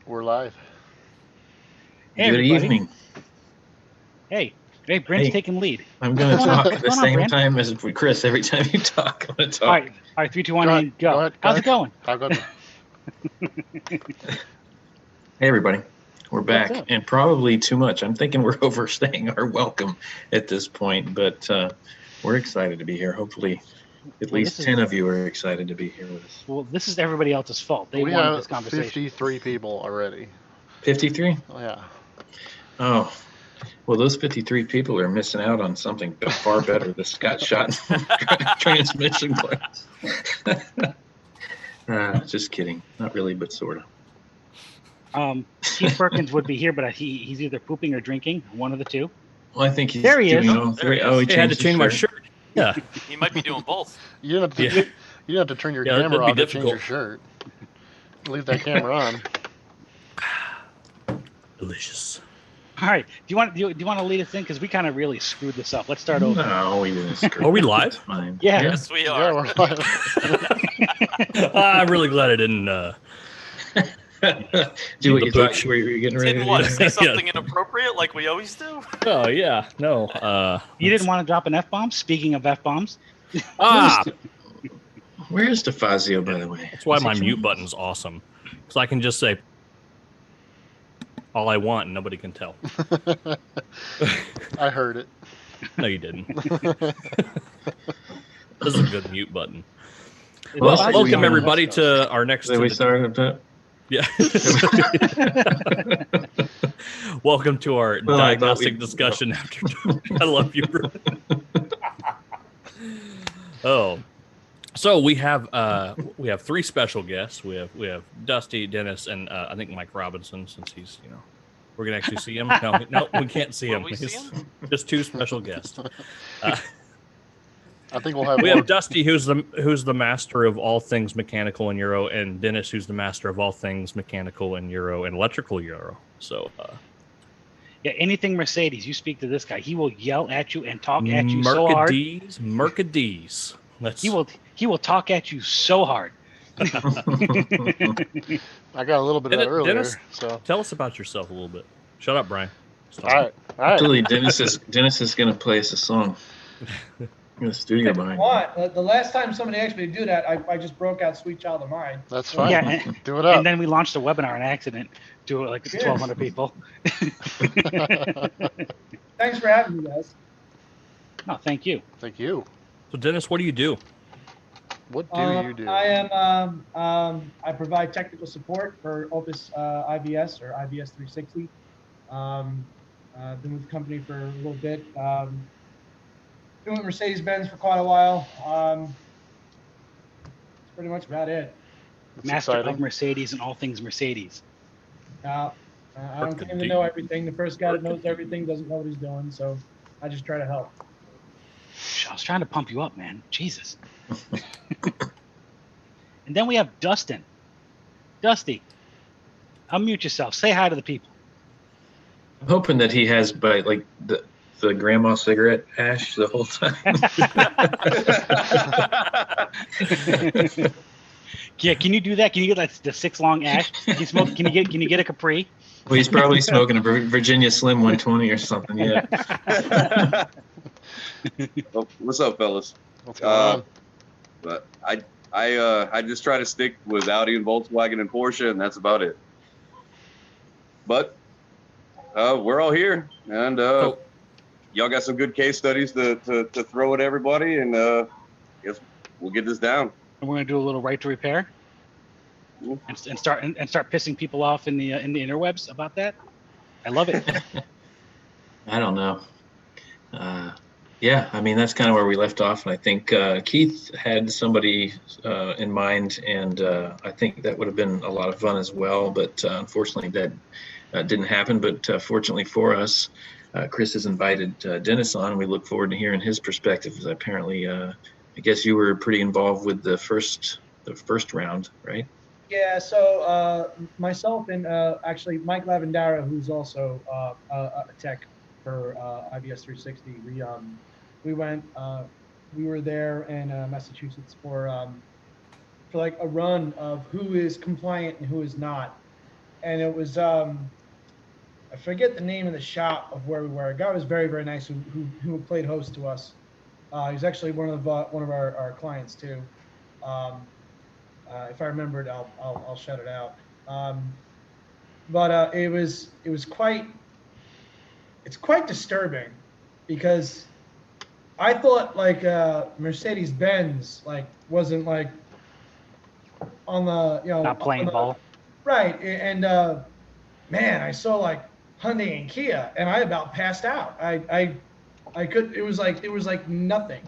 We're live. Hey, Good everybody. evening. Hey, Brent's Hey, taking lead. I'm going to talk at the What's going on, same Brent? time as Chris. Every time you talk, I'm going to All talk. right, 3, 2, 1, Go ahead. and go. Go ahead. How's it going? How good? Hey, everybody. We're What's back, up? and probably too much. I'm thinking we're overstaying our welcome at this point, but we're excited to be here. Hopefully, at Well, least 10 of you are excited to be here with us. Well, this is everybody else's fault. They We wanted have this conversation. 53 people already. 53? Oh, yeah. Oh, well, those 53 people are missing out on something far better. The Scott Shot transmission class. Just kidding. Not really, but sort of. Keith Perkins would be here, but he's either pooping or drinking, one of the two. Well, I think he's There he is. doing all There he three. is. Oh, he Hey, changed I had to his change my shirt. shirt. Yeah. He might be doing both. You don't have to. Yeah. You don't have to turn your Yeah, camera that'd off be to change your difficult. shirt. Leave that camera on. Delicious. All right. Do you want to lead us in, because we kind of really screwed this up? Let's start over. No, we didn't screw Are we it. live? It's fine. Yeah. Yes, we Yeah, are. we're live. I'm really glad I didn't. Do what you The thought you were getting ready to Didn't want do. to say something inappropriate like we always do. Oh yeah, no. You didn't want to drop an F-bomb? Speaking of F-bombs. Where's DeFazio, by the way? That's why Is he my joining mute us? button's awesome, because I can just say all I want and nobody can tell. I heard it. No, you didn't. This is a good mute button. Well, Well, we- welcome everybody to our next. Did we start with that? Yeah. Welcome to our Well, I thought diagnostic we- discussion after. I love you, bro. Oh, so we have three special guests. We have Dusty, Dennis, and I think Mike Robinson, since he's we're gonna actually see him. No, we can't see him. Will we see He's him? just two special guests. I think we'll have. We more. have Dusty, who's the master of all things mechanical and Euro, and Dennis, who's the master of all things mechanical and Euro and electrical Euro. So, Yeah, anything Mercedes, you speak to this guy. He will yell at you and talk at you so hard. Mercedes. He will talk at you so hard. I got a little bit of that earlier. Dennis, So. tell us about yourself a little bit. Shut up, Brian. All right. Actually, Dennis is going to play us a song in the studio behind. What? The last time somebody asked me to do that, I just broke out "Sweet Child of Mine." That's fine. Yeah, Do it up. and then we launched a webinar on accident to like 1,200 people. Thanks for having me, guys. No, thank you. Thank you. So, Dennis, what do you do? What do you do? I am. I provide technical support for Opus IVS or IVS 360. I've been with the company for a little bit. Been with Mercedes-Benz for quite a while. That's pretty much about it. That's Master exciting. of Mercedes and all things Mercedes. I don't claim to know everything. The first guy that knows everything doesn't know what he's doing, so I just try to help. I was trying to pump you up, man. Jesus. And then we have Dustin. Dusty, unmute yourself. Say hi to the people. I'm hoping that he has the grandma cigarette ash the whole time. Yeah, can you do that? Can you get the 6 long ash? Can you smoke? Can you get a Capri? Well, he's probably smoking a Virginia Slim 120 or something. Yeah. Oh, what's up, fellas? What's going on? But I just try to stick with Audi and Volkswagen and Porsche, and that's about it. But we're all here, and y'all got some good case studies to throw at everybody, and guess we'll get this down. And we're gonna do a little right to repair, and start pissing people off in the interwebs about that. I love it. I don't know. Yeah, I mean, that's kind of where we left off. And I think Keith had somebody in mind, and I think that would have been a lot of fun as well. But unfortunately, that didn't happen. But fortunately for us, Chris has invited Dennis on, and we look forward to hearing his perspective. Apparently, I guess you were pretty involved with the first round, right? Yeah, so myself and actually Mike Lavandera, who's also a tech for IVS 360, we went, we were there in Massachusetts for like a run of who is compliant and who is not. and it was I forget the name of the shop of where we were. A guy was very, very nice who played host to us. He's actually one of our clients too. If I remember it, I'll shout it out. But it's quite disturbing because I thought like Mercedes-Benz like wasn't like on the Not playing ball. right, and man, I saw like Hyundai and Kia, and I about passed out. I could. It was like nothing,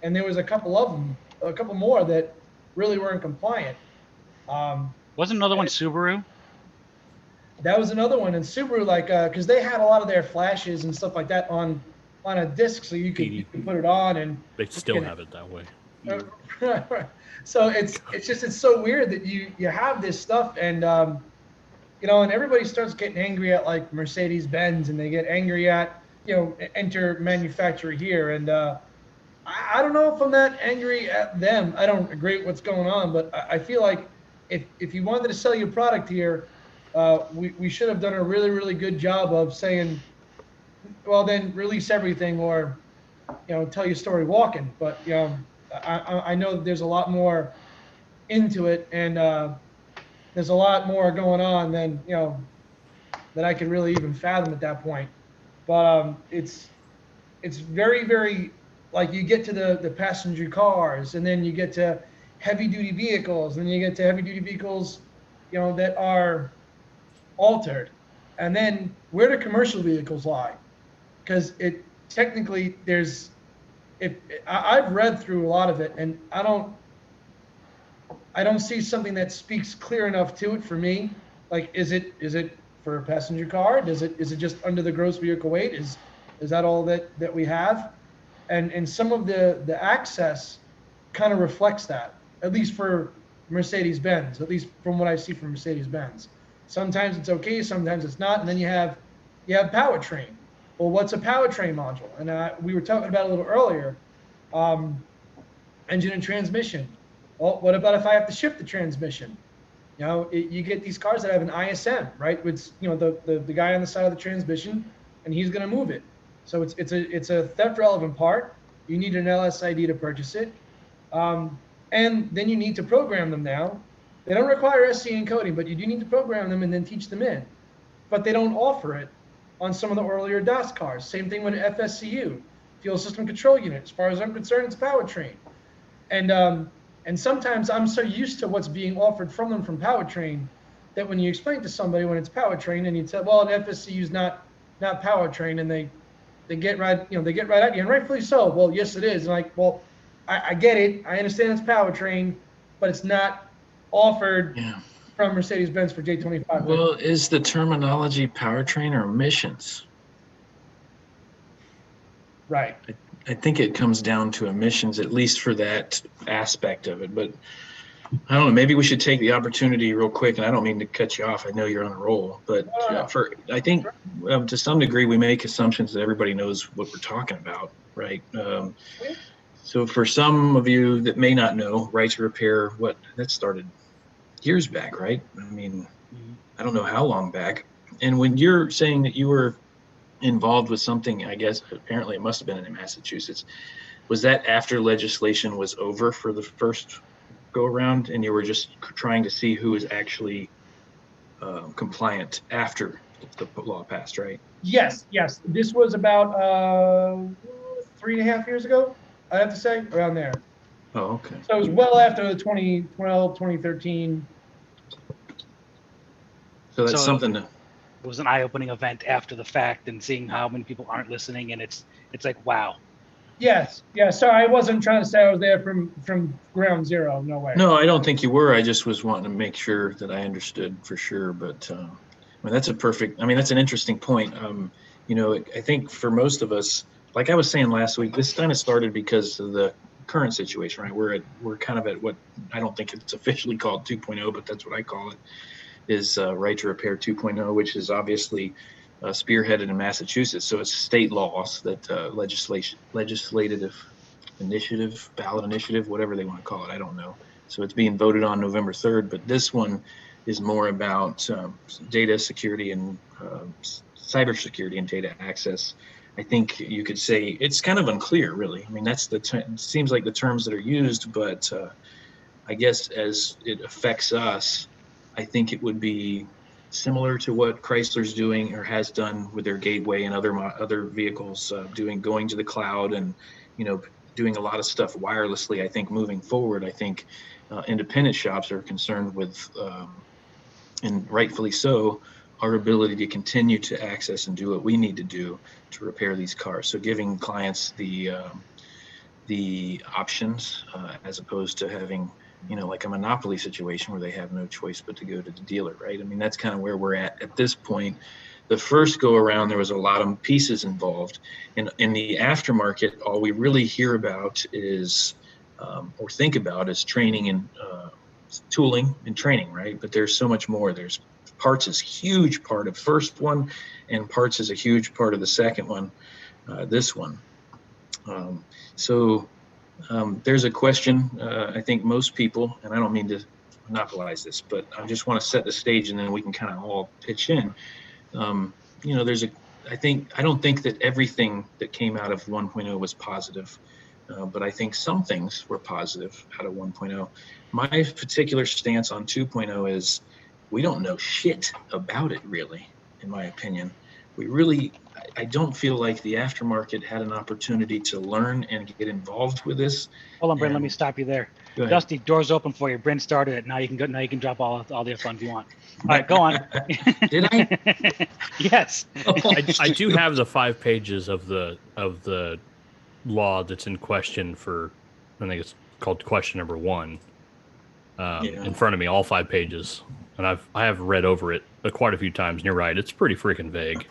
and there was a couple more that really weren't compliant. Wasn't another one Subaru? That was another one, and Subaru like because they had a lot of their flashes and stuff like that on a disc, so you could put it on, and They still have it that way. So it's so weird that you have this stuff, and and everybody starts getting angry at like Mercedes-Benz, and they get angry at enter manufacturer here, and I don't know if I'm that angry at them. I don't agree with what's going on, but I feel like if you wanted to sell your product here, we should have done a really, really good job of saying, well, then release everything, or tell your story walking. But I know that there's a lot more into it, and there's a lot more going on than that I could really even fathom at that point. But it's very, very, like, you get to the passenger cars, and then you get to heavy duty vehicles, and you get to heavy duty vehicles that are altered, and then where do commercial vehicles lie? Because it technically I've read through a lot of it, and I don't see something that speaks clear enough to it for me. Like, is it for a passenger car? Is it just under the gross vehicle weight? Is that all that we have? And some of the access kind of reflects that, at least for Mercedes-Benz, at least from what I see from Mercedes-Benz. Sometimes it's okay, sometimes it's not, and then you have powertrain. Well, what's a powertrain module? And we were talking about it a little earlier. Engine and transmission. Well, what about if I have to shift the transmission? You get these cars that have an ISM, right? It's the guy on the side of the transmission, and he's going to move it. So it's a theft relevant part. You need an LSID to purchase it, and then you need to program them now. They don't require SC encoding, but you do need to program them and then teach them in. But they don't offer it on some of the earlier DOS cars. Same thing with FSCU, fuel system control unit. As far as I'm concerned, it's powertrain. And sometimes I'm so used to what's being offered from them from powertrain that when you explain to somebody when it's powertrain and you tell, well, an FSCU is not powertrain, and they get right at you, and rightfully so. Well, yes, it is. And like, well, I get it. I understand it's powertrain, but it's not offered from Mercedes-Benz for J25. Well, is the terminology powertrain or emissions? Right. I think it comes down to emissions, at least for that aspect of it. But I don't know, maybe we should take the opportunity real quick, and I don't mean to cut you off. I know you're on a roll, but I think to some degree we make assumptions that everybody knows what we're talking about, right? So for some of you that may not know, right to repair, that started years back, right? I mean, I don't know how long back. And when you're saying that you were involved with something, I guess apparently it must have been in Massachusetts, was that after legislation was over for the first go around, and you were just trying to see who was actually compliant after the law passed, right? Yes. This was about 3.5 years ago, I have to say, around there. Oh, okay. So it was well after the 2012, 2013. So that's something to... It was an eye-opening event after the fact, and seeing how many people aren't listening, and it's like, wow. Yes. Sorry, I wasn't trying to say I was there from ground zero. No way. No, I don't think you were. I just was wanting to make sure that I understood for sure. But that's an interesting point. I think for most of us, like I was saying last week, this kind of started because of the current situation, right? We're kind of at what I don't think it's officially called 2.0, but that's what I call it, is Right to Repair 2.0, which is obviously spearheaded in Massachusetts. So it's state laws that legislative initiative, ballot initiative, whatever they want to call it, I don't know. So it's being voted on November 3rd, but this one is more about data security and cybersecurity and data access. I think you could say it's kind of unclear, really. I mean, that's it seems like the terms that are used, but I guess as it affects us, I think it would be similar to what Chrysler's doing or has done with their Gateway and other vehicles, going to the cloud and doing a lot of stuff wirelessly. I think moving forward, I think independent shops are concerned with, and rightfully so, our ability to continue to access and do what we need to do to repair these cars. So giving clients the options as opposed to having like a monopoly situation where they have no choice but to go to the dealer, right? I mean, that's kind of where we're at this point. The first go around, there was a lot of pieces involved. In the aftermarket, all we really hear about is, or think about, is training and tooling and training, right? But there's so much more. There's parts is a huge part of first one, and parts is a huge part of the second one, this one. There's a question, I think most people, and I don't mean to monopolize this, but I just want to set the stage and then we can kind of all pitch in. I don't think that everything that came out of 1.0 was positive, but I think some things were positive out of 1.0. My particular stance on 2.0 is we don't know shit about it, really, in my opinion. I don't feel like the aftermarket had an opportunity to learn and get involved with this. Hold on, Brent. Let me stop you there. Dusty, door's open for you. Brent started it. Now you can go. Now you can drop all the F if you want. All right, go on. Did I? Yes. I do have the 5 pages of the law that's in question for, I think it's called question number 1, in front of me, all 5 pages, and I have read over it quite a few times. And you're right, it's pretty freaking vague.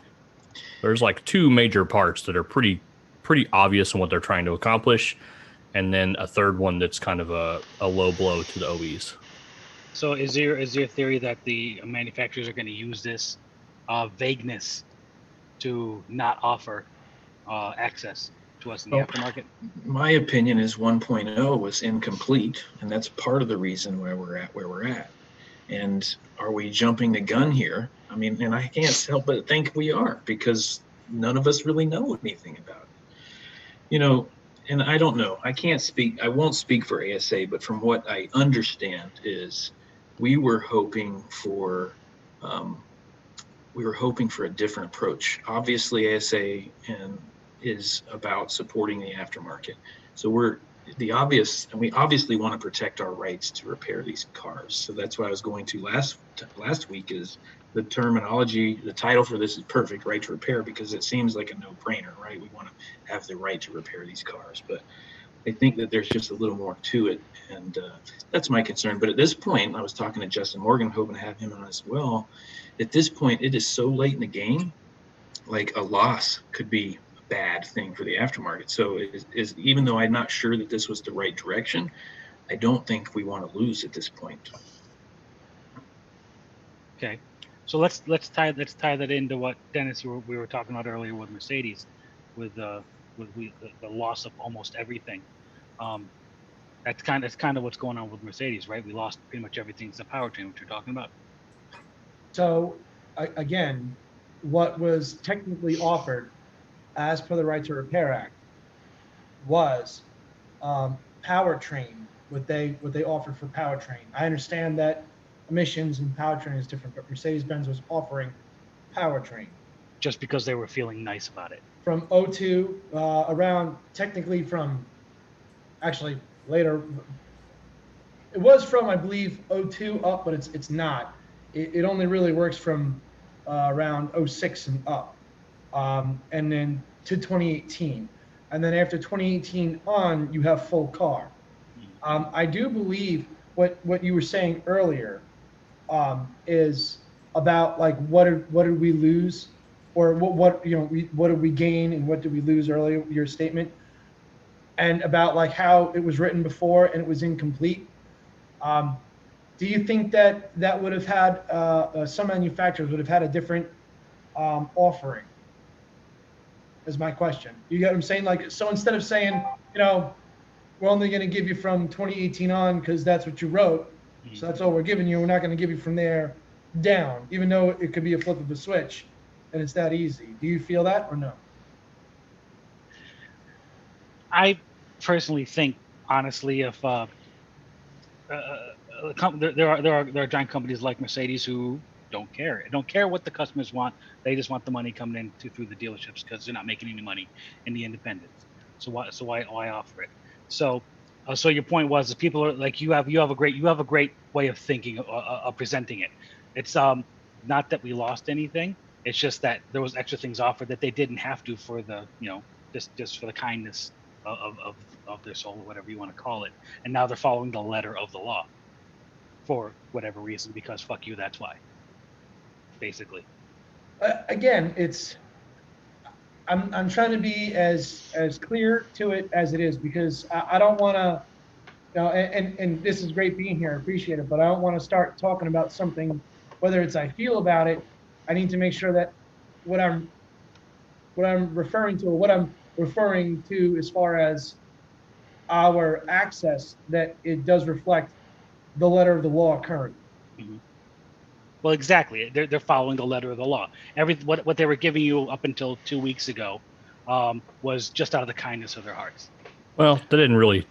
There's like 2 major parts that are pretty obvious in what they're trying to accomplish, and then a third one that's kind of a low blow to the OEs. So is there a theory that the manufacturers are going to use this vagueness to not offer access to us in the aftermarket? My opinion is 1.0 was incomplete, and that's part of the reason where we're at. And are we jumping the gun here? I mean, and I can't help but think we are, because none of us really know anything about it. And I don't know. I won't speak for ASA, but from what I understand is we were hoping for a different approach. Obviously, ASA is about supporting the aftermarket. So we obviously want to protect our rights to repair these cars. So that's what I was going to last week, is the terminology, the title for this is perfect, right to repair, because it seems like a no-brainer, right? We want to have the right to repair these cars, but I think that there's just a little more to it, and that's my concern. But at this point, I was talking to Justin Morgan, hoping to have him on as well. At this point, it is so late in the game, like a loss could be bad thing for the aftermarket. So is even though I'm not sure that this was the right direction, I don't think we want to lose at this point. Okay, so let's tie that into what Dennis we were talking about earlier with Mercedes, with the loss of almost everything. That's kind of what's going on with Mercedes, right? We lost pretty much everything. It's the powertrain, what you're talking about. So again, what was technically offered as per the Right to Repair Act was powertrain, what they offered for powertrain. I understand that emissions and powertrain is different, but Mercedes-Benz was offering powertrain. Just because they were feeling nice about it. From 02, around technically from, actually later, it was from, I believe, 02 up, but it's not. It only really works from around 06 and up. And then to 2018, and then after 2018 on, you have full car. I do believe what you were saying earlier is about like what did we lose, or what did we gain and what did we lose earlier, your statement, and about like how it was written before and it was incomplete. Do you think that would have had some manufacturers would have had a different offering? Is my question. You get what I'm saying? Like, so instead of saying, we're only going to give you from 2018 on because that's what you wrote, So that's all we're giving you. We're not going to give you from there down, even though it could be a flip of a switch, and it's that easy. Do you feel that or no? I personally think, honestly, if there are giant companies like Mercedes who don't care what the customers want. They just want the money coming in through the dealerships because they're not making any money in the independents. So why offer it? So your point was that people are like, you have a great way of thinking of presenting it. It's not that we lost anything. It's just that there was extra things offered that they didn't have to for the just for the kindness of their soul, or whatever you want to call it. And now they're following the letter of the law for whatever reason, because fuck you, that's why. Basically. Again, I'm trying to be as clear to it as it is, because I don't want to, and this is great being here, I appreciate it, but I don't want to start talking about something, whether it's I feel about it. I need to make sure that what I'm referring to, or what I'm referring to as far as our access, that it does reflect the letter of the law currently. Mm-hmm. Well, exactly. They're following the letter of the law. What they were giving you up until 2 weeks ago was just out of the kindness of their hearts. Well, they didn't really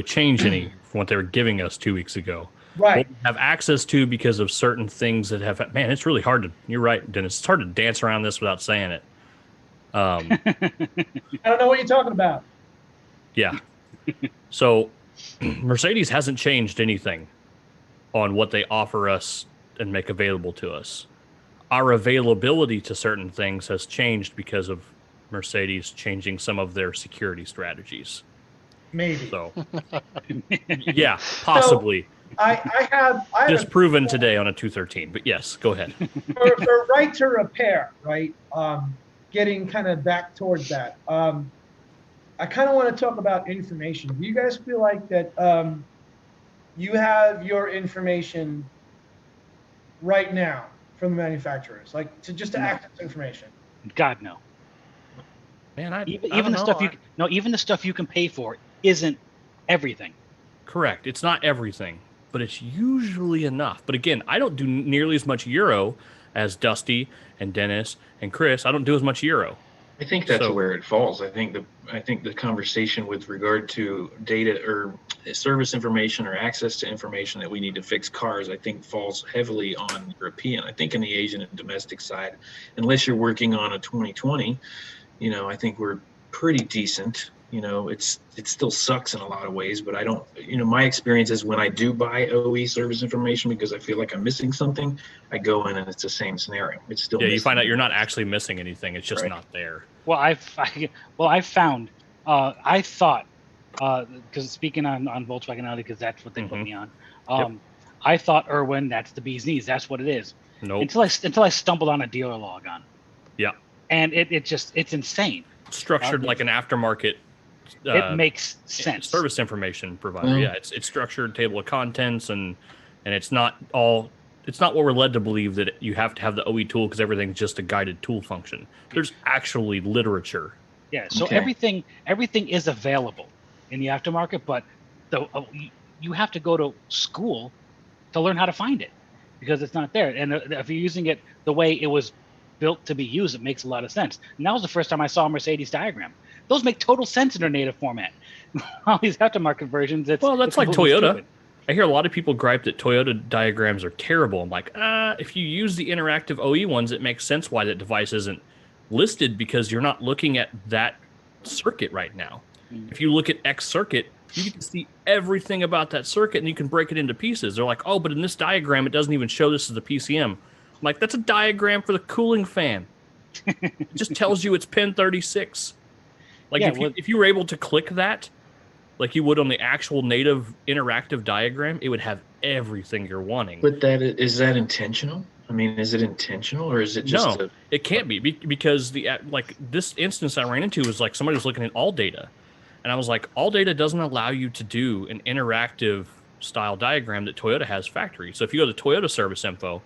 change any from what they were giving us 2 weeks ago. Right. What we have access to because of certain things that have. Man, it's really hard to. You're right, Dennis. It's hard to dance around this without saying it. I don't know what you're talking about. Yeah. So, Mercedes hasn't changed anything on what they offer us and make available to us. Our availability to certain things has changed because of Mercedes changing some of their security strategies. Maybe. So, yeah, possibly. So, I have disproven today on a 213, but yes, go ahead. For right to repair, right? Getting kind of back towards that. I kind of want to talk about information. Do you guys feel like that you have your information right now from the manufacturers, like to access information? God, no. Man, even the stuff you can pay for isn't everything. Correct. It's not everything, but it's usually enough. But again, I don't do nearly as much Euro as Dusty and Dennis and Chris. I don't do as much Euro. I think that's where it falls. I think the conversation with regard to data or service information or access to information that we need to fix cars, I think falls heavily on European. I think in the Asian and domestic side, unless you're working on a 2020, I think we're pretty decent. It still sucks in a lot of ways, but I don't, my experience is when I do buy OE service information because I feel like I'm missing something, I go in and it's the same scenario. It's still you find out you're not actually missing anything. It's just right. not there. Well, I found, I thought, because speaking on Volkswagen Audi, because that's what they put me on. I thought, Erwin, that's the bee's knees. That's what it is. Nope. Until I stumbled on a dealer logon. Yeah. And it's insane. Structured like an aftermarket. It makes sense. Service information provider. Yeah, it's structured table of contents, and it's not what we're led to believe, that you have to have the OE tool because everything's just a guided tool function. There's actually literature. Yeah, so everything is available in the aftermarket, but you have to go to school to learn how to find it because it's not there. And if you're using it the way it was built to be used, it makes a lot of sense. And that was the first time I saw a Mercedes diagram. Those make total sense in their native format. All these aftermarket versions, that's like Toyota. Stupid. I hear a lot of people gripe that Toyota diagrams are terrible. I'm like, if you use the interactive OE ones, it makes sense why that device isn't listed, because you're not looking at that circuit right now. If you look at X circuit, you can see everything about that circuit and you can break it into pieces. They're like, oh, but in this diagram, it doesn't even show this as the PCM. I'm like, that's a diagram for the cooling fan. It just tells you it's pin 36. Like if you were able to click that, like you would on the actual native interactive diagram, it would have everything you're wanting. But is that intentional? I mean, is it intentional or is it just no? It can't be because this instance I ran into was like somebody was looking at all data, and I was like, all data doesn't allow you to do an interactive style diagram that Toyota has factory. So if you go to Toyota service info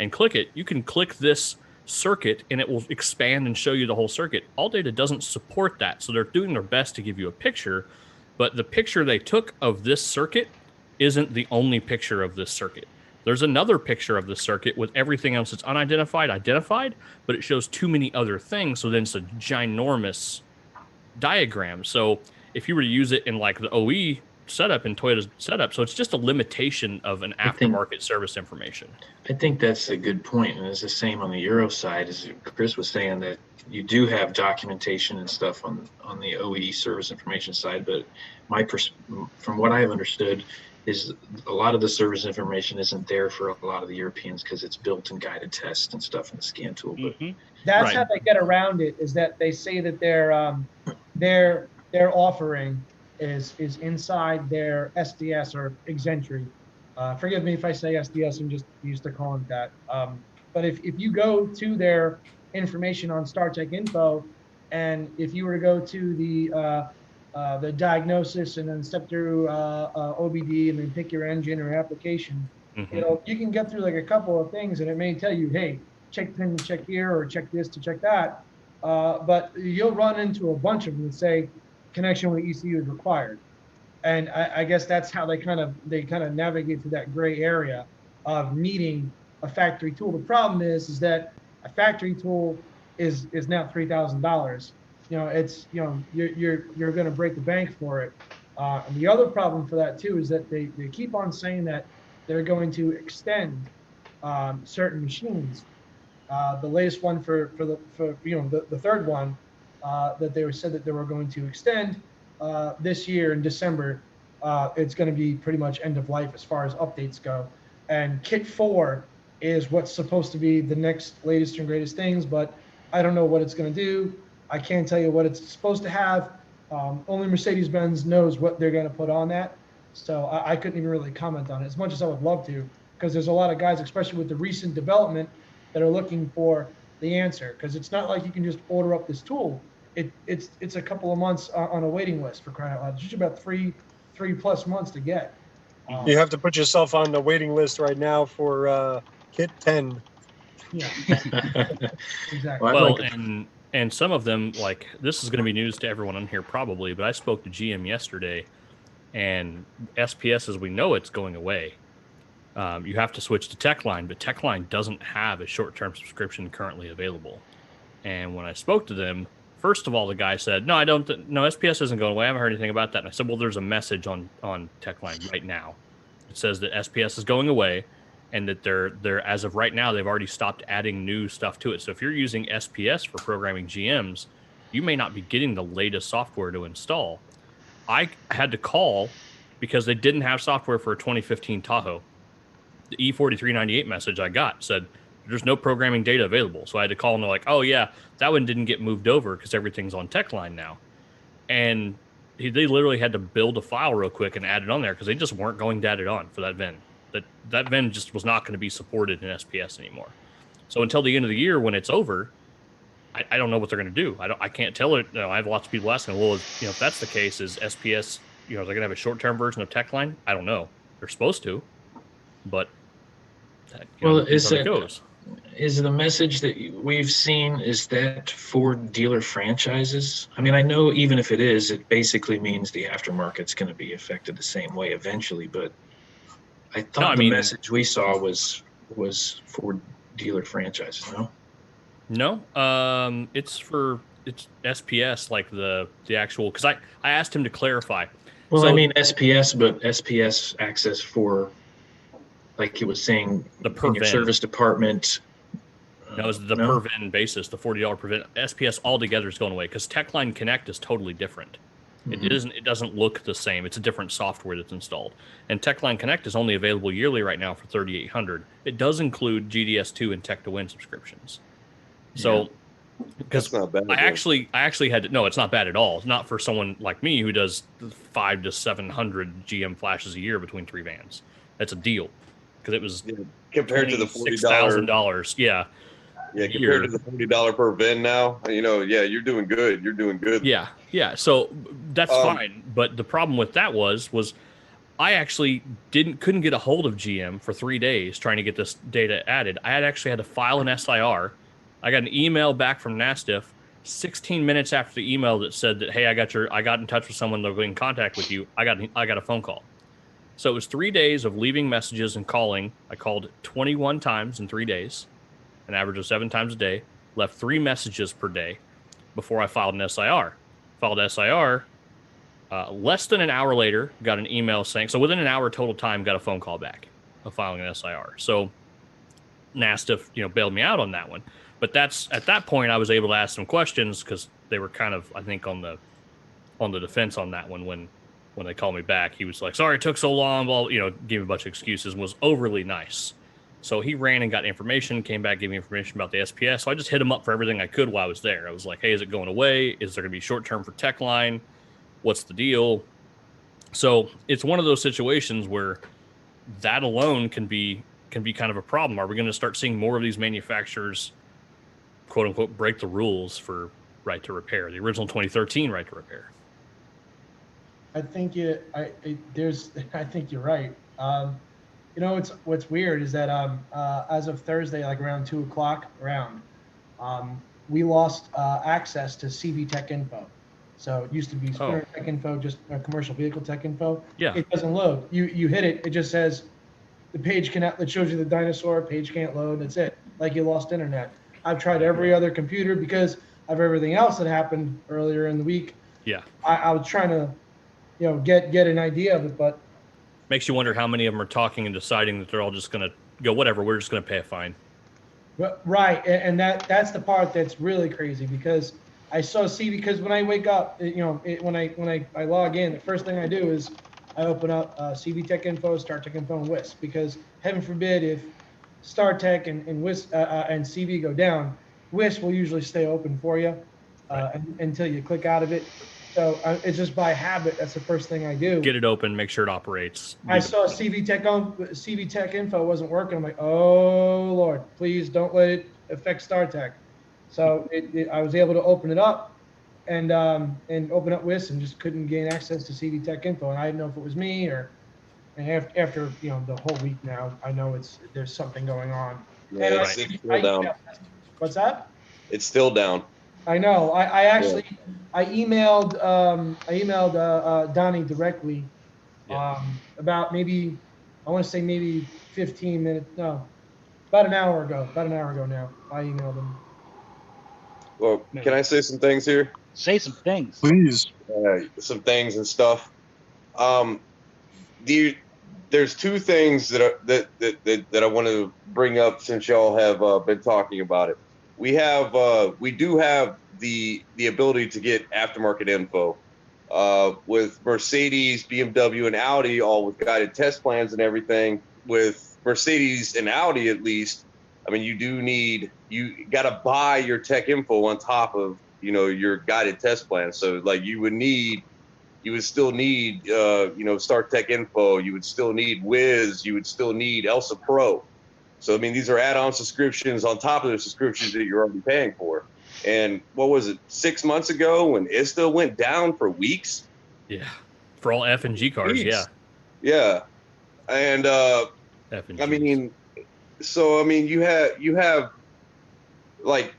and click it, you can click this circuit and it will expand and show you the whole circuit. All data doesn't support that, so they're doing their best to give you a picture, but the picture they took of this circuit isn't the only picture of this circuit. There's another picture of the circuit with everything else that's unidentified, identified, but it shows too many other things. So then it's a ginormous diagram. So if you were to use it in like the OE setup and Toyota's setup, so it's just a limitation of an aftermarket service information. I think that's a good point, and it's the same on the Euro side. As Chris was saying, that you do have documentation and stuff on the OE service information side, but from what I've understood, is a lot of the service information isn't there for a lot of the Europeans because it's built in guided tests and stuff in the scan tool. But that's how they get around it. Is that they say that their offering is inside their SDS or Exentry. Forgive me if I say SDS, I'm just used to calling it that. But if you go to their information on StarTech Info, and if you were to go to the diagnosis and then step through OBD and then pick your engine or application, you can get through like a couple of things and it may tell you, hey, check pin to check here or check this to check that. But you'll run into a bunch of them that say connection with ECU is required. And I guess that's how they kind of navigate through that gray area of needing a factory tool. The problem is that a factory tool is now $3,000. You're going to break the bank for it. And the other problem for that too is that they keep on saying that they're going to extend certain machines. The latest one for the third one that they said that they were going to extend this year in December. It's going to be pretty much end of life as far as updates go. And Kit 4 is what's supposed to be the next latest and greatest things, but I don't know what it's going to do. I can't tell you what it's supposed to have. Only Mercedes-Benz knows what they're going to put on that. So I couldn't even really comment on it as much as I would love to, because there's a lot of guys, especially with the recent development, that are looking for the answer. Because it's not like you can just order up this tool. It's a couple of months on a waiting list, for crying out loud. It's usually about three plus months to get. You have to put yourself on the waiting list right now for Kit 10. Yeah, exactly. Well, and some of them, like, this is going to be news to everyone on here probably, but I spoke to GM yesterday, and SPS as we know it's going away. You have to switch to TechLine, but TechLine doesn't have a short-term subscription currently available. And when I spoke to them, first of all, the guy said, no, SPS isn't going away. I haven't heard anything about that. And I said, well, there's a message on TechLine right now. It says that SPS is going away, and that they're as of right now, they've already stopped adding new stuff to it. So if you're using SPS for programming GMs, you may not be getting the latest software to install. I had to call because they didn't have software for a 2015 Tahoe. The E4398 message I got said, there's no programming data available. So I had to call, and they're like, oh yeah, that one didn't get moved over because everything's on TechLine now. And they literally had to build a file real quick and add it on there because they just weren't going to add it on for that VIN. That VIN just was not going to be supported in SPS anymore. So until the end of the year when it's over, I don't know what they're going to do. I can't tell it. I have lots of people asking, well, if that's the case, is SPS, they're going to have a short-term version of TechLine? I don't know. They're supposed to, but is the message that we've seen, is that for dealer franchises? I mean, I know even if it is, it basically means the aftermarket's going to be affected the same way eventually, but I thought the message we saw was for dealer franchises, no? No, it's SPS, like the actual, because I asked him to clarify. Well, so, I mean SPS, but SPS access for, like he was saying, in your service department. No, it's the per VIN basis, the $40 per VIN. SPS altogether is going away because TechLine Connect is totally different. Mm-hmm. It doesn't look the same. It's a different software that's installed. And TechLine Connect is only available yearly right now for $3,800. It does include GDS2 and Tech to Win subscriptions. So, because I actually had to, no, it's not bad at all. It's not for someone like me who does 500 to 700 GM flashes a year between three vans. That's a deal because it was compared to the $6,000. Yeah. Yeah, compared to the $40 per VIN now, you're doing good. You're doing good. Yeah. So that's fine. But the problem with that was I actually couldn't get a hold of GM for 3 days trying to get this data added. I had to file an SIR. I got an email back from NASTIF 16 minutes after the email that said that, hey, I got in touch with someone, they're in contact with you. I got a phone call. So it was 3 days of leaving messages and calling. I called 21 times in 3 days, an average of 7 times a day, left 3 messages per day before I filed an SIR. Filed SIR, less than an hour later, got an email saying, so within an hour total time, got a phone call back of filing an SIR. So NASTA, bailed me out on that one. But that's at that point I was able to ask some questions because they were kind of, I think, on the defense on that one when they called me back. He was like, sorry it took so long, well, gave me a bunch of excuses and was overly nice. So he ran and got information, came back, gave me information about the SPS. So I just hit him up for everything I could while I was there. I was like, hey, is it going away? Is there going to be short-term for tech line? What's the deal? So it's one of those situations where that alone can be kind of a problem. Are we going to start seeing more of these manufacturers, quote unquote, break the rules for right to repair, the original 2013 right to repair? I think I think you're right. What's weird is that as of Thursday, like around 2:00 we lost access to CV Tech Info. So it used to be Spinner Tech Info, just commercial vehicle tech info. Yeah. It doesn't load. You hit it, it just says the page cannot. It shows you the dinosaur page can't load. That's it. Like you lost internet. I've tried every other computer because of everything else that happened earlier in the week. Yeah. I was trying to, get an idea of it, but makes you wonder how many of them are talking and deciding that they're all just going to go, whatever, we're just going to pay a fine. Right, and that's the part that's really crazy because I saw CV because when I wake up, when I log in, the first thing I do is I open up CV Tech Info, Star Tech Info, and WISP because heaven forbid if Star Tech and WISP and CV go down, WISP will usually stay open for you until you click out of it. So it's just by habit. That's the first thing I do. Get it open, make sure it operates. I saw CV Tech Info wasn't working. I'm like, oh Lord, please don't let it affect Star Tech. So I was able to open it up and open up WIS and just couldn't gain access to CV Tech Info. And I didn't know if it was me or. And after the whole week now, I know there's something going on. Yeah, it's still down. What's that? It's still down. I know. I actually I emailed Donnie directly about maybe I want to say maybe 15 minutes. No, about an hour ago. About an hour ago now. I emailed him. Well, can I say some things here? Say some things. Please. Some things and stuff. There's two things that I want to bring up since y'all have been talking about it. We do have the ability to get aftermarket info with Mercedes, BMW, and Audi, all with guided test plans and everything. With Mercedes and Audi, at least, I mean, you got to buy your tech info on top of your guided test plan. So like you would still need Start Tech Info. You would still need Wiz. You would still need Elsa Pro. So, I mean, these are add-on subscriptions on top of the subscriptions that you're already paying for. And what was it, 6 months ago when ISTA went down for weeks? Yeah. For all F and G cars, Weeks. yeah. Yeah. And, F and I Gs. mean, so, I mean, you have, like,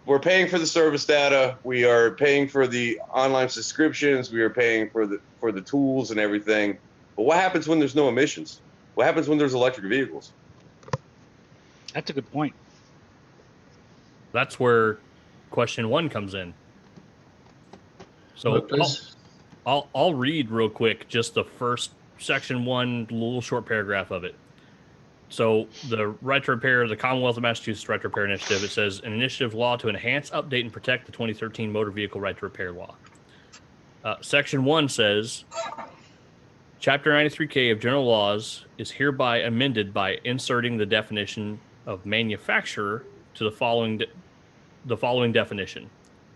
we're paying for the service data. We are paying for the online subscriptions. We are paying for the tools and everything. But what happens when there's no emissions? What happens when there's electric vehicles? That's a good point. That's where question 1 comes in. So I'll read real quick just the first section 1, little short paragraph of it. So the Right to Repair, the Commonwealth of Massachusetts Right to Repair Initiative, it says an initiative law to enhance, update, and protect the 2013 Motor Vehicle Right to Repair Law. Section 1 says, Chapter 93K of General Laws is hereby amended by inserting the definition of manufacturer to the following definition: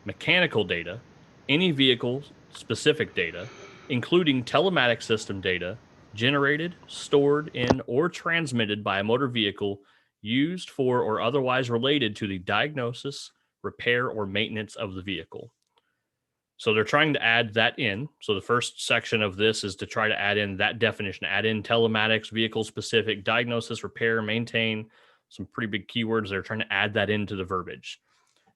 mechanical data, any vehicle-specific data, including telematic system data, generated, stored in, or transmitted by a motor vehicle used for or otherwise related to the diagnosis, repair, or maintenance of the vehicle. So they're trying to add that in. So the first section of this is to try to add in that definition, add in telematics, vehicle-specific, diagnosis, repair, maintain, some pretty big keywords. They're trying to add that into the verbiage.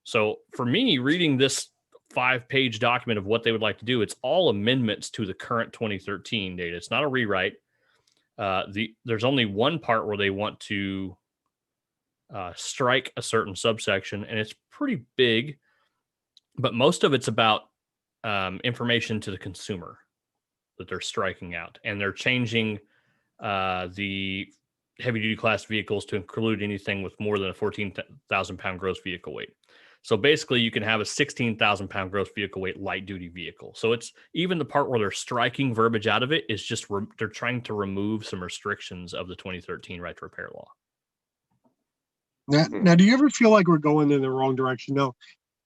So for me, reading this 5-page document of what they would like to do, it's all amendments to the current 2013 data. It's not a rewrite. there's only one part where they want to strike a certain subsection, and it's pretty big, but most of it's about information to the consumer that they're striking out, and they're changing the heavy duty class vehicles to include anything with more than a 14,000 pound gross vehicle weight. So basically you can have a 16,000 pound gross vehicle weight light duty vehicle. So it's even the part where they're striking verbiage out of it is just they're trying to remove some restrictions of the 2013 right to repair law. Now, do you ever feel like we're going in the wrong direction? No.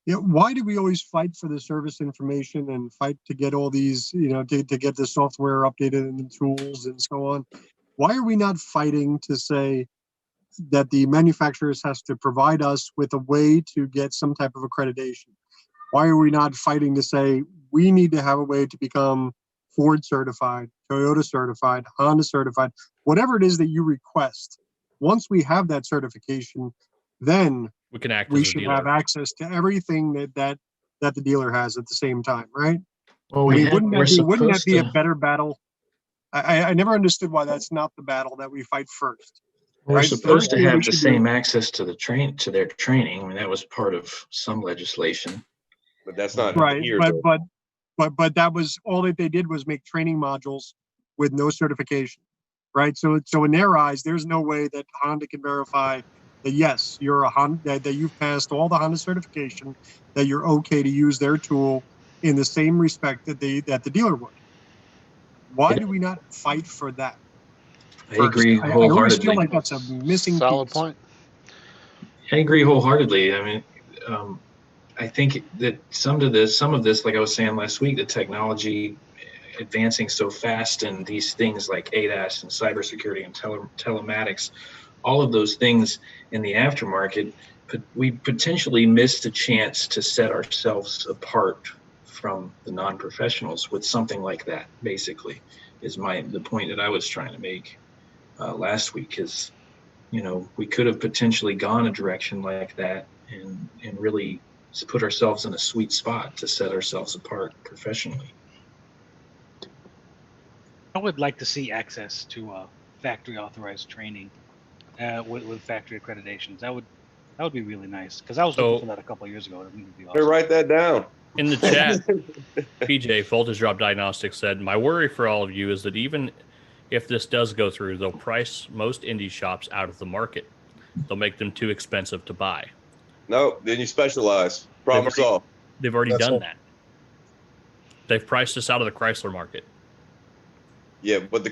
Why do we always fight for the service information and fight to get all these, to get the software updated and the tools and so on? Why are we not fighting to say that the manufacturers has to provide us with a way to get some type of accreditation? Why are we not fighting to say we need to have a way to become Ford certified, Toyota certified, Honda certified, whatever it is that you request? Once we have that certification, then we can act we as a should dealer. have access to everything that the dealer has at the same time, right? Well, wouldn't that be a better battle? I never understood why that's not the battle that we fight first. We're right? supposed to First, have we the should same access to their training. I mean, that was part of some legislation. But that's not right. here. But that was all that they did was make training modules with no certification, right? So in their eyes, there's no way that Honda can verify that yes, you're a Honda, that you've passed all the Honda certification, that you're okay to use their tool in the same respect that the dealer would. Why do we not fight for that? I agree I always feel wholeheartedly. like that's a missing Solid piece. point. I agree wholeheartedly. I mean, I think that some of this, like I was saying last week, the technology advancing so fast, and these things like ADAS and cybersecurity and telematics, all of those things in the aftermarket, we potentially missed a chance to set ourselves apart from the non-professionals with something like that. Basically, is the point that I was trying to make last week. Is we could have potentially gone a direction like that and really put ourselves in a sweet spot to set ourselves apart professionally. I would like to see access to factory authorized training with factory accreditations. That would be really nice, because I was looking for that a couple of years ago. I think it'd be awesome. Write that down. In the chat, PJ Voltage Drop Diagnostic said, "My worry for all of you is that even if this does go through, they'll price most indie shops out of the market. They'll make them too expensive to buy." No, then you specialize. Problem solved. They've already done that. They've priced us out of the Chrysler market. Yeah, but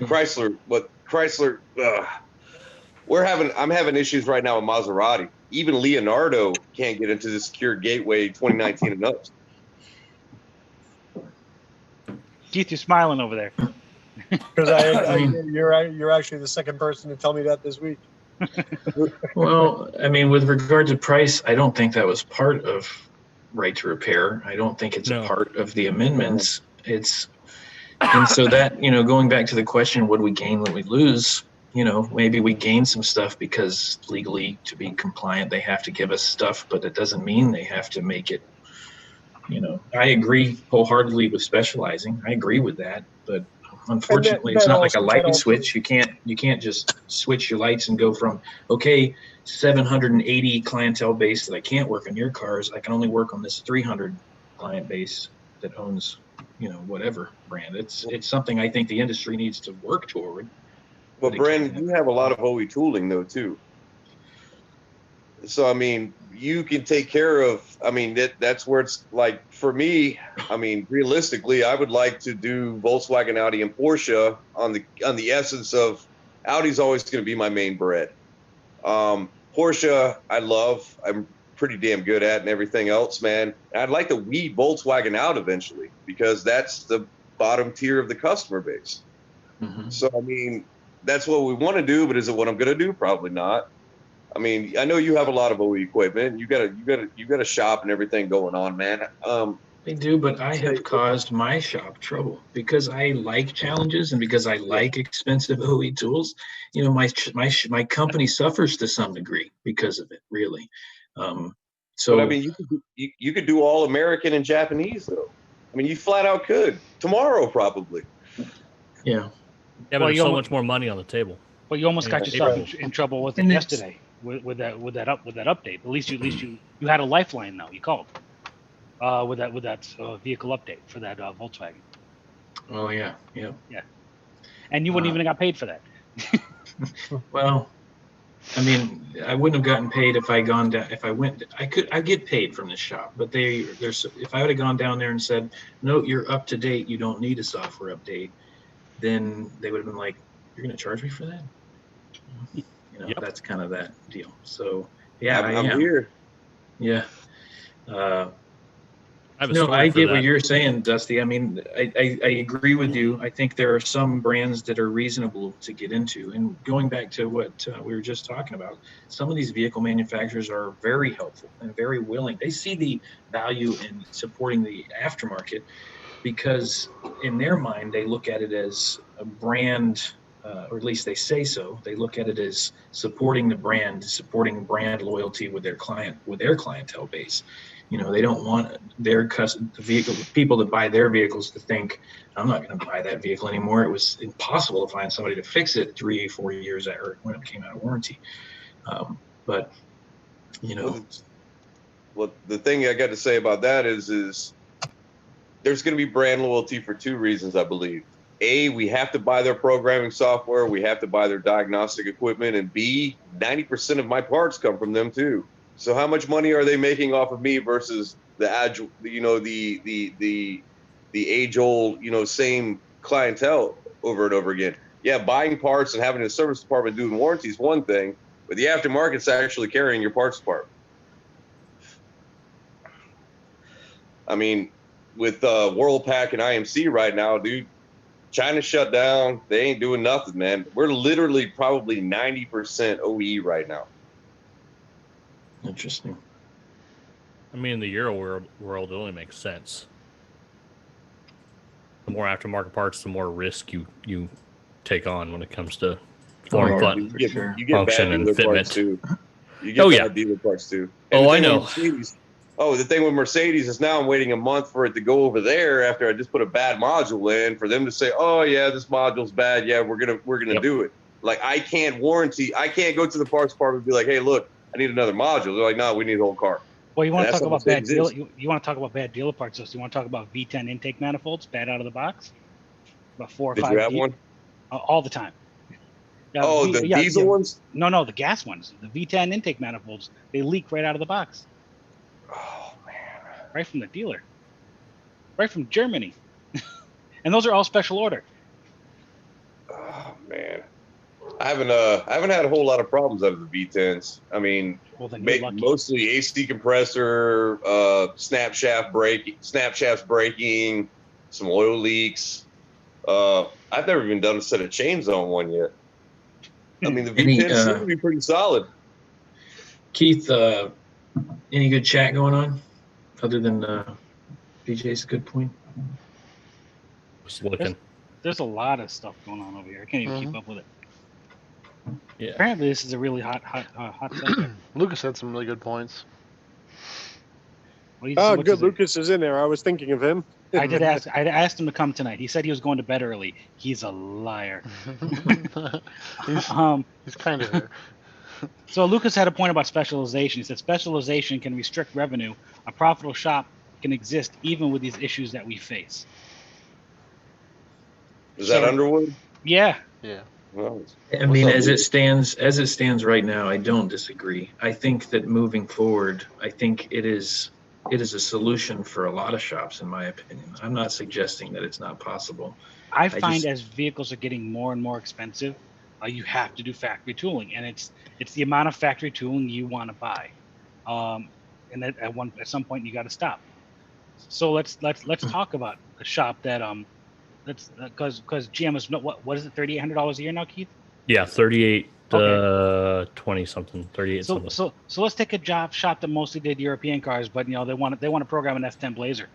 I'm having issues right now with Maserati. Even Leonardo can't get into the secure gateway 2019 and up. Keith, you're smiling over there. Because you're actually the second person to tell me that this week. Well, I mean, with regard to price, I don't think that was part of right to repair. I don't think it's a part of the amendments. And so that, going back to the question, what do we gain when we lose? Maybe we gain some stuff because legally, to be compliant, they have to give us stuff, but it doesn't mean they have to make it. I agree wholeheartedly with specializing. I agree with that, but unfortunately, it's not like a light switch. You can't just switch your lights and go from 780 clientele base that I can't work on your cars. I can only work on this 300 client base that owns whatever brand. It's something I think the industry needs to work toward. Well, Brandon, you have a lot of OE tooling though too. So I mean, you can take care of. I mean, that's where it's like for me. I mean, realistically, I would like to do Volkswagen, Audi, and Porsche on the essence of Audi's always going to be my main bread. Porsche, I love. I'm pretty damn good at, and everything else, man. And I'd like to weed Volkswagen out eventually because that's the bottom tier of the customer base. Mm-hmm. So I mean, that's what we want to do, but is it what I'm going to do? Probably not. I mean, I know you have a lot of OE equipment. You got a shop and everything going on, man. I do, but I have caused my shop trouble because I like challenges and because I like expensive OE tools. My company suffers to some degree because of it, really. So, but I mean, you could do all American and Japanese though. I mean, you flat out could tomorrow probably. Yeah. Yeah, but Well, there's you so almost- much more money on the table. But you almost got Yeah, yourself April. in trouble with it And it's- yesterday with that update. At least you had a lifeline though. You called with that vehicle update for that Volkswagen. Oh yeah, yeah. And you wouldn't even have got paid for that. Well, I mean, I wouldn't have gotten paid if I gone down. If I went, I get paid from the shop, but there's if I would have gone down there and said, no, you're up to date, you don't need a software update, then they would have been like, you're going to charge me for that? You know, Yep. that's kind of that deal. So yeah, I'm am. here. Yeah. I have a No, story I for get that. what you're saying, Dusty. I mean, I agree with you. I think there are some brands that are reasonable to get into. And going back to what we were just talking about, some of these vehicle manufacturers are very helpful and very willing. They see the value in supporting the aftermarket because in their mind, they look at it as a brand, or at least they say so. They look at it as supporting the brand, supporting brand loyalty with their clientele base. You know, they don't want their people that buy their vehicles to think, I'm not going to buy that vehicle anymore. It was impossible to find somebody to fix it 3-4 years after when it came out of warranty. But you know, Well, the thing I got to say about that is there's going to be brand loyalty for two reasons, I believe. A, we have to buy their programming software. We have to buy their diagnostic equipment. And B, 90% of my parts come from them too. So how much money are they making off of me versus the age old, same clientele over and over again? Yeah, buying parts and having a service department doing warranty is one thing, but the aftermarket's actually carrying your parts department. I mean, with Worldpac and IMC right now, dude, China shut down. They ain't doing nothing, man. We're literally probably 90% OE right now. interesting. I mean, in the Euro world, it only makes sense. The more aftermarket parts, the more risk you take on when it comes to form, yeah, fun, You get function, bad and dealer fitment. parts too. You get bad dealer parts too. And Oh, the I thing with know. Mercedes- the thing with Mercedes is now I'm waiting a month for it to go over there after I just put a bad module in for them to say, oh yeah, this module's bad. Yeah, we're gonna do it. Like I can't go to the parts department and be like, hey, look, I need another module. They're like, no, we need the whole car. Well, you want to And talk that's about bad Mercedes deal? You want to talk about bad dealer parts? So you want to talk about V10 intake manifolds, bad out of the box, about 4 or Did 5 you have deep, one? all the time. Yeah, The diesel ones? No, the gas ones. The V10 intake manifolds, they leak right out of the box. Oh man. Right from the dealer. Right from Germany. And those are all special order. Oh man. I haven't had a whole lot of problems out of the V10s. I mean, Well, then you're lucky. mostly AC compressor, snap shafts breaking, some oil leaks. I've never even done a set of chains on one yet. I mean, the V10s seem to be pretty solid. Keith, any good chat going on other than PJ's good point? Just looking. There's a lot of stuff going on over here. I can't even keep up with it. Yeah. Apparently, this is a really hot subject. Lucas had some really good points. What's Good. Lucas is in there. I was thinking of him. I asked him to come tonight. He said he was going to bed early. He's a liar. he's kind of here. So Lucas had a point about specialization. He said specialization can restrict revenue. A profitable shop can exist even with these issues that we face. Is that Underwood? Yeah. Yeah. Well, I mean, as it stands right now, I don't disagree. I think that moving forward, I think it is a solution for a lot of shops, in my opinion. I'm not suggesting that it's not possible. I find as vehicles are getting more and more expensive, you have to do factory tooling, and it's the amount of factory tooling you want to buy, and at some point you got to stop. So let's talk about a shop that because GM is what is it, $3,800 a year now, Keith? Yeah, 38, 20 something, 38 something. So let's take a shop that mostly did European cars, but they want to program an S10 Blazer,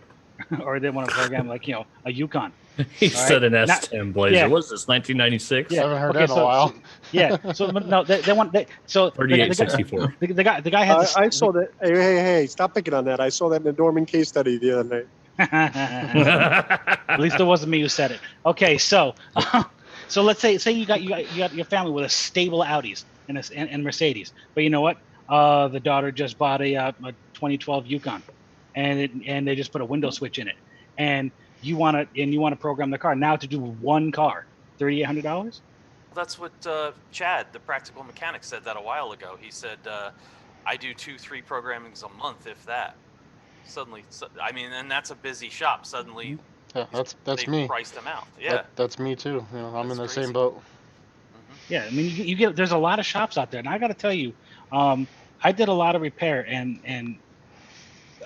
or they want to program a Yukon. He said an S10 Blazer. Yeah. What is this, 1996? I haven't heard that in a while. So no, they want 3864. The guy has. I saw that. Hey! Stop picking on that. I saw that in the Dorman case study the other night. At least it wasn't me who said it. Okay, so So let's say you got your family with a stable Audis and Mercedes, but you know what? The daughter just bought a 2012 Yukon, and they just put a window switch in it, and you want to program the car now to do one car, $3,800. That's what Chad, the practical mechanic, said that a while ago. He said, I do 2-3 programmings a month, if that. Suddenly, I mean, and that's a busy shop. Suddenly, Yeah, that's they me. priced them out. Yeah, That's me too. You know, I'm That's in the crazy. same boat. Yeah, I mean, you get there's a lot of shops out there, and I got to tell you, I did a lot of repair, and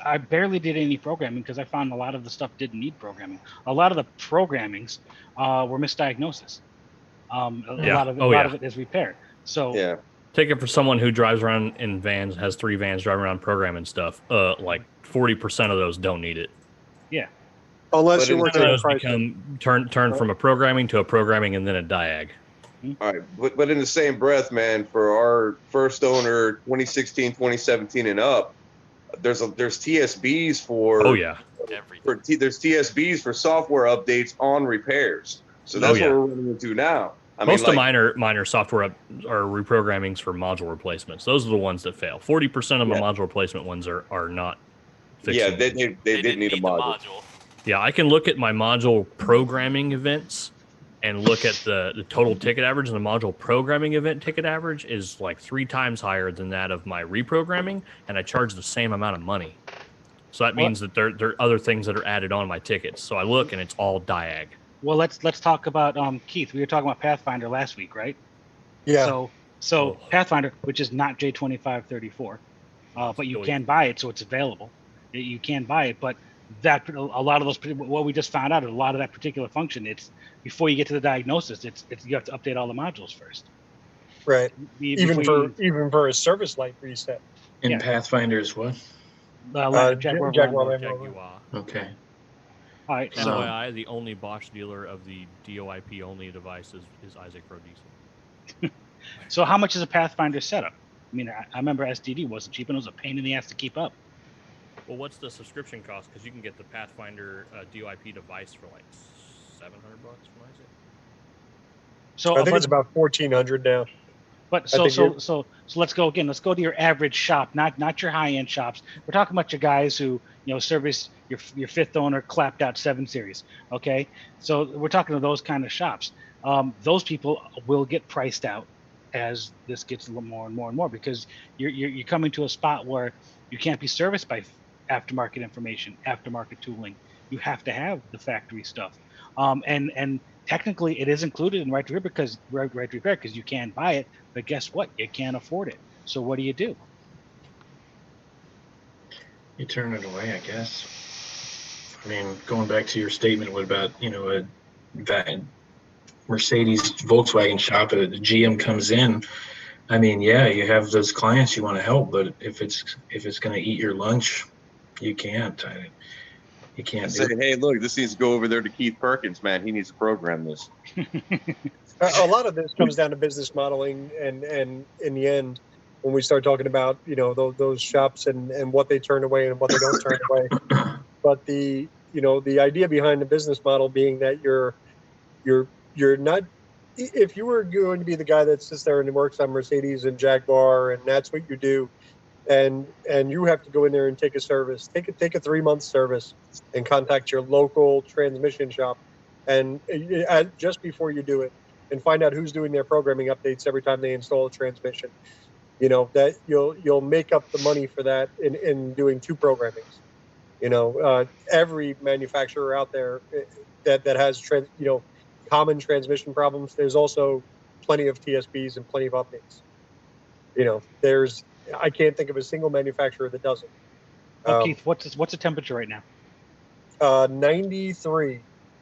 I barely did any programming because I found a lot of the stuff didn't need programming. A lot of the programmings were misdiagnosis. A lot of it is repair. So Yeah. Take it for someone who drives around in vans, has 3 vans, driving around programming stuff. Like 40% of those don't need it. Yeah. Unless But you're in working Those on price. become turn from a programming to a programming and then a diag. All right, but in the same breath, man, for our first owner, 2016, 2017 and up, there's TSBs for Oh yeah. everything. there's TSBs for software updates on repairs. So that's yeah. what we're running into now. I Most mean, of minor software are reprogrammings for module replacements. Those are the ones that fail. 40% of the module replacement ones are not fixing. Yeah, they didn't need a the module. Yeah, I can look at my module programming events and look at the total ticket average, and the module programming event ticket average is like 3 times higher than that of my reprogramming, and I charge the same amount of money. So that means that there are other things that are added on my tickets. So I look and it's all diag. Well, let's talk about Keith. We were talking about Pathfinder last week, right? Yeah. So Pathfinder, which is not J2534, but you can buy it, so it's available. You can buy it, but that a lot of those, what we just found out, a lot of that particular function, it's before you get to the diagnosis, it's you have to update all the modules first. Right. Even for a service light reset. In Pathfinder's what? Jaguar. Okay. All right. FYI, the only Bosch dealer of the DOIP only device is Isaac Pro Diesel. So how much is a Pathfinder setup? I mean, I remember SDD wasn't cheap, and it was a pain in the ass to keep up. Well, what's the subscription cost? Because you can get the Pathfinder DOIP device for like $700 from Isaac. So I think it's about $1,400 now. But so let's go again. Let's go to your average shop, not your high end shops. We're talking about your guys who service your fifth owner clapped out 7 Series. Okay, so we're talking to those kind of shops. Those people will get priced out as this gets a little more and more and more, because you're coming to a spot where you can't be serviced by aftermarket information, aftermarket tooling. You have to have the factory stuff, and technically it is included in right to repair because you can buy it, but guess what? You can't afford it. So what do? You turn it away, I guess. I mean, going back to your statement, what about a Mercedes Volkswagen shop, a GM comes in? I mean, yeah, you have those clients you want to help, but if it's going to eat your lunch, you can't. You can't say, hey, look, this needs to go over there to Keith Perkins, man. He needs to program this. A lot of this comes down to business modeling, and in the end, when we start talking about those shops and what they turn away and what they don't turn away, but the idea behind the business model being that you're not, if you were going to be the guy that sits there and works on Mercedes and Jaguar and that's what you do, and you have to go in there and take a service, take a 3-month service and contact your local transmission shop, and just before you do it, and find out who's doing their programming updates every time they install a transmission. That you'll make up the money for that in doing 2 programmings. Every manufacturer out there that has common transmission problems, there's also plenty of TSBs and plenty of updates. I can't think of a single manufacturer that doesn't. Keith, what's the temperature right now? 93.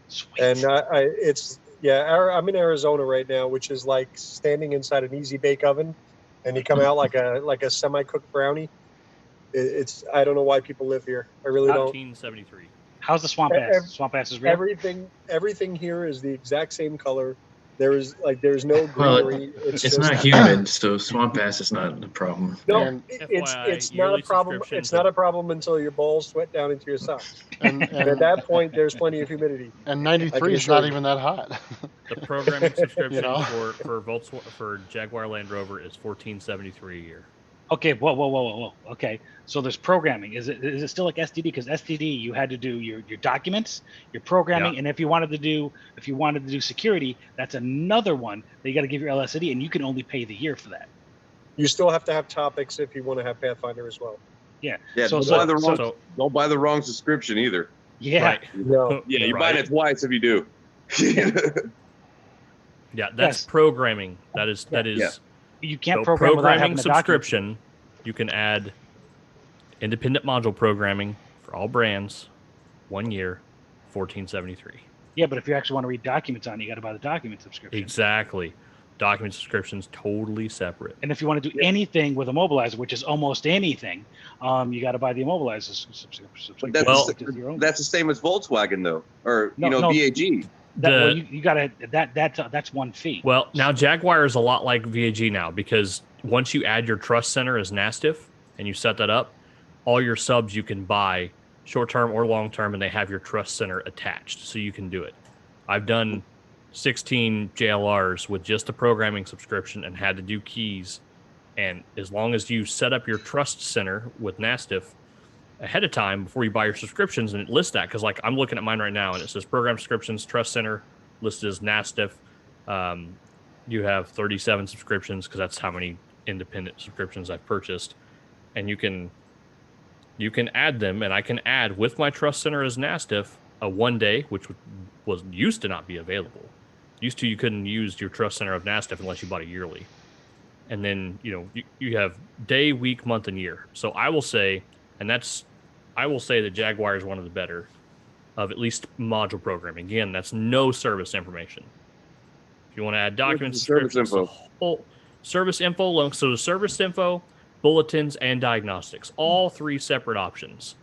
Sweet. And I'm in Arizona right now, which is like standing inside an easy bake oven, and you come out like a semi-cooked brownie. I don't know why people live here. I really don't. 1973. How's the swamp ass? Swamp ass is real. Everything here is the exact same color. There's no Well, greenery. it's just not humid, so swamp ass is not a problem. No, And- it's FYI, not a yearly problem. subscriptions It's not a problem until your balls sweat down into your socks. and And at that point, there's plenty of humidity. and I 93 can is assure not you. even that hot. The programming subscription know? for Jaguar Land Rover is $14.73 a year. Okay, whoa. Okay, so there's programming. Is it still like STD? Because STD, you had to do your documents, your programming, Yeah. and if you wanted to do security, that's another one that you got to give your LSD, and you can only pay the year for that. You still have to have topics if you want to have Pathfinder as well. Yeah. Yeah, So don't buy the wrong subscription either. yeah. Right. No. Yeah, you're Right. buying it twice if you do. Yeah, that's Yes. programming. That is Yeah. You can't so program without programming having a document. subscription. You can add independent module programming for all brands, 1 year, $14.73. Yeah, but if you actually want to read documents on it, you got to buy the document subscription. Exactly. Document subscriptions totally separate. And if you want to do anything with Immobilizer, which is almost anything, you got to buy the Immobilizer subscription. But that's, Well- that's the same as Volkswagen though, or No, VAG. you got to that's one fee. Well, now Jaguar is a lot like VAG now because once you add your trust center as NASTIF and you set that up, all your subs you can buy short term or long term, and they have your trust center attached, so you can do it. I've done 16 JLRs with just a programming subscription and had to do keys. And as long as you set up your trust center with NASTIF ahead of time before you buy your subscriptions, and it lists that, because like I'm looking at mine right now and it says program subscriptions, trust center listed as NASTIF. You have 37 subscriptions because that's how many independent subscriptions I've purchased, and you can add them, and I can add with my trust center as NASTIF a 1 day, which was used to not be available. Used to you couldn't use your trust center of NASTIF unless you bought it yearly, and then you have day, week, month, and year. So I will say that Jaguar is one of the better of at least module programming. Again, that's no service information. If you want to add documents, Service info. Service info. So the service info, bulletins, and diagnostics, all three separate options.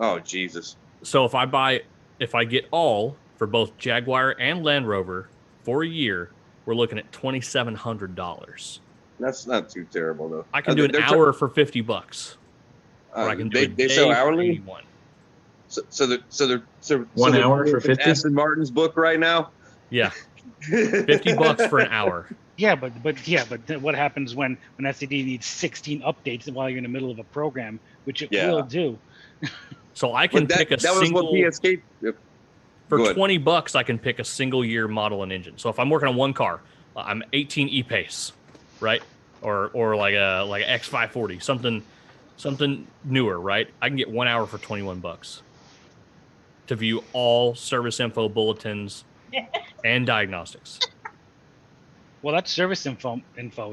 Oh Jesus! So if I get all for both Jaguar and Land Rover for a year, we're looking at $2,700. That's not too terrible though. I can do an hour for $50. Or I can do they sell hourly. So 1 hour for 50. Aston Martin's book right now. Yeah, $50 for an hour. Yeah, but what happens when STD needs 16 updates while you're in the middle of a program, which it will do. So I can pick a that single. was what PSK. Yep. For $20, I can pick a single year model and engine. So if I'm working on one car, I'm 18 E-Pace, right? Or like a X540, something newer, right? I can get 1 hour for $21 to view all service info, bulletins, and diagnostics. Well, that service info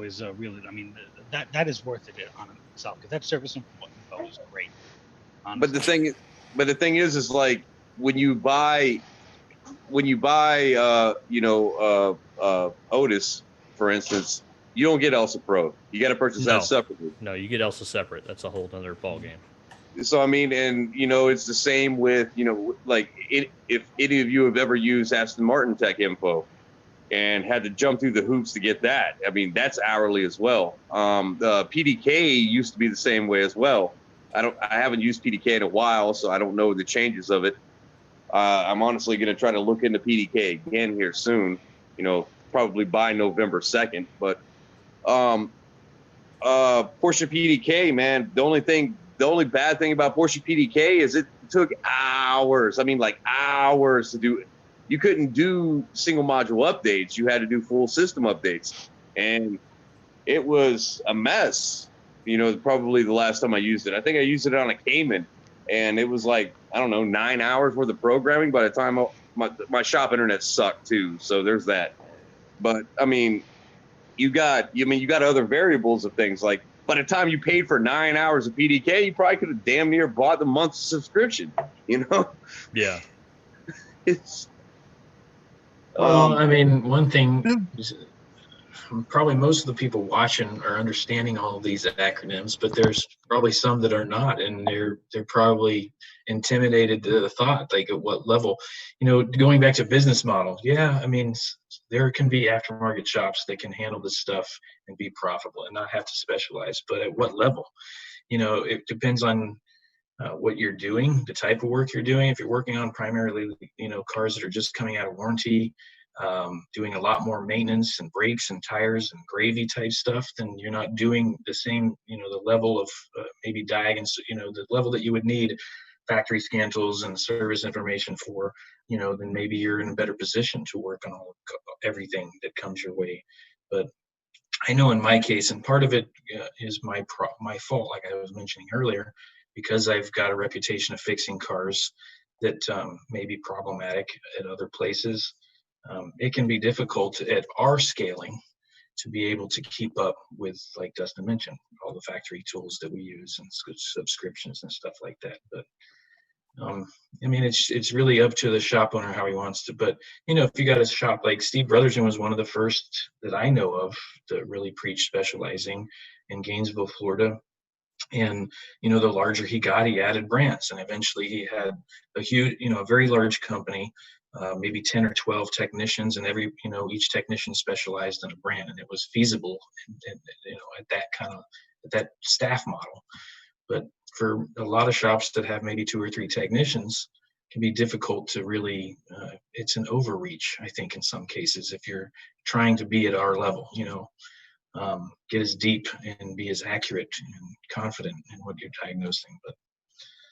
is really, I mean, that is worth it on itself, because that service info is great. Honestly. But the thing is like when you buy Otis, for instance, you don't get Elsa Pro. You got to purchase that separately. No, you get Elsa separate. That's a whole other ball game. So I mean, and it's the same with like if any of you have ever used Aston Martin Tech Info and had to jump through the hoops to get that, I mean that's hourly as well. The PDK used to be the same way as well. I haven't used PDK in a while, so I don't know the changes of it. I'm honestly going to try to look into PDK again here soon. Probably by November 2nd. But Porsche PDK, man, the only bad thing about Porsche PDK is it took hours. I mean, like hours to do it. You couldn't do single module updates. You had to do full system updates, and it was a mess. Probably the last time I used it. I think I used it on a Cayman, and it was like, I don't know, 9 hours worth of programming. By the time my shop internet sucked too, so there's that. But I mean, you got other variables of things. Like by the time you paid for 9 hours of PDK, you probably could have damn near bought the month's subscription. Yeah. It's. Well, I mean, one thing probably most of the people watching are understanding all of these acronyms, but there's probably some that are not, and they're probably intimidated to the thought, like at what level. Going back to business model, yeah, I mean, there can be aftermarket shops that can handle this stuff and be profitable and not have to specialize, but at what level? It depends on what you're doing, the type of work you're doing. If you're working on primarily, cars that are just coming out of warranty, doing a lot more maintenance and brakes and tires and gravy type stuff, then you're not doing the same, the level of maybe the level that you would need factory scan tools and service information for, then maybe you're in a better position to work on everything that comes your way. But I know in my case, and part of it is my fault, like I was mentioning earlier, because I've got a reputation of fixing cars that may be problematic at other places. It can be difficult at our scaling to be able to keep up with, like Dustin mentioned, all the factory tools that we use and subscriptions and stuff like that. But I mean, it's really up to the shop owner how he wants to. But if you got a shop like Steve Brotherton was one of the first that I know of to really preach specializing in Gainesville, Florida. And the larger he got, he added brands, and eventually he had a huge, a very large company, maybe 10 or 12 technicians, and each technician specialized in a brand, and it was feasible, at that staff model. But for a lot of shops that have maybe 2 or 3 technicians, it can be difficult to really. It's an overreach, I think, in some cases, if you're trying to be at our level. Get as deep and be as accurate and confident in what you're diagnosing. But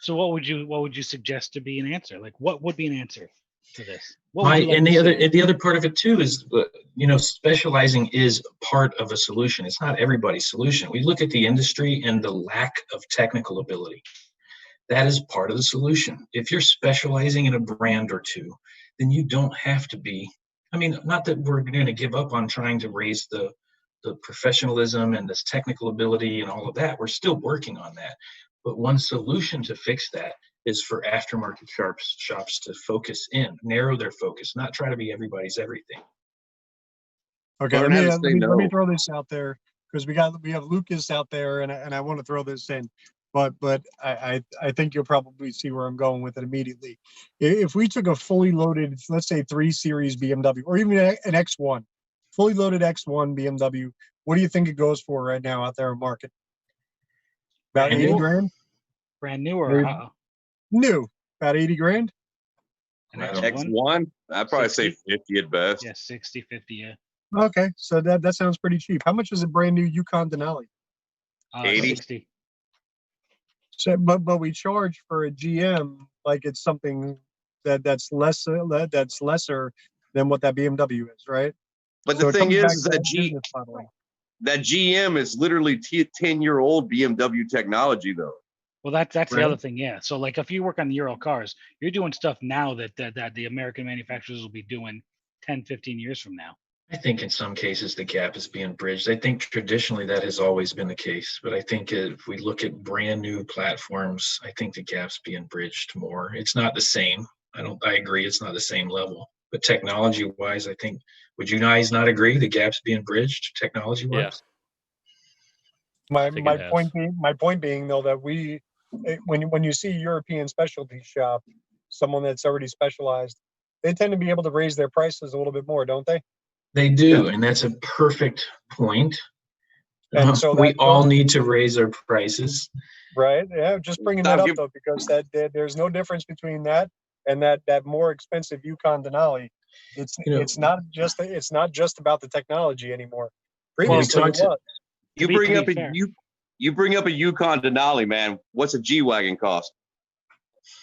so what would you suggest to be an answer? Like, what would be an answer to this? The other part of it too is, specializing is part of a solution. It's not everybody's solution. We look at the industry and the lack of technical ability. That is part of the solution. If you're specializing in a brand or two, then you don't have to be. I mean, not that we're going to give up on trying to raise the professionalism and this technical ability and all of that. We're still working on that. But one solution to fix that is for aftermarket shops to narrow their focus, not try to be everybody's everything. Okay, let me throw this out there, because we have Lucas out there, and I want to throw this in, but I think you'll probably see where I'm going with it immediately. If we took a fully loaded, let's say 3 Series BMW, or even an X1, fully loaded X1 BMW, what do you think it goes for right now out there in market? About 80 grand? Brand new or new? About 80 grand? An X1? I'd probably 60? Say 50 at best. Yeah, 60, 50, yeah. Okay, so that sounds pretty cheap. How much is a brand new Yukon Denali? 80. 60. So, but we charge for a GM like it's something that's lesser than what that BMW is, right? But the thing is that GM is literally 10-year-old BMW technology, though. Well, that's the other thing, yeah. So, like, if you work on the Euro cars, you're doing stuff now that the American manufacturers will be doing 10, 15 years from now. I think in some cases the gap is being bridged. I think traditionally that has always been the case, but I think if we look at brand new platforms, I think the gap's being bridged more. It's not the same. I agree, it's not the same level. But technology-wise, I think, would you guys not agree the gap's being bridged technology-wise? Yeah. My point being though, that when you see European specialty shop, someone that's already specialized, they tend to be able to raise their prices a little bit more, don't they? They do, and that's a perfect point. And so we all need to raise our prices. Right. Yeah. Just bringing that up though, because there's no difference between that and that more expensive Yukon Denali. It's not just about the technology anymore. Previously, it was. You bring up a Yukon Denali, man. What's a G-Wagon cost?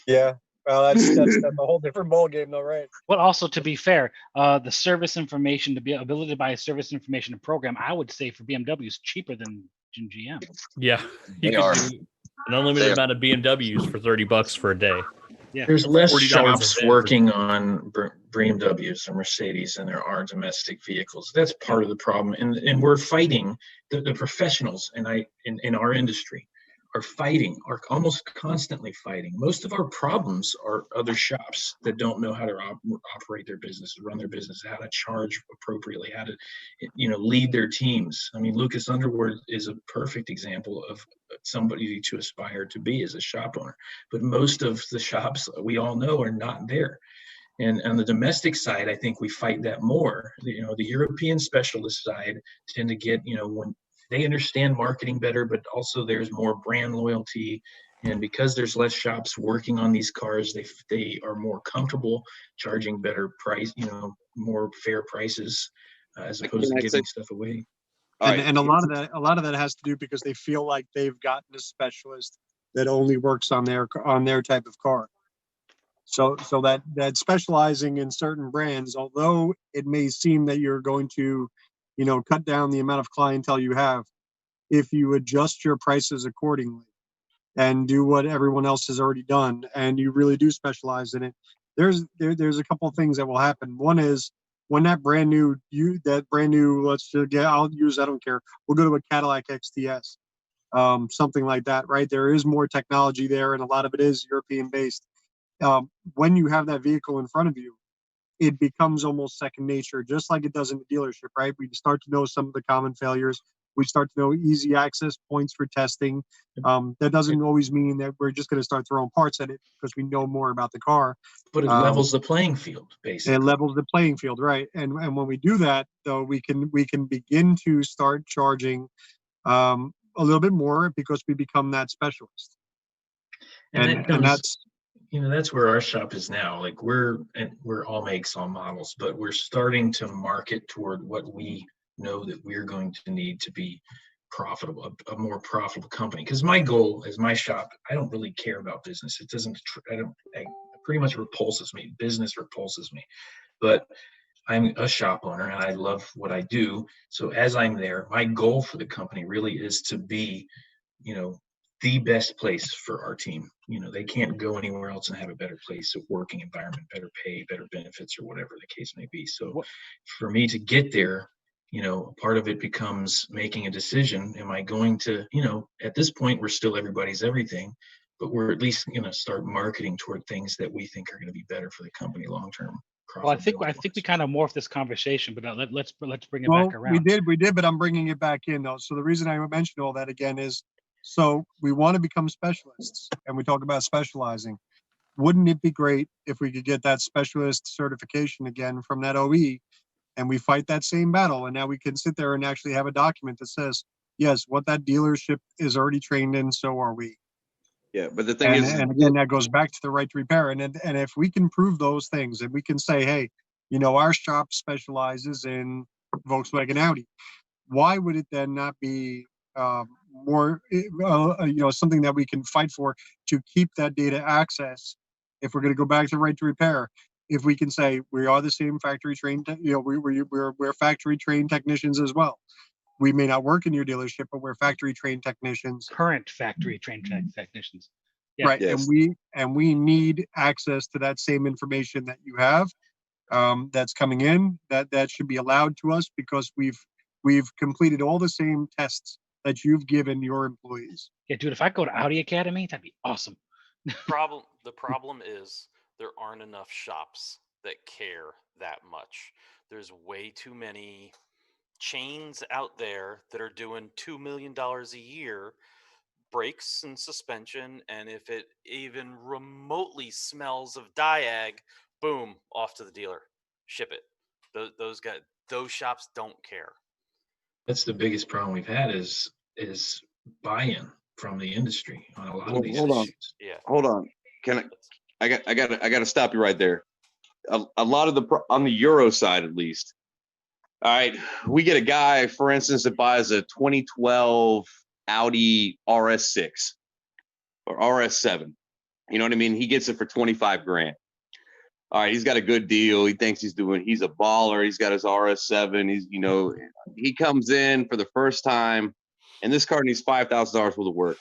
Yeah. Well, that's a whole different ballgame, though, right? Well, also, to be fair, the service information, the ability to buy a service information and program, I would say for BMW is cheaper than GM. Yeah, you can do an unlimited amount of BMWs for $30 for a day. Yeah, there's less shops working on BMWs or Mercedes than there are domestic vehicles. That's part of the problem, and we're fighting the professionals in our industry fighting, are almost constantly fighting. Most of our problems are other shops that don't know how to operate their business, run their business, how to charge appropriately, how to, lead their teams. I mean, Lucas Underwood is a perfect example of somebody to aspire to be as a shop owner. But most of the shops we all know are not there. And on the domestic side, I think we fight that more. The European specialist side tend to get, when they understand marketing better, but also there's more brand loyalty. And because there's less shops working on these cars, they are more comfortable charging better price, more fair prices, as opposed to giving stuff away. And a lot of that has to do because they feel like they've gotten a specialist that only works on their type of car. So that specializing in certain brands, although it may seem that you're going to, cut down the amount of clientele you have, if you adjust your prices accordingly and do what everyone else has already done, and you really do specialize in it, there's a couple of things that will happen. One is when that brand new, I'll use, I don't care, we'll go to a Cadillac XTS, something like that, right? There is more technology there, and a lot of it is European based. When you have that vehicle in front of you, it becomes almost second nature, just like it does in the dealership, right? We start to know some of the common failures. We start to know easy access points for testing. That doesn't always mean that we're just going to start throwing parts at it because we know more about the car. But it levels the playing field, basically. It levels the playing field, right? And when we do that, though, we can begin to start charging a little bit more because we become that specialist. And that's that's where our shop is now. Like we're all makes, all models, but we're starting to market toward what we know that we're going to need to be profitable, a more profitable company. Because my goal is my shop, I don't really care about business. It doesn't, it pretty much repulses me. Business repulses me. But I'm a shop owner and I love what I do. So as I'm there, my goal for the company really is to be, the best place for our team. They can't go anywhere else and have a better place of working environment, better pay, better benefits, or whatever the case may be. So for me to get there, part of it becomes making a decision. Am I going to, at this point, we're still everybody's everything, but we're at least going to start marketing toward things that we think are going to be better for the company long-term. Well, I think we kind of morphed this conversation, but let's bring it back around. We did, but I'm bringing it back in though. So the reason I mentioned all that again is, so we want to become specialists, and we talk about specializing. Wouldn't it be great if we could get that specialist certification again from that OE, and we fight that same battle, and now we can sit there and actually have a document that says, yes, what that dealership is already trained in, so are we. Yeah, but the thing is, and again, that goes back to the right to repair. And if we can prove those things, and we can say, hey, our shop specializes in Volkswagen Audi, why would it then not be more, something that we can fight for to keep that data access? If we're going to go back to right to repair, if we can say we are the same factory trained, we're factory trained technicians as well. We may not work in your dealership, but we're factory trained technicians. Current factory trained technicians. Yeah. Right. Yes. And we need access to that same information that you have, that's coming in, that should be allowed to us because we've completed all the same tests that you've given your employees. Yeah, dude, if I go to Audi Academy, that'd be awesome. The problem is there aren't enough shops that care that much. There's way too many chains out there that are doing $2 million a year, brakes and suspension, and if it even remotely smells of Diag, boom, off to the dealer, ship it. Those shops don't care. That's the biggest problem we've had is buy-in from the industry on a lot of these issues. Yeah. Hold on. I got to stop you right there. A lot of on the Euro side, at least. All right, we get a guy, for instance, that buys a 2012 Audi RS6 or RS7. You know what I mean? He gets it for 25 grand. All right, he's got a good deal. He thinks he's a baller. He's got his RS7. He comes in for the first time, and this car needs $5,000 worth of work.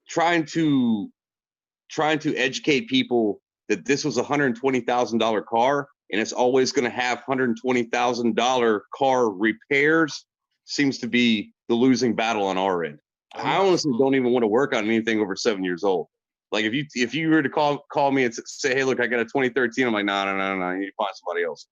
Trying to educate people that this was a $120,000 car, and it's always going to have $120,000 car repairs seems to be the losing battle on our end. I honestly don't even want to work on anything over 7 years old. Like if you were to call me and say, hey, look, I got a 2013, I'm like, no, you need to find somebody else.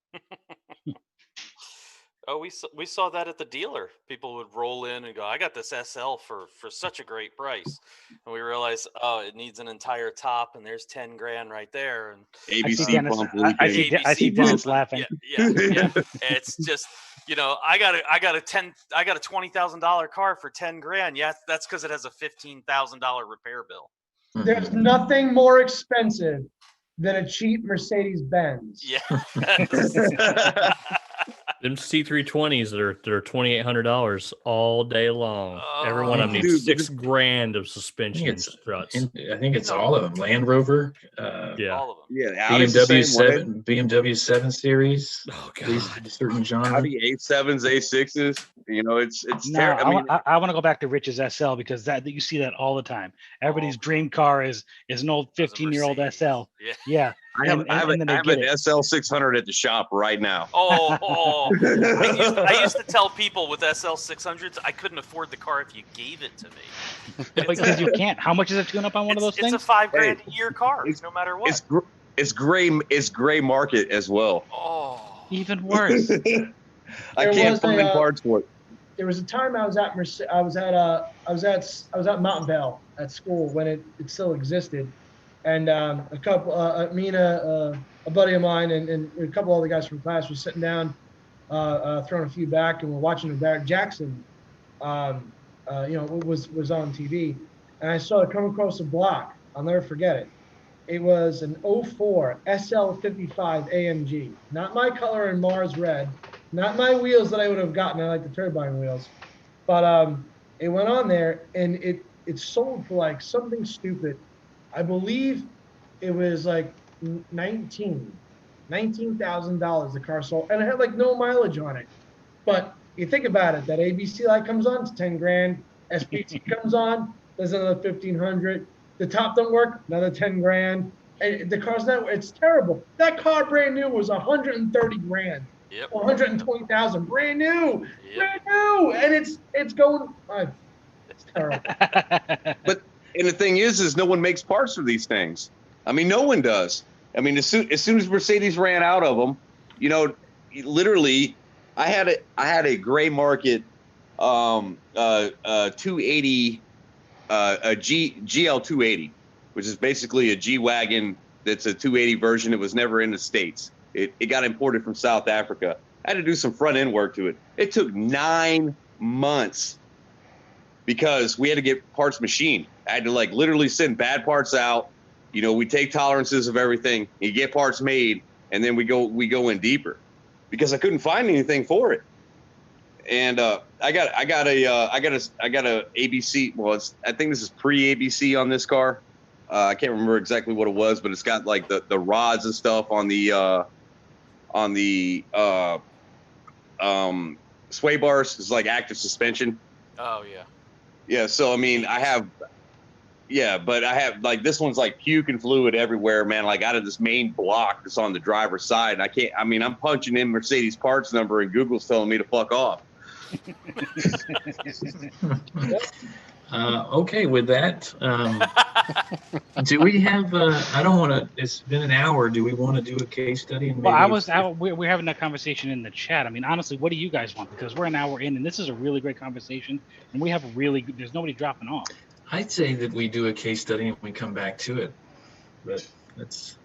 Oh, we saw that at the dealer. People would roll in and go, "I got this SL for such a great price," and we realized, oh, it needs an entire top, and there's 10 grand right there. And ABC bump. I see Dennis laughing. Yeah. It's just, I got a $20,000 car for 10 grand. Yeah, that's because it has a $15,000 repair bill. There's nothing more expensive than a cheap Mercedes Benz. Yeah. Them C320s they're $2,800 all day long. Every one of them needs $6,000 of suspension struts. I think it's all of them. Land Rover, yeah, all of them. Yeah, BMW 7 Series. Oh These god, certain genre. Audi A7s, A6s. It's No, terrible. I want to go back to Rich's SL because you see that all the time. Everybody's dream car is an old 15-year-old SL. Yeah. I have an SL 600 at the shop right now. Oh. I used to tell people with SL 600s I couldn't afford the car if you gave it to me. Because you can't. How much is a tune-up on one of those things? It's a $5,000 a year car, no matter what. It's gray market as well. Oh, even worse. I can't find parts for it. There was a time I was at Mountain Vale at school when it still existed, and a couple, me and a buddy of mine and a couple other guys from class were sitting down, throwing a few back, and we're watching the Barrett Jackson, was on TV, and I saw it come across the block. I'll never forget it. It was an 04 SL55 AMG, not my color in Mars red, not my wheels that I would have gotten. I like the turbine wheels, but it went on there and it sold for like something stupid. I believe it was like $19,000 the car sold, and it had like no mileage on it. But you think about it, that ABC light comes on, it's 10 grand. SPT comes on, there's another 1,500. The top don't work, another 10 grand. And the car's not, it's terrible. That car brand new was 130 grand. Yep. 120,000, brand new, brand new, and it's going. It's terrible. And the thing is no one makes parts for these things. I mean, no one does. I mean, as soon as Mercedes ran out of them, literally, I had a gray market, 280, a GL 280, which is basically a G wagon. That's a 280 version. It was never in the States. It got imported from South Africa. I had to do some front end work to it. It took 9 months because we had to get parts machined. I had to literally send bad parts out. We take tolerances of everything. You get parts made, and then we go in deeper because I couldn't find anything for it. And I got a ABC. Well, I think this is pre-ABC on this car. I can't remember exactly what it was, but it's got like the rods and stuff on the sway bars. It's like active suspension. Oh yeah. Yeah. So I mean, but I have like this one's like puke and fluid everywhere, man. Like out of this main block that's on the driver's side, and I'm punching in Mercedes parts number, and Google's telling me to fuck off. Okay, with that, do we have? I don't want to. It's been an hour. Do we want to do a case study? And Well, we're having that conversation in the chat. I mean, honestly, what do you guys want? Because we're an hour in, and this is a really great conversation, and we have there's nobody dropping off. I'd say that we do a case study and we come back to it, but that's.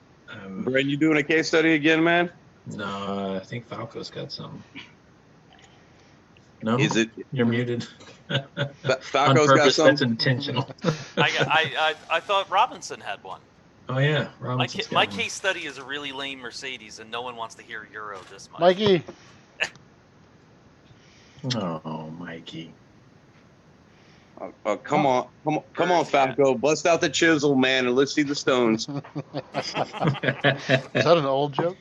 Brent, you doing a case study again, man? No, I think Falco's got something. No, is it? You're muted. Falco's got something. That's intentional. I thought Robinson had one. Oh yeah, my case study is a really lame Mercedes, and no one wants to hear Euro this much. Mikey. Oh, Mikey. Come on, Falco! Bust out the chisel, man, and let's see the stones. Is that an old joke?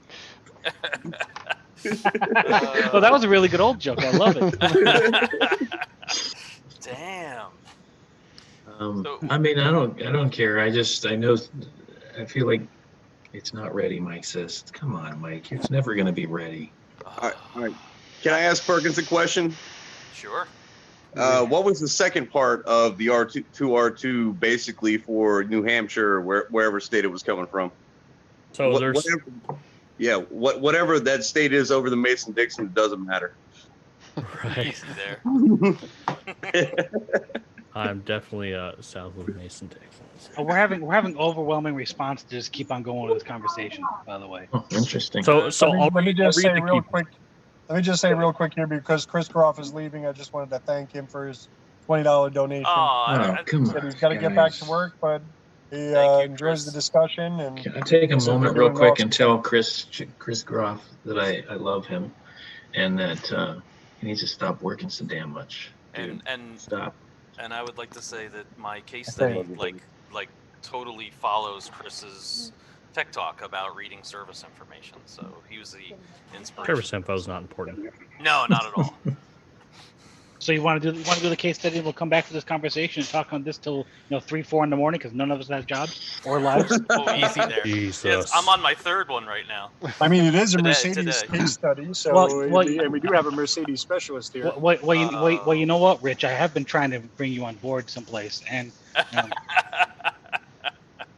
Well, that was a really good old joke. I love it. Damn. I mean, I don't care. I feel like it's not ready. Mike says, "Come on, Mike. It's never going to be ready." All right. Can I ask Perkins a question? Sure. What was the second part of the R2 basically for New Hampshire, wherever state it was coming from? So Whatever that state is over the Mason-Dixon, it doesn't matter. Right. Easy there. I'm definitely south of Mason, Texas. Oh, we're having overwhelming response to just keep on going with this conversation. By the way. Oh, interesting. So Let me just say the real key- quick. Let me just say real quick here, because Chris Groff is leaving. I just wanted to thank him for his $20 donation. Come He said on. he's got to get back to guys. work, but he Thank you, enjoys Chris. the discussion. And Can I take a he said moment you're real doing quick awesome. and tell Chris Groff that I love him and that he needs to stop working so damn much. Dude, And stop. And I would like to say that my case Okay. study like totally follows Chris's tech talk about reading service information. So he was the inspiration. Service info is not important. No, not at all. So you want to do the case study, and we'll come back to this conversation and talk on this till 3, 4 in the morning because none of us have jobs or lives. Oh, easy there. Jesus. Yes, I'm on my third one right now. I mean, it is a Today- Mercedes today. case study, so Well, and we do have a Mercedes specialist here. Well, you know what, Rich? I have been trying to bring you on board someplace, and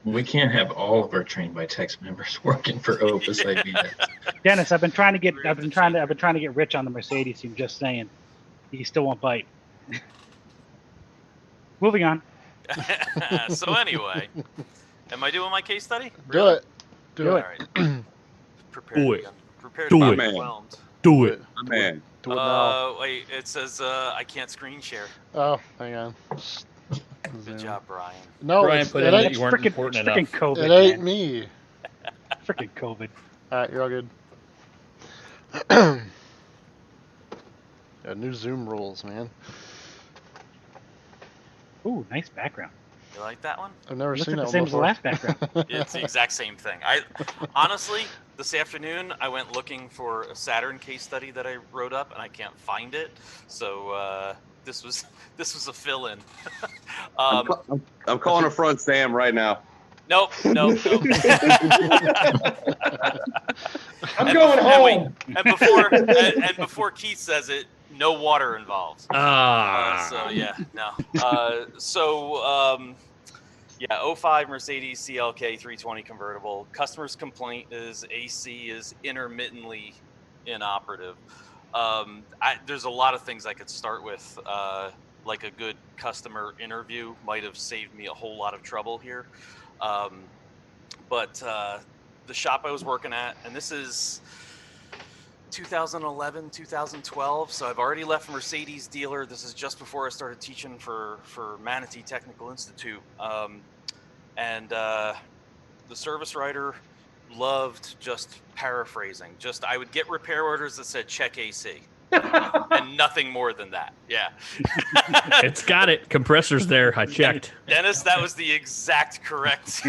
We can't have all of our trained by text members working for Opus IBS. Dennis, I've been trying to get Rich on the Mercedes team. Just saying, he still won't bite. Moving on. So anyway, am I doing my case study? Do Really? it. Do All it. right. Prepare Do to it. be- Prepare Do to it. be Man. overwhelmed. Do it. Man, Do it now. Wait, it says I can't screen share. Oh, hang on. Good Zoom. job, Brian. No, Brian it's, put it in that ain't, you weren't Frickin' important enough. COVID. it ain't Man. me. Frickin' COVID. All right, you're all good. Yeah, new Zoom rules, man. Ooh, nice background. You like that one? I've never Looks seen like that the one same as the before. last background. It's the exact same thing. I honestly, this afternoon I went looking for a Saturn case study that I wrote up, and I can't find it. So this was a fill-in. I'm calling a front Sam right now. Nope. I'm And going bef- and wait, home. and before Keith says it, no water involved. So yeah, no. Yeah, 05 Mercedes CLK 320 convertible. Customer's complaint is AC is intermittently inoperative. There's a lot of things I could start with. Like a good customer interview might have saved me a whole lot of trouble here. But the shop I was working at, and this is 2011, 2012. So I've already left Mercedes dealer. This is just before I started teaching for Manatee Technical Institute. And the service writer loved just paraphrasing. Just I would get repair orders that said check AC. And nothing more than that. Yeah. It's got it. Compressor's there. I checked. Dennis, that was the exact correct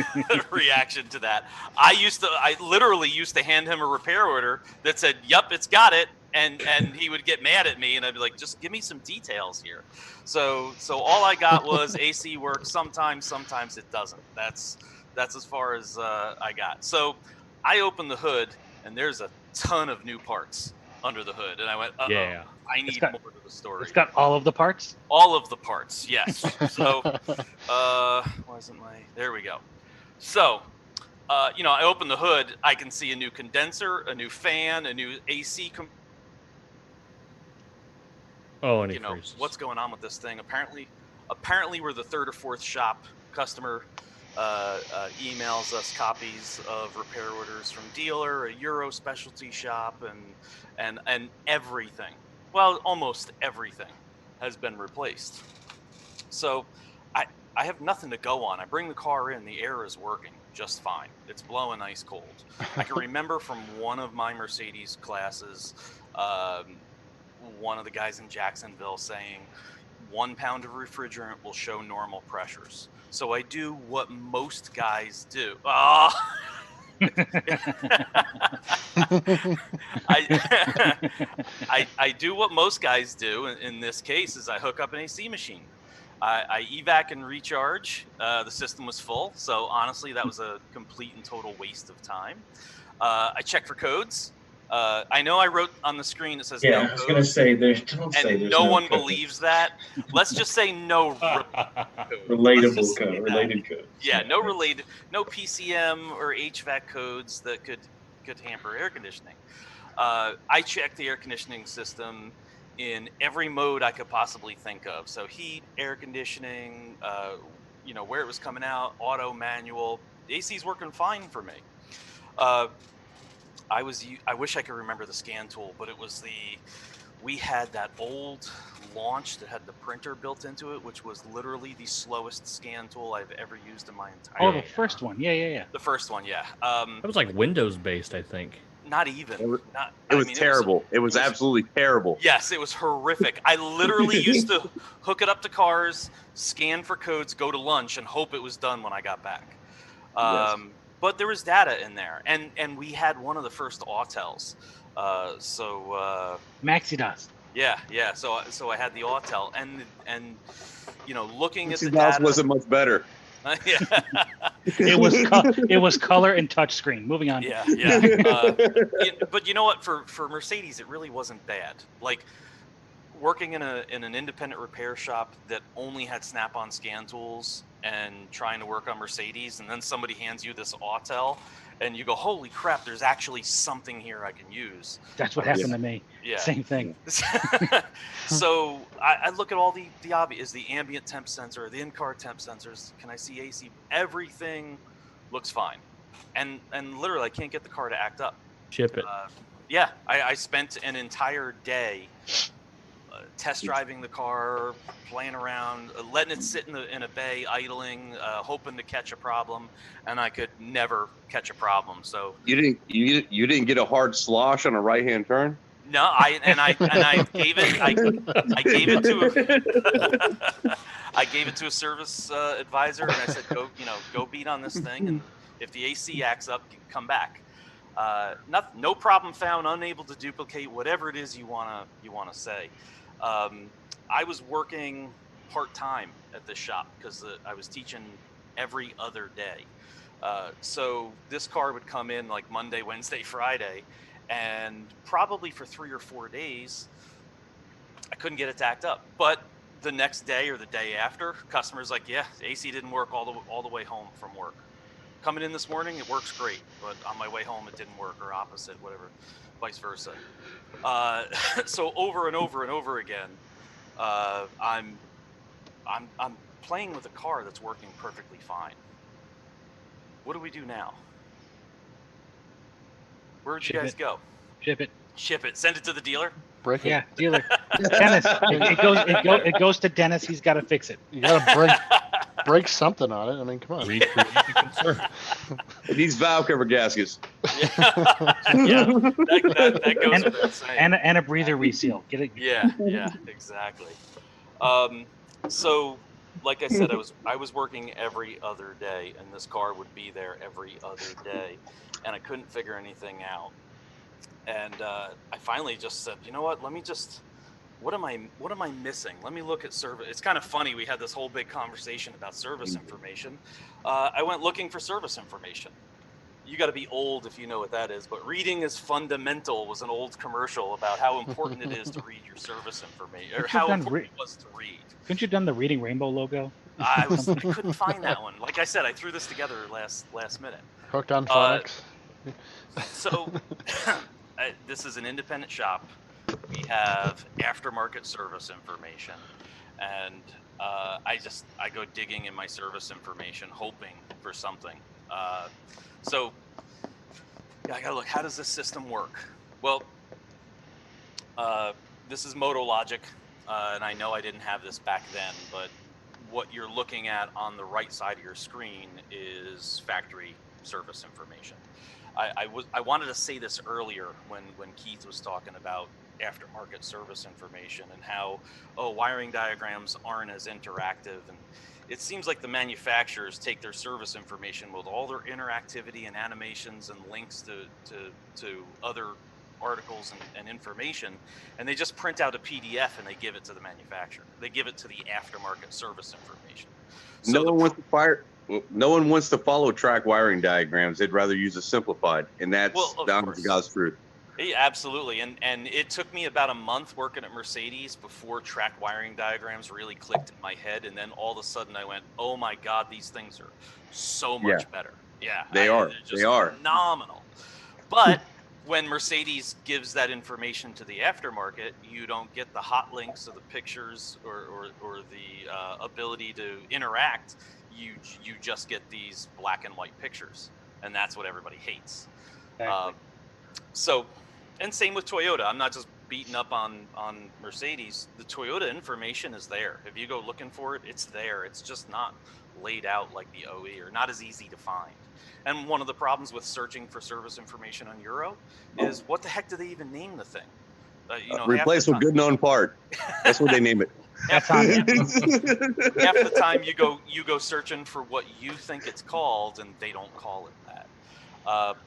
reaction to that. I literally used to hand him a repair order that said, "Yep, it's got it," and he would get mad at me, and I'd be like, "Just give me some details here." So all I got was AC works sometimes it doesn't. That's as far as I got. So I opened the hood, and there's a ton of new parts under the hood, and I went, "Uh-oh, Yeah. I need more to the story." It's got all of the parts. All of the parts, yes. So, there we go. So, I open the hood, I can see a new condenser, a new fan, a new AC. Oh, and What's going on with this thing? Apparently we're the third or fourth shop. Customer emails us copies of repair orders from dealer, a Euro specialty shop, and everything. Well, almost everything has been replaced. So I have nothing to go on. I bring the car in, the air is working just fine. It's blowing ice cold. I can remember from one of my Mercedes classes, one of the guys in Jacksonville saying 1 pound of refrigerant will show normal pressures. So I do what most guys do. I do what most guys do. In this case, is I hook up an AC machine. I evac and recharge. The system was full, so honestly, that was a complete and total waste of time. I check for codes. I know I wrote on the screen it says Yeah, no I was gonna codes, say don't say and there's no no one code. believes that. Let's just say no code. Let's Relatable just say code, that. related codes. Yeah, no that's- related, no PCM or HVAC codes that could hamper air conditioning. I checked the air conditioning system in every mode I could possibly think of. So heat, air conditioning, where it was coming out, auto, manual. AC's working fine for me. I wish I could remember the scan tool, but we had that old launch that had the printer built into it, which was literally the slowest scan tool I've ever used in my entire. Oh, the first one. Yeah. The first one, yeah. That was like Windows based, I think. Not even. It was terrible. It was absolutely terrible. Yes, it was horrific. I literally used to hook it up to cars, scan for codes, go to lunch, and hope it was done when I got back. Yes. But there was data in there, and we had one of the first Autels. MaxiDOS. Yeah. So I had the Autel, and looking at the DOS data wasn't much better. Yeah. It was color and touchscreen. Moving on. Yeah. But you know what? For Mercedes, it really wasn't bad. Like working in an independent repair shop that only had Snap-on scan tools and trying to work on Mercedes, and then somebody hands you this Autel, and you go, "Holy crap! There's actually something here I can use." That's what happened to me. Yeah. Same thing. So I look at all the obvious, the ambient temp sensor, the in-car temp sensors. Can I see AC? Everything looks fine, and literally I can't get the car to act up. Ship it. Yeah, I spent an entire day test driving the car, playing around, letting it sit in a bay, idling, hoping to catch a problem, and I could never catch a problem. So You didn't get a hard slosh on a right hand turn? no, I gave it to a service advisor, and I said, go beat on this thing, and if the AC acts up, come back. No problem found, unable to duplicate, whatever it is you wanna say. I was working part-time at this shop because I was teaching every other day. So this car would come in like Monday, Wednesday, Friday, and probably for 3 or 4 days, I couldn't get it to act up. But the next day or the day after, customers like, yeah, AC didn't work all the way home from work. Coming in this morning, it works great, but on my way home, it didn't work, or opposite, whatever, vice versa. So over and over and over again, I'm playing with a car that's working perfectly fine. What do we do now? Where'd you guys go? Ship it. Ship it. Send it to the dealer. Break it. Yeah, dealer. Dennis. It goes to Dennis. He's got to fix it. You gotta break something on it. I mean, come on. It needs valve cover gaskets. Yeah, that goes without saying. And a breather reseal. Get it. Yeah, exactly. So, like I said, I was working every other day, and this car would be there every other day, and I couldn't figure anything out. And I finally just said, you know what? Let me just. What am I missing? Let me look at service. It's kind of funny. We had this whole big conversation about service information. I went looking for service information. You got to be old if you know what that is, but reading is fundamental was an old commercial about how important it is to read your service information, or how important it was to read. Couldn't you have done the Reading Rainbow logo? I couldn't find that one. Like I said, I threw this together last minute. Hooked on phonics. So this is an independent shop. We have aftermarket service information, and I go digging in my service information, hoping for something. So I gotta look. How does this system work? Well, this is MotoLogic, and I know I didn't have this back then, but what you're looking at on the right side of your screen is factory service information. I wanted to say this earlier when Keith was talking about aftermarket service information and how wiring diagrams aren't as interactive, and it seems like the manufacturers take their service information with all their interactivity and animations and links to other articles and information, and they just print out a PDF and they give it to the manufacturer. They give it to the aftermarket service information. So no one wants to follow track wiring diagrams. They'd rather use a simplified, and that's down to God's truth. Yeah, absolutely. And it took me about a month working at Mercedes before track wiring diagrams really clicked in my head. And then all of a sudden I went, oh my God, these things are so much better. Yeah, They are. they're They just are. phenomenal. But when Mercedes gives that information to the aftermarket, you don't get the hot links or the pictures or the ability to interact. You just get these black and white pictures, and that's what everybody hates. Exactly. So, and same with Toyota. I'm not just beating up on Mercedes. The Toyota information is there. If you go looking for it, it's there. It's just not laid out like the OE or not as easy to find. And one of the problems with searching for service information on Euro is what the heck do they even name the thing? Half Replace the with good known part. That's what they name it. That's on half the time you go searching for what you think it's called, and they don't call it that.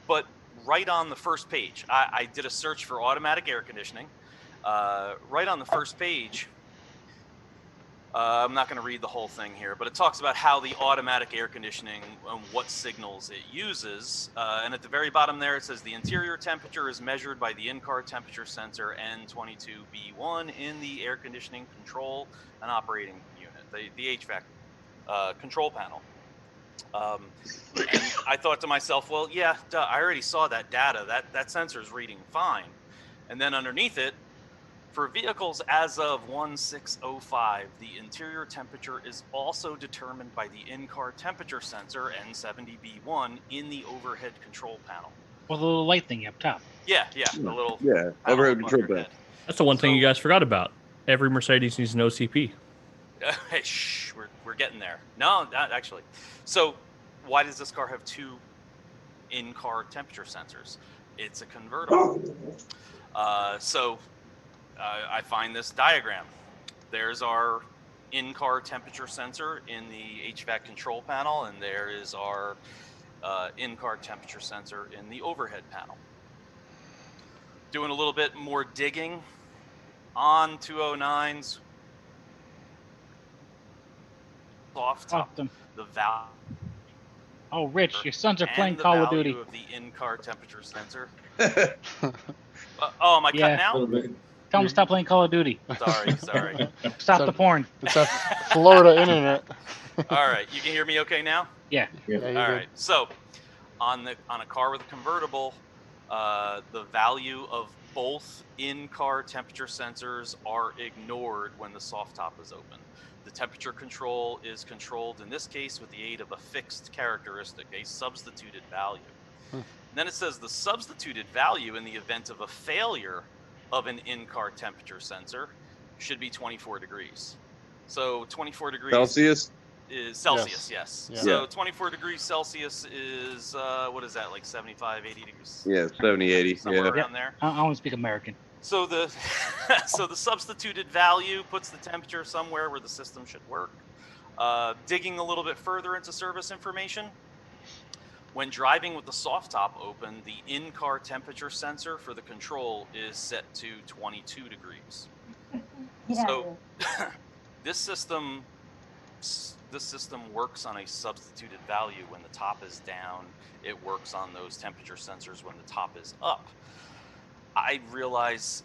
But right on the first page, I did a search for automatic air conditioning. Right on the first page, I'm not going to read the whole thing here, but it talks about how the automatic air conditioning and what signals it uses. And at the very bottom there, it says the interior temperature is measured by the in-car temperature sensor N22B1 in the air conditioning control and operating unit, the HVAC control panel. And I thought to myself, well, yeah, duh, I already saw that data. That sensor is reading fine. And then underneath it, for vehicles as of 1605, the interior temperature is also determined by the in-car temperature sensor N70B1 in the overhead control panel. Well, the little light thing up top. Yeah, the little Yeah, panel overhead above control your panel. head. That's the one thing you guys forgot about. Every Mercedes needs an OCP. Hey, shh, we're getting there. No, not actually. So why does this car have two in-car temperature sensors? It's a convertible. I find this diagram. There's our in-car temperature sensor in the HVAC control panel, and there is our in-car temperature sensor in the overhead panel. Doing a little bit more digging on 209s, soft top, Awesome. the value. Oh, Rich, your sons are playing and the Call of value Duty. of the in-car temperature sensor. Am I cutting out? Tell them to stop playing Call of Duty. Sorry. Stop the porn. It's a Florida internet. All right, you can hear me okay now? Yeah. Yeah, you're All good. right. So, on a car with a convertible, the value of both in-car temperature sensors are ignored when the soft top is open. The temperature control is controlled in this case with the aid of a fixed characteristic, a substituted value. And then it says the substituted value in the event of a failure of an in-car temperature sensor should be 24 degrees. So 24 degrees Celsius? is Celsius, yes. Yeah. So 24 degrees Celsius is, what is that, like 75, 80 degrees? Yeah, 70, 80. Somewhere Yeah. around there. I want to speak American. So the substituted value puts the temperature somewhere where the system should work. Digging a little bit further into service information, when driving with the soft top open, the in-car temperature sensor for the control is set to 22 degrees. So this system works on a substituted value when the top is down. It works on those temperature sensors when the top is up. I realize,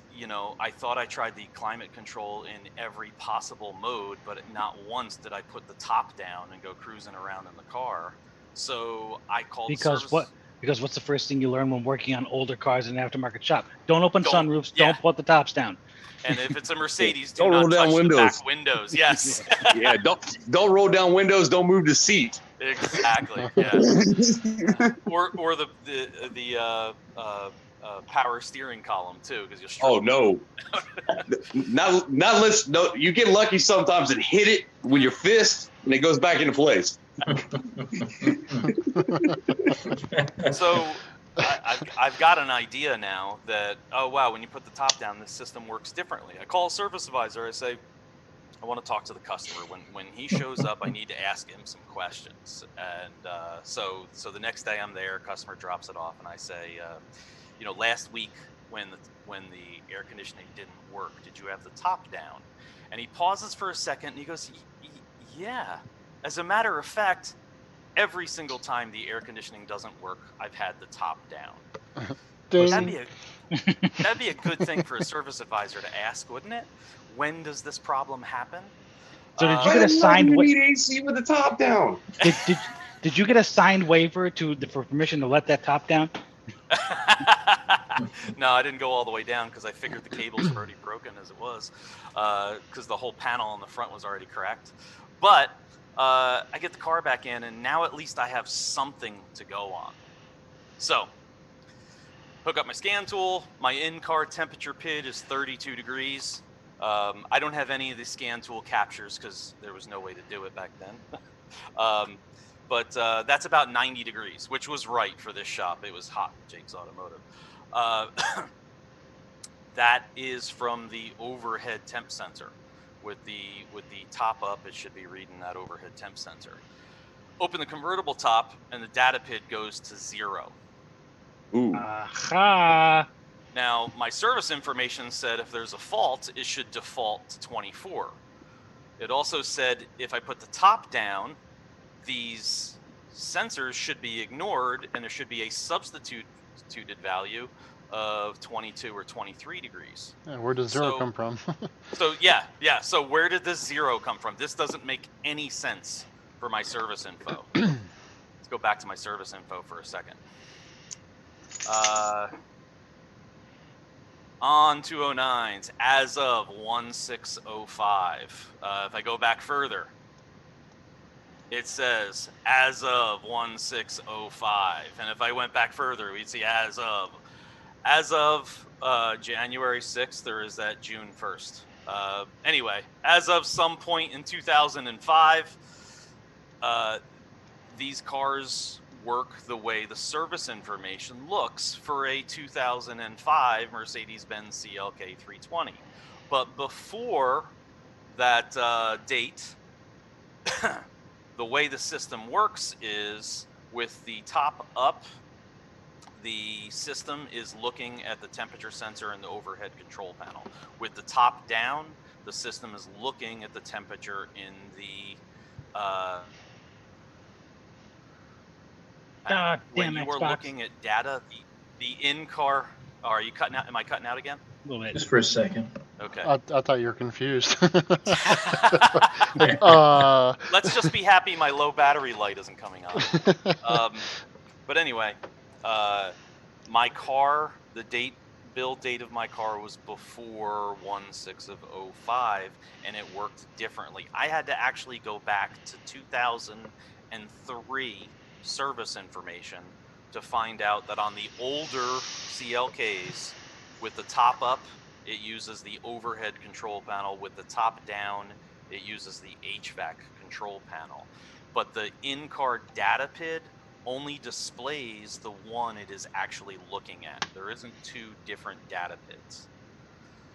I thought I tried the climate control in every possible mode, but not once did I put the top down and go cruising around in the car. So I called Because what's the first thing you learn when working on older cars in an aftermarket shop? Don't open sunroofs. Yeah. Don't put the tops down. And if it's a Mercedes, Don't do roll not down touch windows. the back windows. Yes. Yeah, don't roll down windows. Don't move the seat. Exactly. Yes. Or the power steering column too, because you're. Oh no! not unless you get lucky sometimes and hit it with your fist, and it goes back into place. So I've got an idea now that, oh wow, when you put the top down, this system works differently. I call a service advisor. I say, I want to talk to the customer. When he shows up, I need to ask him some questions. And so the next day I'm there, customer drops it off, and I say, last week when the air conditioning didn't work, did you have the top down? And he pauses for a second, and he goes, yeah. As a matter of fact, every single time the air conditioning doesn't work, I've had the top down. That'd be a good thing for a service advisor to ask, wouldn't it? When does this problem happen? So did you Why get a the hell do signed you wa- need AC with the top down? did you get a signed waiver for permission to let that top down? No, I didn't go all the way down because I figured the cables were already broken as it was, because the whole panel on the front was already cracked. But I get the car back in, and now at least I have something to go on. So hook up my scan tool. My in-car temperature PID is 32 degrees. I don't have any of the scan tool captures because there was no way to do it back then. But that's about 90 degrees, which was right for this shop. It was hot, Jake's Automotive. That is from the overhead temp sensor. With the top up, it should be reading that overhead temp sensor. Open the convertible top, and the data PID goes to 0. Ooh. Aha! Now, my service information said if there's a fault, it should default to 24. It also said if I put the top down, these sensors should be ignored, and there should be a substituted value of 22 or 23 degrees. Yeah, where does 0 come from? So yeah. So where did this 0 come from? This doesn't make any sense for my service info. Let's go back to my service info for a second. On 209s as of 1605. If I go back further, it says as of 1605. And if I went back further, we'd see as of January 6th, or is that June 1st? Anyway, as of some point in 2005, these cars work the way the service information looks for a 2005 Mercedes-Benz CLK 320. But before that date, the way the system works is with the top up, the system is looking at the temperature sensor and the overhead control panel. With the top down, the system is looking at the temperature in the when you are looking at data, the in-car. Oh, are you cutting out? Am I cutting out again? A little bit. Just for a second. Okay. I thought you were confused. Let's just be happy my low battery light isn't coming on. But anyway, my car, the build date of my car was before 16/05, and it worked differently. I had to actually go back to 2003 service information to find out that on the older CLKs with the top up, it uses the overhead control panel. With the top down, it uses the HVAC control panel. But the in-car data PID only displays the one it is actually looking at. There isn't two different data PIDs.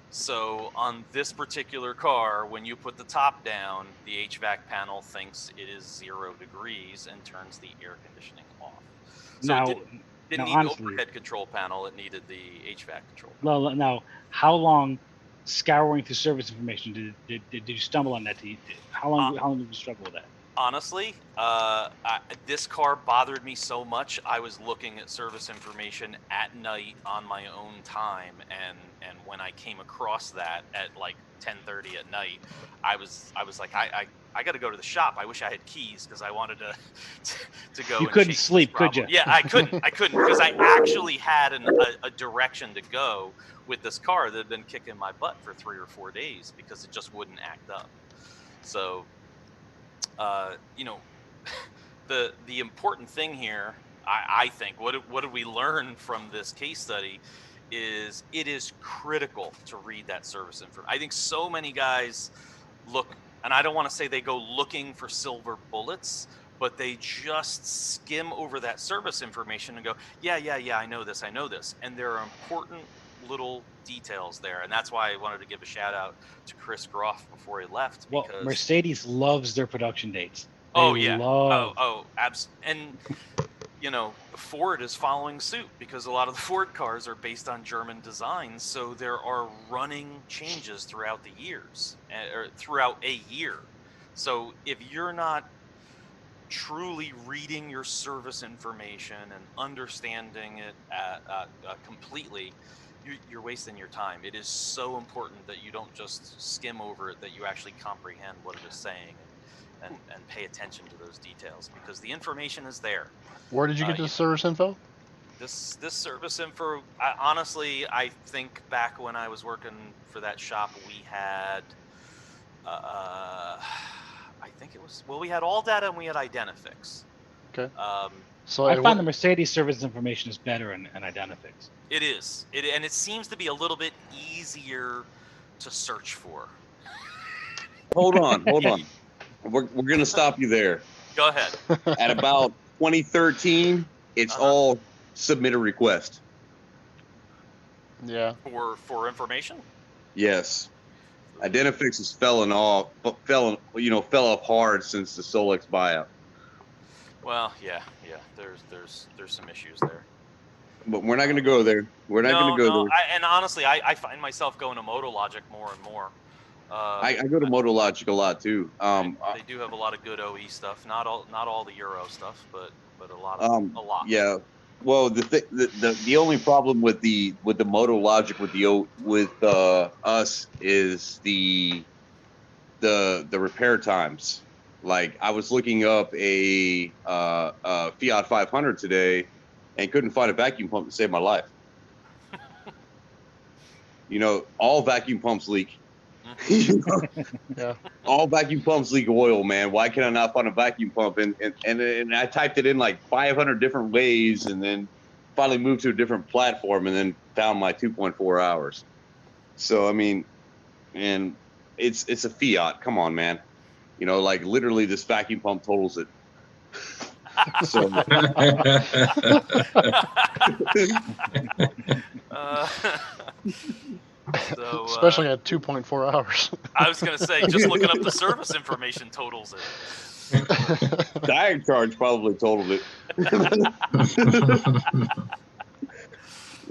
So on this particular car, when you put the top down, the HVAC panel thinks it is 0 degrees and turns the air conditioning off. So Now, it didn't need honestly, the overhead control panel, it needed the HVAC control. Well, now, how long scouring through service information did you stumble on that? How long did you struggle with that? Honestly, this car bothered me so much. I was looking at service information at night on my own time, and when I came across that at like 10:30 at night, I was like, I got to go to the shop. I wish I had keys because I wanted to go. You and couldn't chase sleep, this could problem. you? Yeah, I couldn't because I actually had a direction to go with this car that had been kicking my butt for 3 or 4 days because it just wouldn't act up. So. The important thing here, I think, what did we learn from this case study is it is critical to read that service information. I think so many guys look, and I don't want to say they go looking for silver bullets, but they just skim over that service information and go, yeah, I know this. And there are important little details there, and that's why I wanted to give a shout out to Chris Groff before he left. Well, because Mercedes loves their production dates. And Ford is following suit because a lot of the Ford cars are based on German designs, so there are running changes throughout the years, or throughout a year. So if you're not truly reading your service information and understanding it completely, you're wasting your time. It is so important that you don't just skim over it, that you actually comprehend what it is saying and pay attention to those details, because the information is there. Where did you get this service info? This service info, honestly, I think back when I was working for that shop, we had, I think it was, well, we had all data and we had Identifix. Okay. So I find the Mercedes service information is better in Identifix. It is. And it seems to be a little bit easier to search for. Hold on. We're going to stop you there. Go ahead. At about 2013, it's all submit a request. Yeah. For information? Yes. Identifix has fell off hard since the Solex buyout. Well, yeah. There's some issues there. But we're not going to go there. We're not going to go there. And honestly, I find myself going to MotoLogic more and more. I go to MotoLogic a lot too. They do have a lot of good OE stuff. Not all the Euro stuff, but a lot. Yeah. Well, the only problem with the MotoLogic with us is the repair times. Like, I was looking up a Fiat 500 today and couldn't find a vacuum pump to save my life. All vacuum pumps leak. Yeah. All vacuum pumps leak oil, man. Why can I not find a vacuum pump? And I typed it in like 500 different ways, and then finally moved to a different platform, and then found my 2.4 hours. So I mean, and it's a Fiat. Come on, man. Like literally, this vacuum pump totals it. So. Especially at 2.4 hours. I was going to say, just looking up the service information totals it. Diag charge probably totaled it.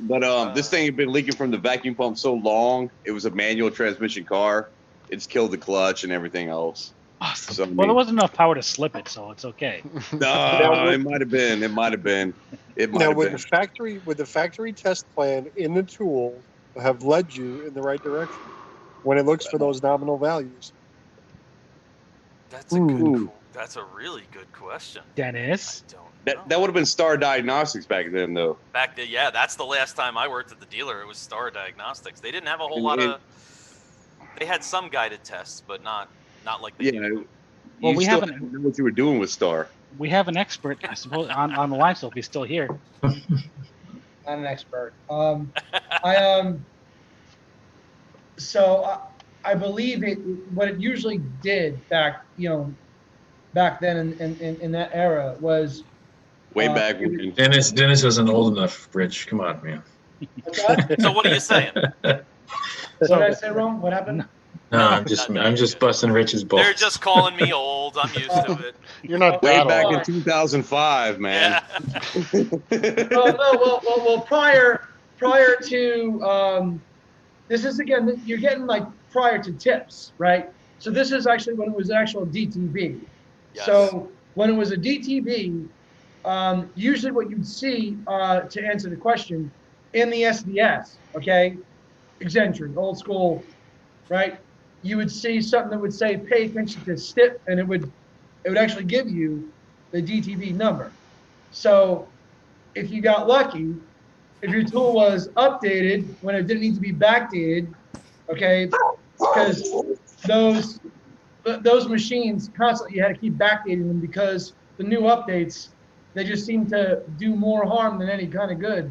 But this thing had been leaking from the vacuum pump so long, it was a manual transmission car. It's killed the clutch and everything else. Awesome. So, well, there wasn't enough power to slip it, so it's okay. No, it might have been. Now, with the factory test plan in the tool have led you in the right direction when it looks for those nominal values? That's a really good question, Dennis. That would have been Star Diagnostics back then, though. Back then, yeah, that's the last time I worked at the dealer. It was Star Diagnostics. They didn't have a whole lot of. They had some guided tests, but not like. Well, we haven't know what you were doing with Star. We have an expert, I suppose, on the line, so if he's still here. Not an expert. I believe what it usually did back then in that era was way back when Dennis isn't old enough, Rich. Come on, man. So what are you saying? What did I say wrong? What happened? No, I'm just busting Rich's balls. They're just calling me old. I'm used to it. You're not way that back old. in 2005, man. Yeah. Well, prior to this is again, you're getting like prior to tips, right? So this is actually when it was actual DTB. Yes. So when it was a DTB, usually what you'd see to answer the question in the SDS, okay, Exentry, old school, right? You would see something that would say pay attention to STIP, and it would actually give you the DTB number. So if you got lucky, if your tool was updated when it didn't need to be backdated, okay, because those machines constantly, you had to keep backdating them because the new updates, they just seem to do more harm than any kind of good,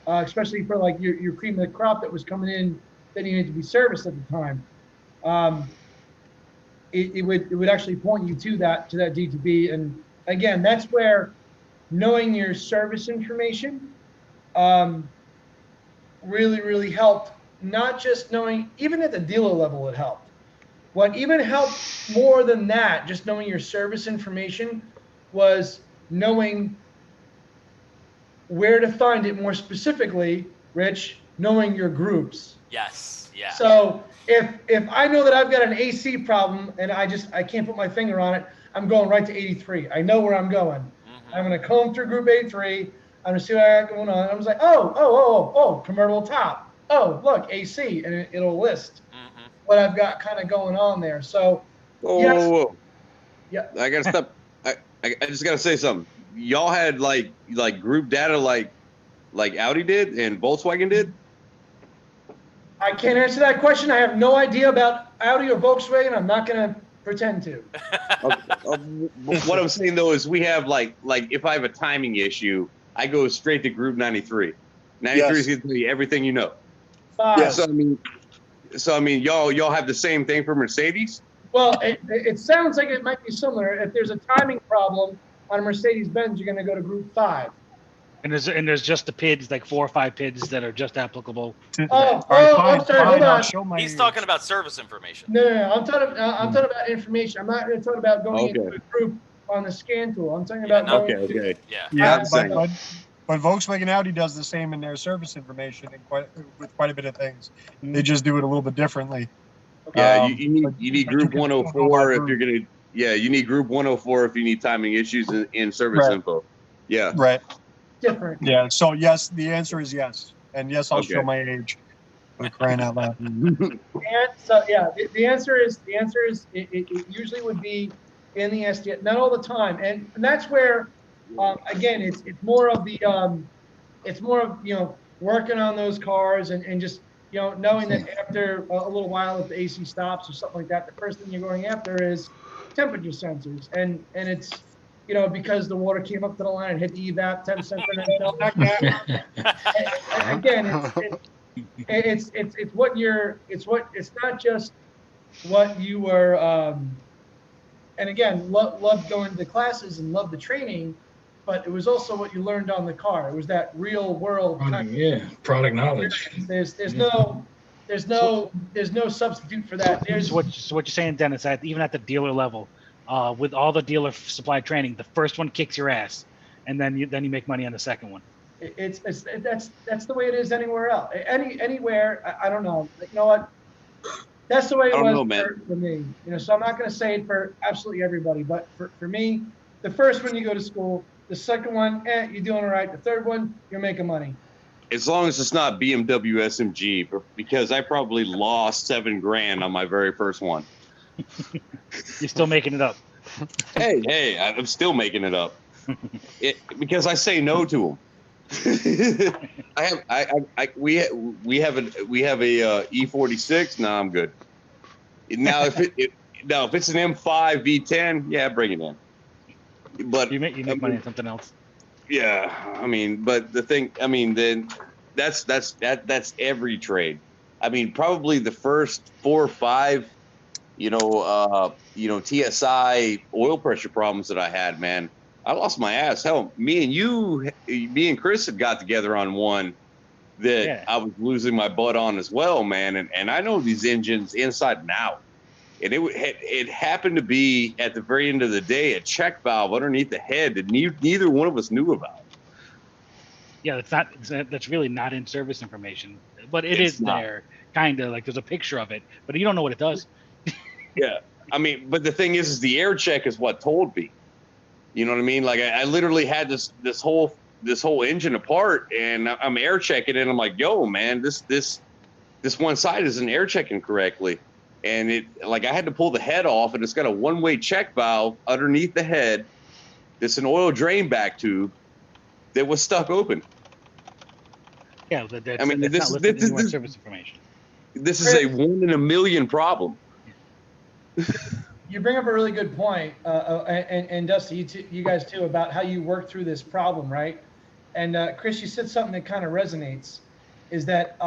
especially for like your cream of the crop that was coming in that needed to be serviced at the time. It would actually point you to that DTB, and again, that's where knowing your service information really helped. Not just knowing, even at the dealer level, it helped. What even helped more than that, just knowing your service information, was knowing where to find it more specifically, Rich, knowing your groups. Yes. Yeah. So if I know that I've got an AC problem and I can't put my finger on it, I'm going right to 83. I know where I'm going. Mm-hmm. I'm going to comb through group 83. I'm going to see what I got going on. I was like, oh, convertible top. oh, look, AC, and it'll list Mm-hmm. what I've got kind of going on there. So, Whoa, yes, whoa, whoa. yeah. I gotta stop. I just gotta say something. Y'all had like group data like Audi did and Volkswagen did. I can't answer that question. I have no idea about Audi or Volkswagen. I'm not going to pretend to. What I'm saying though is we have like if I have a timing issue, I go straight to Group 93. 93 is going to tell you everything you know. Five. So I mean, y'all have the same thing for Mercedes. Well, it sounds like it might be similar. If there's a timing problem on a Mercedes-Benz, you're going to go to Group 5. And there's just the PIDs, like 4 or 5 PIDs that are just applicable. Oh, I'm sorry. Hold on. He's talking about service information. No. I'm talking about information. I'm not going to talk about going into a group on the scan tool. I'm talking about going okay. Yeah, but Volkswagen Audi does the same in their service information and with quite a bit of things. They just do it a little bit differently. Yeah, you need Group 104 if you're gonna. Yeah, you need Group 104 if you need timing issues in service info. Yeah. Right. Different. Yeah. So yes, the answer is yes, and yes, I'll show my age. I'm crying out loud. And so yeah, the answer is it usually would be in the SDS, not all the time, and that's where again it's more of the working on those cars and just knowing that after a little while if the AC stops or something like that, the first thing you're going after is temperature sensors, and it's because the water came up to the line and hit the evap 10 cents and then fell back down. And again, it's what you're, it's not just what you were, and again, love going to the classes and love the training, but it was also what you learned on the car. It was that real world kind of product knowledge. There's no substitute for that. So what you're saying, Dennis, even at the dealer level, with all the dealer supply training, the first one kicks your ass, and then you make money on the second one. That's the way it is anywhere else. Anywhere, I don't know. You know what? That's the way it was for me. So I'm not going to say it for absolutely everybody, but for me, the first one you go to school, the second one, you're doing all right. The third one, you're making money. As long as it's not BMW SMG, because I probably lost $7,000 on my very first one. You're still making it up. Hey, I'm still making it up. Because I say no to them. We have a E46. No, I'm good. Now if it's an M5 V10, yeah, bring it in. But you make money on something else. Yeah, I mean, but the thing, I mean, then that's every trade. I mean, probably the first 4 or 5, TSI oil pressure problems that I had, man, I lost my ass. Hell, me and Chris had got together on one that I was losing my butt on as well, man. And I know these engines inside and out. And it happened to be at the very end of the day a check valve underneath the head that neither one of us knew about. Yeah, that's really not in service information, but it's there, kind of like there's a picture of it, but you don't know what it does. Yeah, I mean, but the thing is the air check is what told me. You know what I mean? Like I literally had this whole engine apart, and I'm air checking it. And I'm like, yo, man, this one side isn't air checking correctly. And I had to pull the head off, and it's got a one-way check valve underneath the head. It's an oil drain back tube that was stuck open. Yeah, I mean, this is service information. This is a 1 in a million problem. You bring up a really good point, and Dusty, you guys too, about how you work through this problem, right? And Chris, you said something that kind of resonates, is that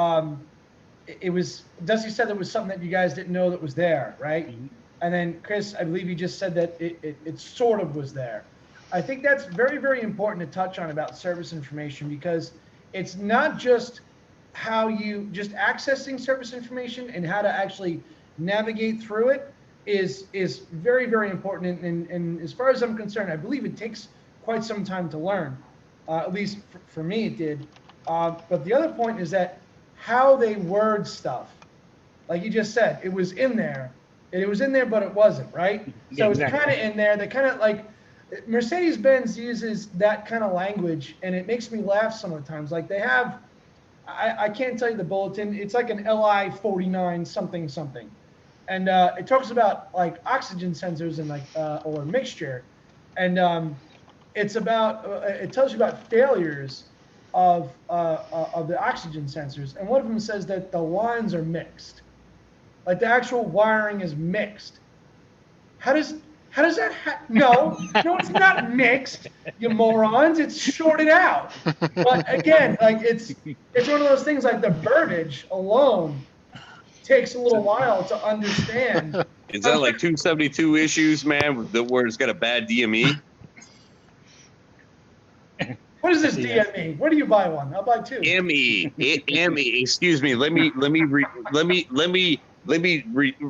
Dusty said there was something that you guys didn't know that was there, right? Mm-hmm. And then Chris, I believe you just said that it sort of was there. I think that's very, very important to touch on about service information, because it's not just how you just accessing service information and how to actually navigate through it is very, very important. And as far as I'm concerned, I believe it takes quite some time to learn. At least for me, it did. But the other point is that how they word stuff, like you just said, it was in there. It was in there, but it wasn't, right? So exactly. It's kind of in there. They kind of like Mercedes-Benz uses that kind of language, and it makes me laugh some of the times. Like they have, I can't tell you the bulletin. It's like an LI 49 something something, and it talks about like oxygen sensors and like or mixture, and it's about it tells you about failures of the oxygen sensors, and one of them says that the lines are mixed, like the actual wiring is mixed. How does that no, it's not mixed, you morons. It's shorted out. But again, like it's one of those things, like the verbiage alone takes a little while to understand. Is that like 272 issues, man, where it's got a bad DME? What is this DME? Where do you buy one? I'll buy two. ME. Excuse me. Let me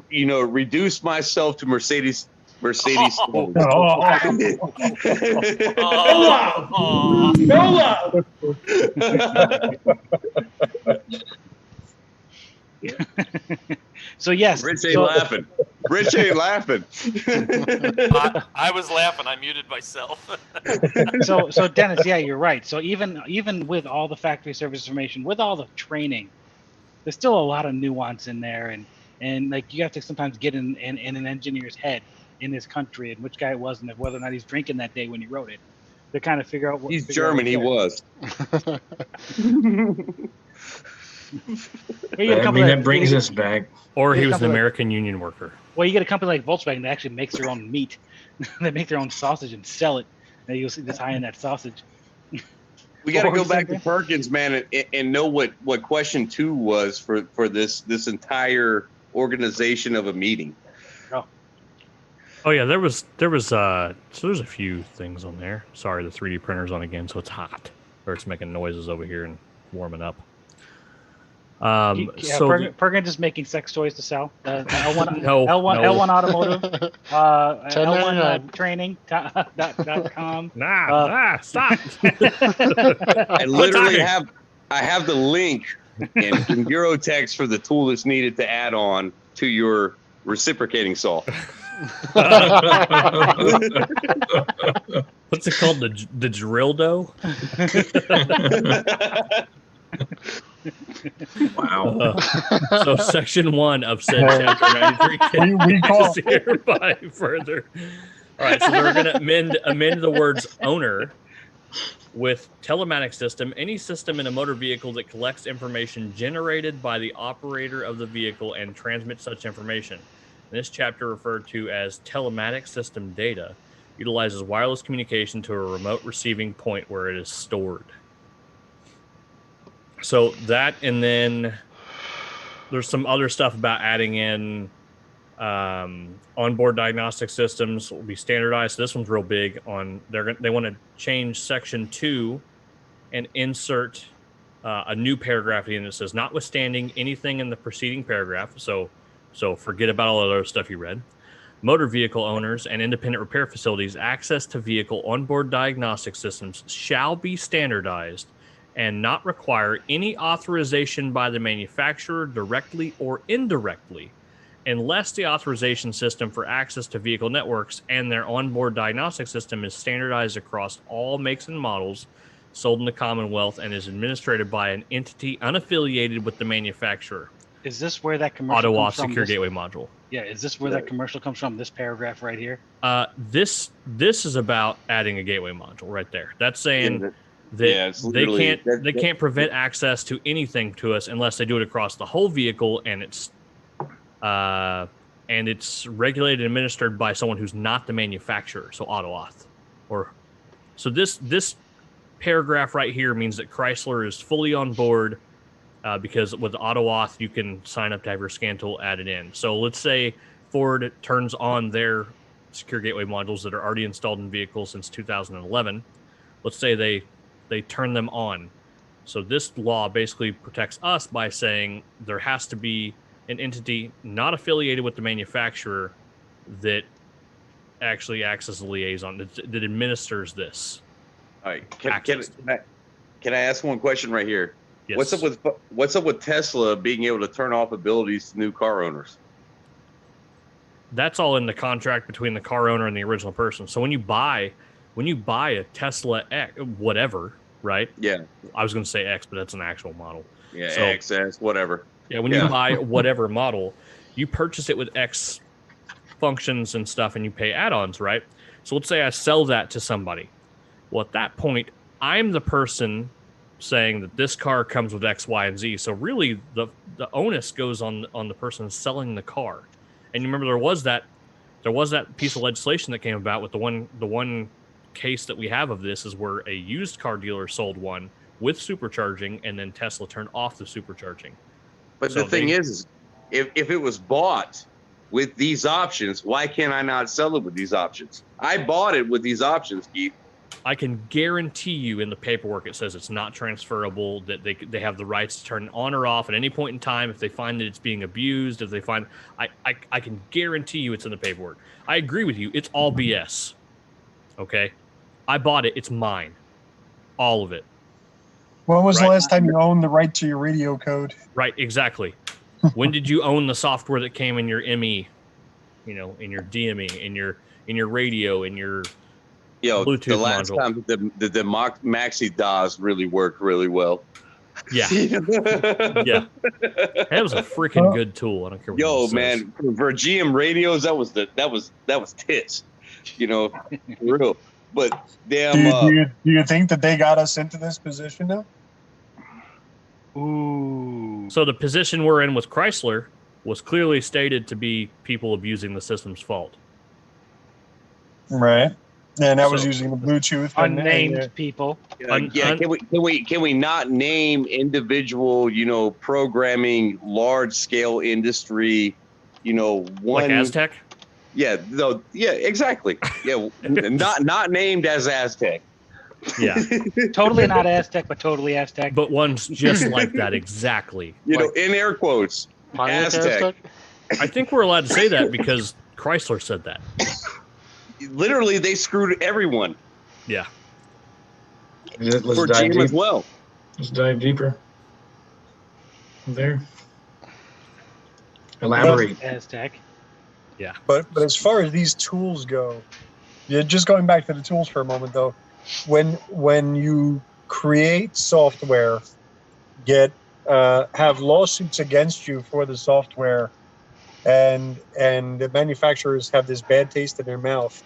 reduce myself to Mercedes. No love. So yes, Rich ain't laughing. Rich ain't laughing. I was laughing. I muted myself. so Dennis, yeah, you're right. So even with all the factory service information, with all the training, there's still a lot of nuance in there, and like you have to sometimes get in an engineer's head in this country and which guy it was and whether or not he's drinking that day when he wrote it to kind of figure out what he's German. He was. That brings us back. Or he was an American Union worker. Well, you get a company like Volkswagen that actually makes their own meat. They make their own sausage and sell it. And you'll see this high in that sausage. We got to go back to Perkins, man, and know what question 2 was for this entire organization of a meeting. Oh yeah, there was so there's a few things on there. Sorry, the 3D printer's on again, so it's hot, or it's making noises over here and warming up. Perkins is making sex toys to sell. L1 no. Automotive, L1 Training.com. Stop! I literally have the link in Eurotext for the tool that's needed to add on to your reciprocating saw. What's it called? The drill dough? Wow. So section 1 of said chapter 93 can hereby further. All right, so they're going to amend the words owner with telematic system, any system in a motor vehicle that collects information generated by the operator of the vehicle and transmits such information. This chapter, referred to as telematic system data, utilizes wireless communication to a remote receiving point where it is stored. So that, and then there's some other stuff about adding in onboard diagnostic systems will be standardized. So this one's real big on, they want to change section 2 and insert a new paragraph in that says, notwithstanding anything in the preceding paragraph. So forget about all the other stuff you read. Motor vehicle owners and independent repair facilities' access to vehicle onboard diagnostic systems shall be standardized and not require any authorization by the manufacturer directly or indirectly, unless the authorization system for access to vehicle networks and their onboard diagnostic system is standardized across all makes and models sold in the Commonwealth and is administered by an entity unaffiliated with the manufacturer. Is this where that commercial comes from? Secure Gateway Module. Yeah, is this where that commercial comes from? This paragraph right here. This is about adding a gateway module right there. That's saying that they can't prevent access to anything to us unless they do it across the whole vehicle, and it's regulated and administered by someone who's not the manufacturer, so AutoAuth. So this paragraph right here means that Chrysler is fully on board. Because with AutoAuth, you can sign up to have your scan tool added in. So let's say Ford turns on their secure gateway modules that are already installed in vehicles since 2011. Let's say they turn them on. So this law basically protects us by saying there has to be an entity not affiliated with the manufacturer that actually acts as a liaison, that administers this. All right. Can I ask one question right here? Yes. What's up with Tesla being able to turn off abilities to new car owners? That's all in the contract between the car owner and the original person. So when you buy a Tesla X, whatever, right? Yeah. I was going to say X, but that's an actual model. Yeah, So- XS, whatever. Yeah, when you buy whatever model, you purchase it with X functions and stuff, and you pay add-ons, right? So let's say I sell that to somebody. Well, at that point, I'm the person saying that this car comes with X, Y, and Z. So really, the onus goes on the person selling the car. And you remember there was that piece of legislation that came about with the one case that we have of this is where a used car dealer sold one with supercharging, and then Tesla turned off the supercharging. But So the thing is if it was bought with these options, why can't I not sell it with these options? I bought it with these options, Keith. I can guarantee you in the paperwork it says it's not transferable, that they have the rights to turn it on or off at any point in time if they find that it's being abused, if they find I can guarantee you it's in the paperwork. I agree with you, it's all BS. Okay? I bought it, it's mine. All of it. When was the Right. last time you owned the right to your radio code? Right, exactly. When did you own the software that came in your ME, in your DME, in your radio, in your Bluetooth the last module? time the Maxi DAWs really worked really well. Yeah. Yeah. That was a freaking good tool. I don't care what Yo, anyone says. man, for GM radios, that was tits. For real. But damn, Do you think that they got us into this position now? Ooh. So the position we're in with Chrysler was clearly stated to be people abusing the system's fault. Right. And I was So- using the Bluetooth. Unnamed people. can we not name individual, programming, large scale industry, one Like Aztec? Yeah, no, yeah, exactly. Yeah, not named as Aztec. Yeah. Totally not Aztec, but totally Aztec. But one's just like that, exactly. In air quotes, Aztec. I think we're allowed to say that because Chrysler said that. Literally, they screwed everyone. Yeah. For GM as well. Let's dive deeper. There. Elaborate. Aztec. Yeah. But as far as these tools go, just going back to the tools for a moment though, when you create software, have lawsuits against you for the software, and the manufacturers have this bad taste in their mouth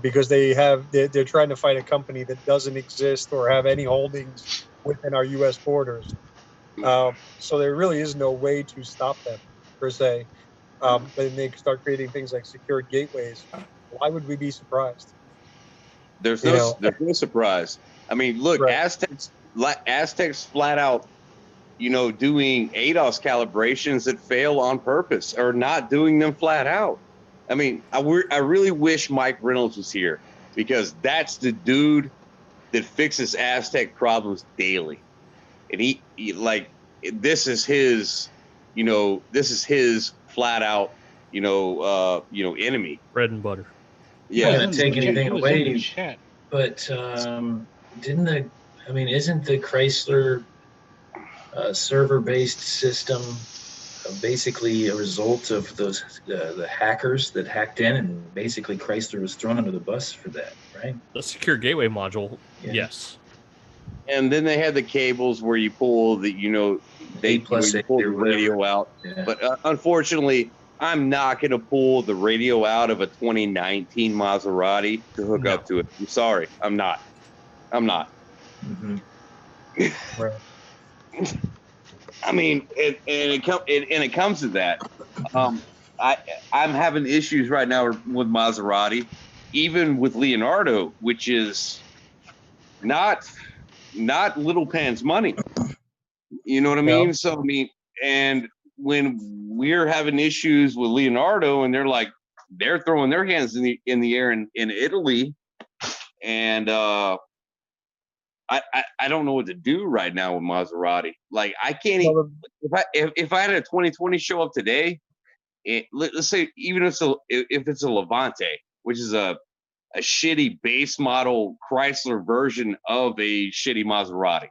because they're trying to fight a company that doesn't exist or have any holdings within our U.S. borders. So there really is no way to stop them per se. Then they start creating things like secured gateways. Why would we be surprised? There's no surprise. I mean, look, Right. Aztec's flat out, doing ADOS calibrations that fail on purpose or not doing them flat out. I mean, I really wish Mike Reynolds was here because that's the dude that fixes Aztec problems daily. And he this is his flat out, enemy. Bread and butter. Yeah. Not take anything He was in the away, chat. but isn't the Chrysler server-based system basically a result of those the hackers that hacked in, and basically Chrysler was thrown under the bus for that, right? The secure gateway module, Yeah. yes. And then they had the cables where you pull the, you pull the radio out. Yeah. But unfortunately, I'm not going to pull the radio out of a 2019 Maserati to hook No. up to it. I'm sorry. I'm not. Mhm. I mean, it comes to that. I'm having issues right now with Maserati, even with Leonardo, which is not Little Pan's money. You know what I mean? Yeah. So I mean, and when we're having issues with Leonardo, and they're throwing their hands in the air in Italy, and I don't know what to do right now with Maserati. Like I can't even, if I had a 2020 show up today, let's say even if it's a Levante, which is a shitty base model Chrysler version of a shitty Maserati.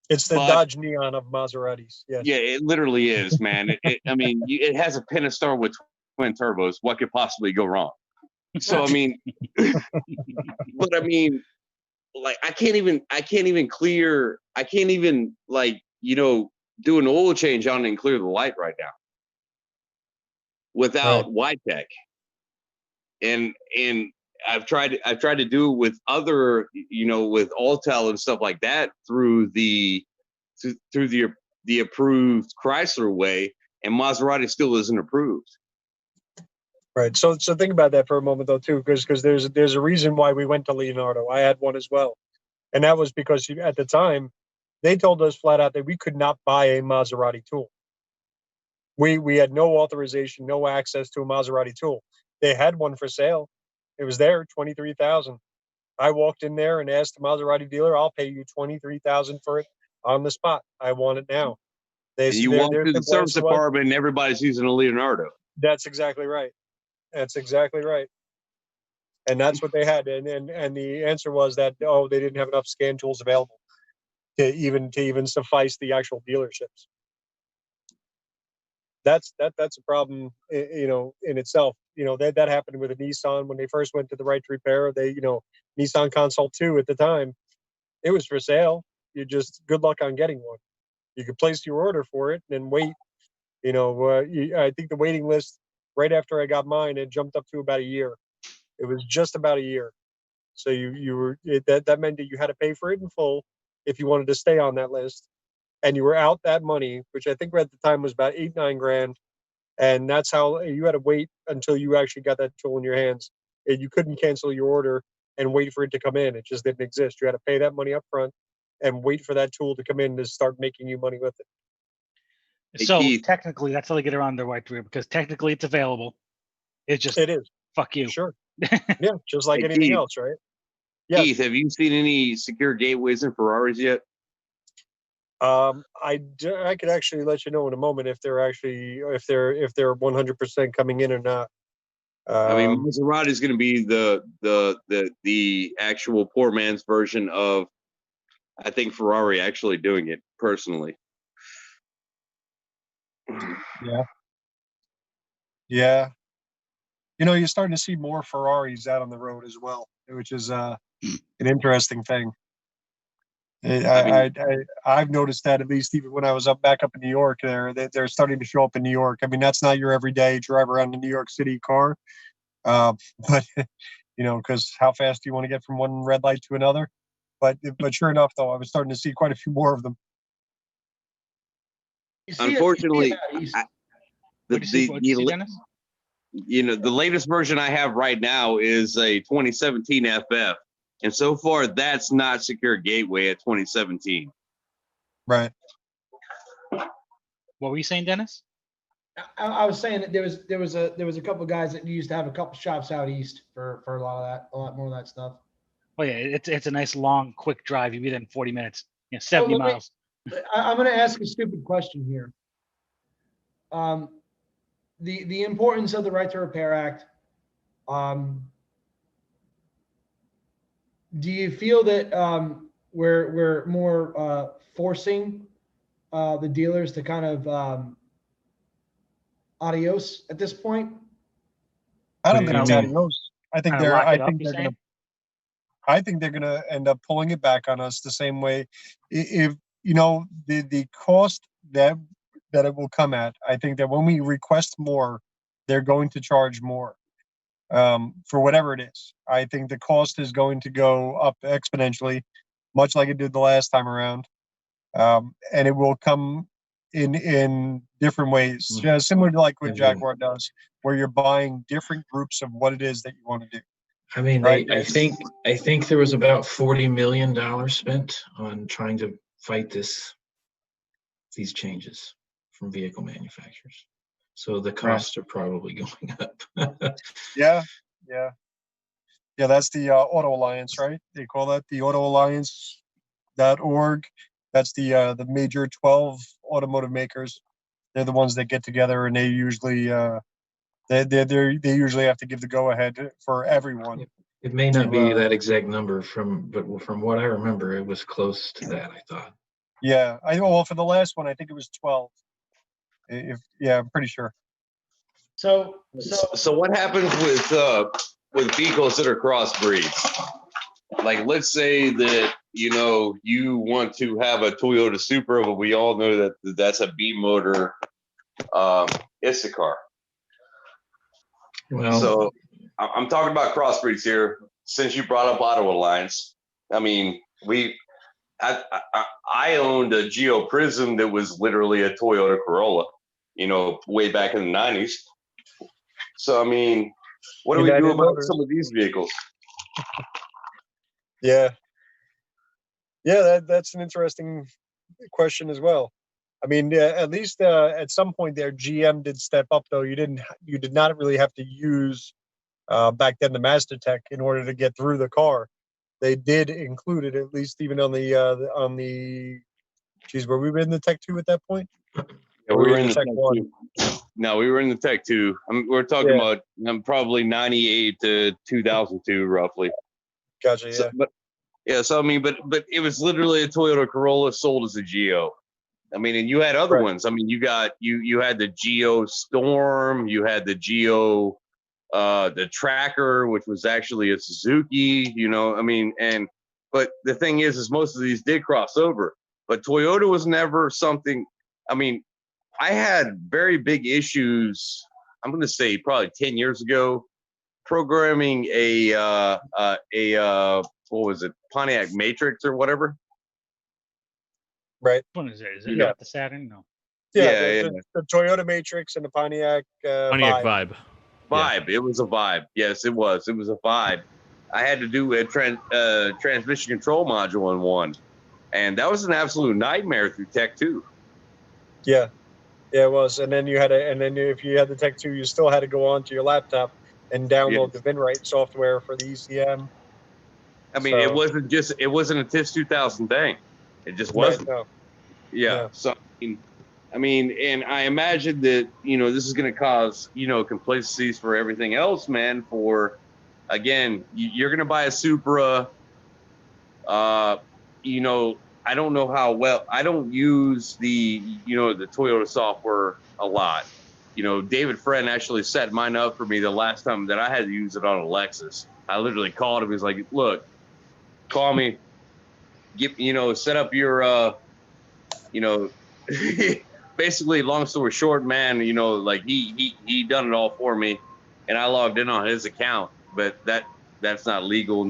It's the Dodge Neon of Maseratis. Yes. Yeah, it literally is, man. I mean, it has a Pentastar with twin turbos. What could possibly go wrong? So I mean, but I mean, like I can't even do an oil change on it and clear the light right now without wide tech. And I've tried to do it with other, with Altel and stuff like that through the approved Chrysler way, and Maserati still isn't approved. Right. So think about that for a moment though too, because there's a reason why we went to Leonardo. I had one as well, and that was because at the time they told us flat out that we could not buy a Maserati tool. We had no authorization, no access to a Maserati tool. They had one for sale. It was there, $23,000. I walked in there and asked the Maserati dealer, "I'll pay you $23,000 for it on the spot. I want it now." You walk through the service department and everybody's using a Leonardo. That's exactly right. That's exactly right. And that's what they had. And the answer was that, they didn't have enough scan tools available to even suffice the actual dealerships. That's a problem, in itself. That happened with a Nissan when they first went to the right to repair. Nissan Consult 2 at the time, it was for sale. You just, good luck on getting one. You could place your order for it and then wait. I think the waiting list right after I got mine, it jumped up to about a year. It was just about a year. So that meant that you had to pay for it in full if you wanted to stay on that list, and you were out that money, which I think at the time was about $8-9 grand, and that's how you had to wait until you actually got that tool in your hands. And you couldn't cancel your order and wait for it to come in. It just didn't exist. You had to pay that money up front and wait for that tool to come in to start making you money with it. Hey, so Keith. technically, that's how they get around their right to repair, because technically it's available. It is. Fuck you. Sure. Yeah, just like Hey, anything Keith. else, right? Yes. Keith, have you seen any secure gateways in Ferraris yet? I could actually let you know in a moment if they're 100% coming in or not. I mean, Maserati is going to be the actual poor man's version of, I think, Ferrari actually doing it personally. Yeah. You're starting to see more Ferraris out on the road as well, which is an interesting thing. I've noticed that, at least even when I was back up in New York, they're starting to show up in New York. I mean, that's not your everyday drive around the New York City car, but because how fast do you want to get from one red light to another? But sure enough, though, I was starting to see quite a few more of them. Unfortunately, Dennis? The latest version I have right now is a 2017 FF, and so far that's not secure gateway at 2017. Right. What were you saying, Dennis? I was saying that there was a couple of guys that used to have a couple shops out east for a lot more of that stuff. Oh yeah, it's a nice long quick drive. You be there in 40 minutes. 70 miles. I'm going to ask a stupid question here. The importance of the Right to Repair Act. Do you feel that we're more forcing the dealers to kind of adios at this point? I don't think it's adios. I think they're gonna end up pulling it back on us the same way. If the cost that it will come at, I think that when we request more, they're going to charge more for whatever it is. I think the cost is going to go up exponentially, much like it did the last time around, and it will come in different ways, similar to like what Jaguar does, where you're buying different groups of what it is that you want to do. I mean, right? I think there was about $40 million spent on trying to fight these changes from vehicle manufacturers. So the costs are probably going up. Yeah. That's the Auto Alliance, right? They call that the Auto Alliance.org. That's the major 12 automotive makers. They're the ones that get together, and they usually they usually have to give the go ahead for everyone. It may not be that exact number but from what I remember, it was close to that, I thought. Yeah, well, for the last one, I think it was 12. I'm pretty sure. So what happens with vehicles that are crossbreeds? Like, let's say that you want to have a Toyota Supra, but we all know that that's a B motor Issachar. Well, So I'm talking about crossbreeds here. Since you brought up Auto Alliance, I mean, I owned a Geo Prism that was literally a Toyota Corolla, way back in the 90s. So, I mean, what do we do about some of these vehicles? Yeah. Yeah, that's an interesting question as well. I mean, at least at some point there, GM did step up, though. You did not really have to use back then the MasterTech in order to get through the car. They did include it, at least even on the. Geez, were we in the Tech 2 at that point? Yeah, we were in the Tech 1. No, we were in the Tech 2. we're talking about probably 98 to 2002, roughly. Gotcha. So, yeah. So I mean, but it was literally a Toyota Corolla sold as a Geo. I mean, and you had other ones. I mean, you had the Geo Storm, you had the Geo, the Tracker, which was actually a Suzuki. I mean, but the thing is most of these did cross over. But Toyota was never something. I mean, I had very big issues. I'm going to say probably 10 years ago, programming a what was it, Pontiac Matrix or whatever. Right. What is it? Is it not the Saturn? No. Yeah, the Toyota Matrix and the Pontiac Vibe. Vibe. It was a Vibe. Yes, it was. It was a Vibe. I had to do a transmission control module in one, and that was an absolute nightmare through Tech 2. Yeah, it was. And then if you had the Tech 2, you still had to go onto your laptop and download the VinWrite software for the ECM. I mean, it wasn't a TIS 2000 thing. It just wasn't. Right, no. Yeah. So I mean, and I imagine that this is going to cause complacencies for everything else, man. For again, you're going to buy a Supra. I don't know how well. I don't use the the Toyota software a lot. David Friend actually set mine up for me the last time that I had to use it on a Lexus. I literally called him. He's like, "Look, call me. Set up your basically, long story short, man, like he done it all for me, and I logged in on his account, but that's not legal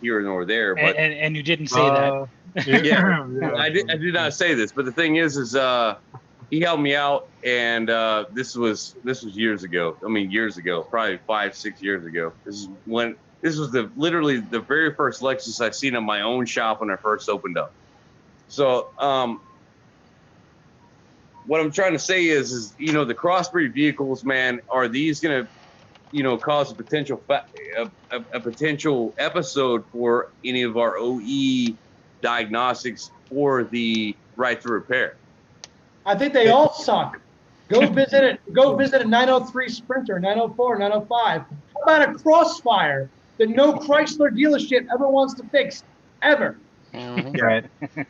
here nor there. But and you didn't say that. I did not say this, but the thing is he helped me out, and this was years ago. I mean, years ago, probably 5-6 years ago. This was literally the very first Lexus I seen in my own shop when I first opened up. So what I'm trying to say is the crossbreed vehicles, man, are these going to cause a potential potential episode for any of our OE diagnostics for the right to repair? I think they all suck. Go visit it. Go visit a 903 Sprinter, 904, 905. How about a Crossfire that no Chrysler dealership ever wants to fix, ever? Mm-hmm. Right.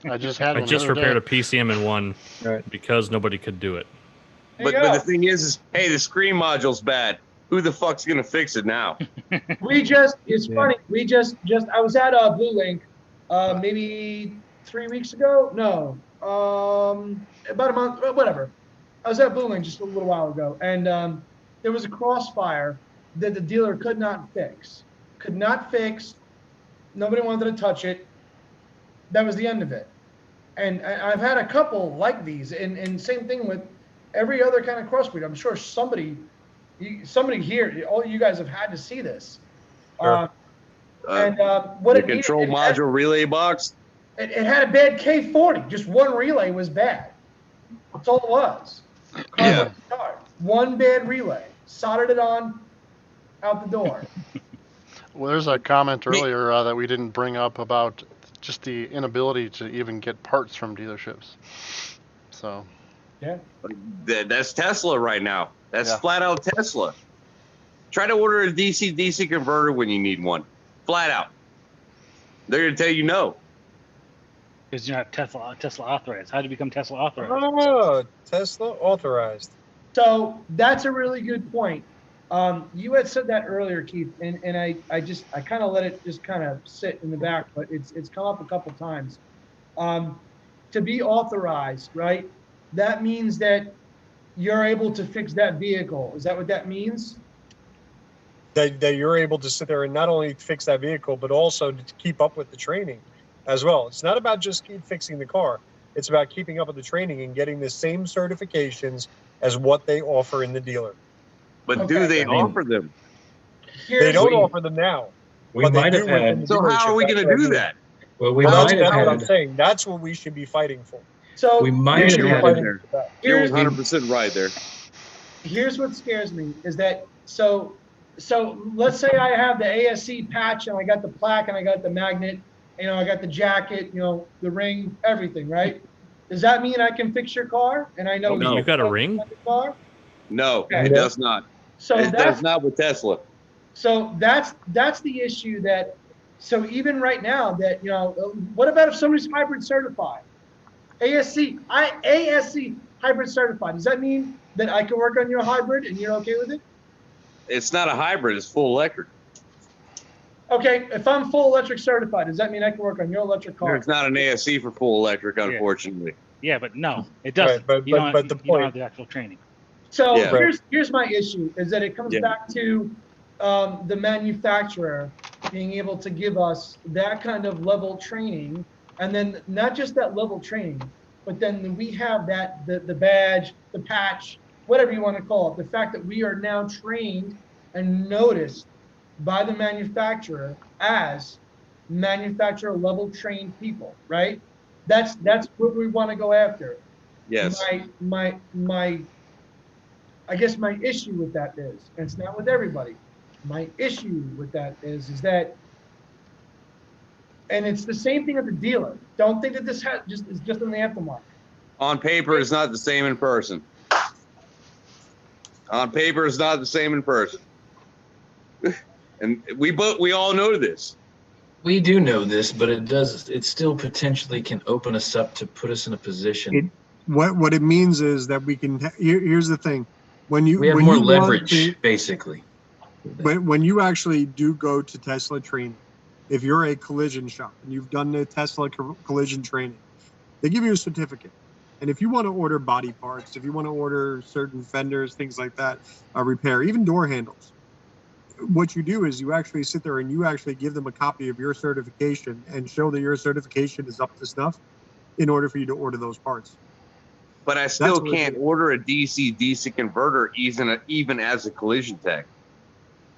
I just had I one just the other repaired day. a PCM in one because nobody could do it. But the thing is, hey, the screen module's bad. Who the fuck's gonna fix it now? It's funny. I was at Blue Link maybe 3 weeks ago. No, about a month, whatever. I was at Blue Link just a little while ago, and there was a Crossfire that the dealer could not fix. Nobody wanted to touch it. That was the end of it. And I've had a couple like these, and same thing with every other kind of crossbreed. I'm sure somebody here, all you guys have had to see this. Sure. What the control module relay box? It had a bad K40. Just one relay was bad. That's all it was. Yeah. One bad relay. Soldered it on, out the door. Well, there's a comment earlier that we didn't bring up about just the inability to even get parts from dealerships. So. Yeah. That's Tesla right now. That's flat out Tesla. Try to order a DC-DC converter when you need one. Flat out. They're going to tell you no. Because you're not Tesla authorized. How do you become Tesla authorized? Oh, Tesla authorized. So that's a really good point. You had said that earlier, Keith, and I kind of let it just kind of sit in the back, but it's come up a couple times. To be authorized, right? That means that you're able to fix that vehicle. Is that what that means? That you're able to sit there and not only fix that vehicle, but also to keep up with the training as well. It's not about just keep fixing the car. It's about keeping up with the training and getting the same certifications as what they offer in the dealer. But do they offer them? They don't offer them now. We but they might have do within had. the So how are dealership. we That's going what to I do mean. that? Well, we Well, might that's have what I'm had. saying. That's what we should be fighting for. So We might We have should be had. fighting there. for that. You're Here's- 100% right there. here's what scares me is that so let's say I have the ASC patch and I got the plaque and I got the magnet, you know, I got the jacket, you know, the ring, everything, right? Does that mean I can fix your car? And I know No. You got a ring? car? No, Okay. it does not. So It that's does not with Tesla. so that's the issue that so even right now that you know what about if somebody's hybrid certified? ASC hybrid certified. Does that mean that I can work on your hybrid and you're okay with it? It's not a hybrid. It's full electric. Okay, if I'm full electric certified, does that mean I can work on your electric car? There's not an ASC for full electric, unfortunately. Yeah, but no, it doesn't. Right, you don't point, have the actual training. So Yeah. here's my issue is that it comes back to the manufacturer being able to give us that kind of level training, and then not just that level training, but then we have that the badge, the patch, whatever you want to call it, the fact that we are now trained and noticed by the manufacturer as manufacturer level trained people, right? That's what we want to go after. Yes. My I guess my issue with that is, and it's not with everybody, my issue with that is that, and it's the same thing at the dealer. Don't think that this is just in the aftermarket. On paper, it's not the same in person. On paper, it's not the same in person. And we all know this. We do know this, but it still potentially can open us up to put us in a position. What it means is that we can. Here's the thing: we have more leverage, basically. When you actually do go to Tesla training, if you're a collision shop and you've done the Tesla collision training, they give you a certificate. And if you want to order body parts, if you want to order certain fenders, things like that, repair, even door handles, what you do is you actually sit there and you actually give them a copy of your certification and show that your certification is up to snuff in order for you to order those parts. But I still can't order a DC converter even as a collision tech.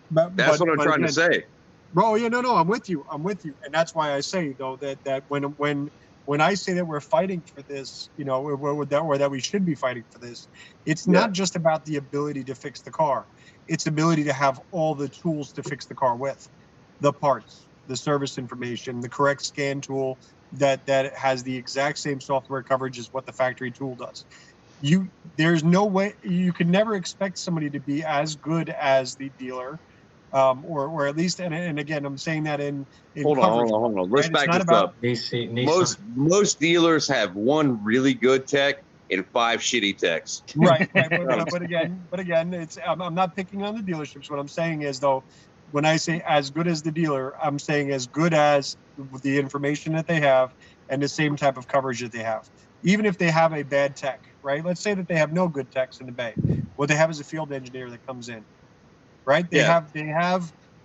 That's what I'm trying to say. Bro, yeah, no, I'm with you. And that's why I say, though, that when I say that we're fighting for this, you know, or that we should be fighting for this, it's not just about the ability to fix the car. It's the ability to have all the tools to fix the car with. The parts, the service information, the correct scan tool that has the exact same software coverage as what the factory tool does. There's no way, you can never expect somebody to be as good as the dealer. Or at least, and again, I'm saying that in hold on. Let's back this up. Most dealers have one really good tech and 5 shitty techs. Right. But again, it's I'm not picking on the dealerships. What I'm saying is, though, when I say as good as the dealer, I'm saying as good as the information that they have and the same type of coverage that they have. Even if they have a bad tech, right? Let's say that they have no good techs in the bay. What they have is a field engineer that comes in. Right? They have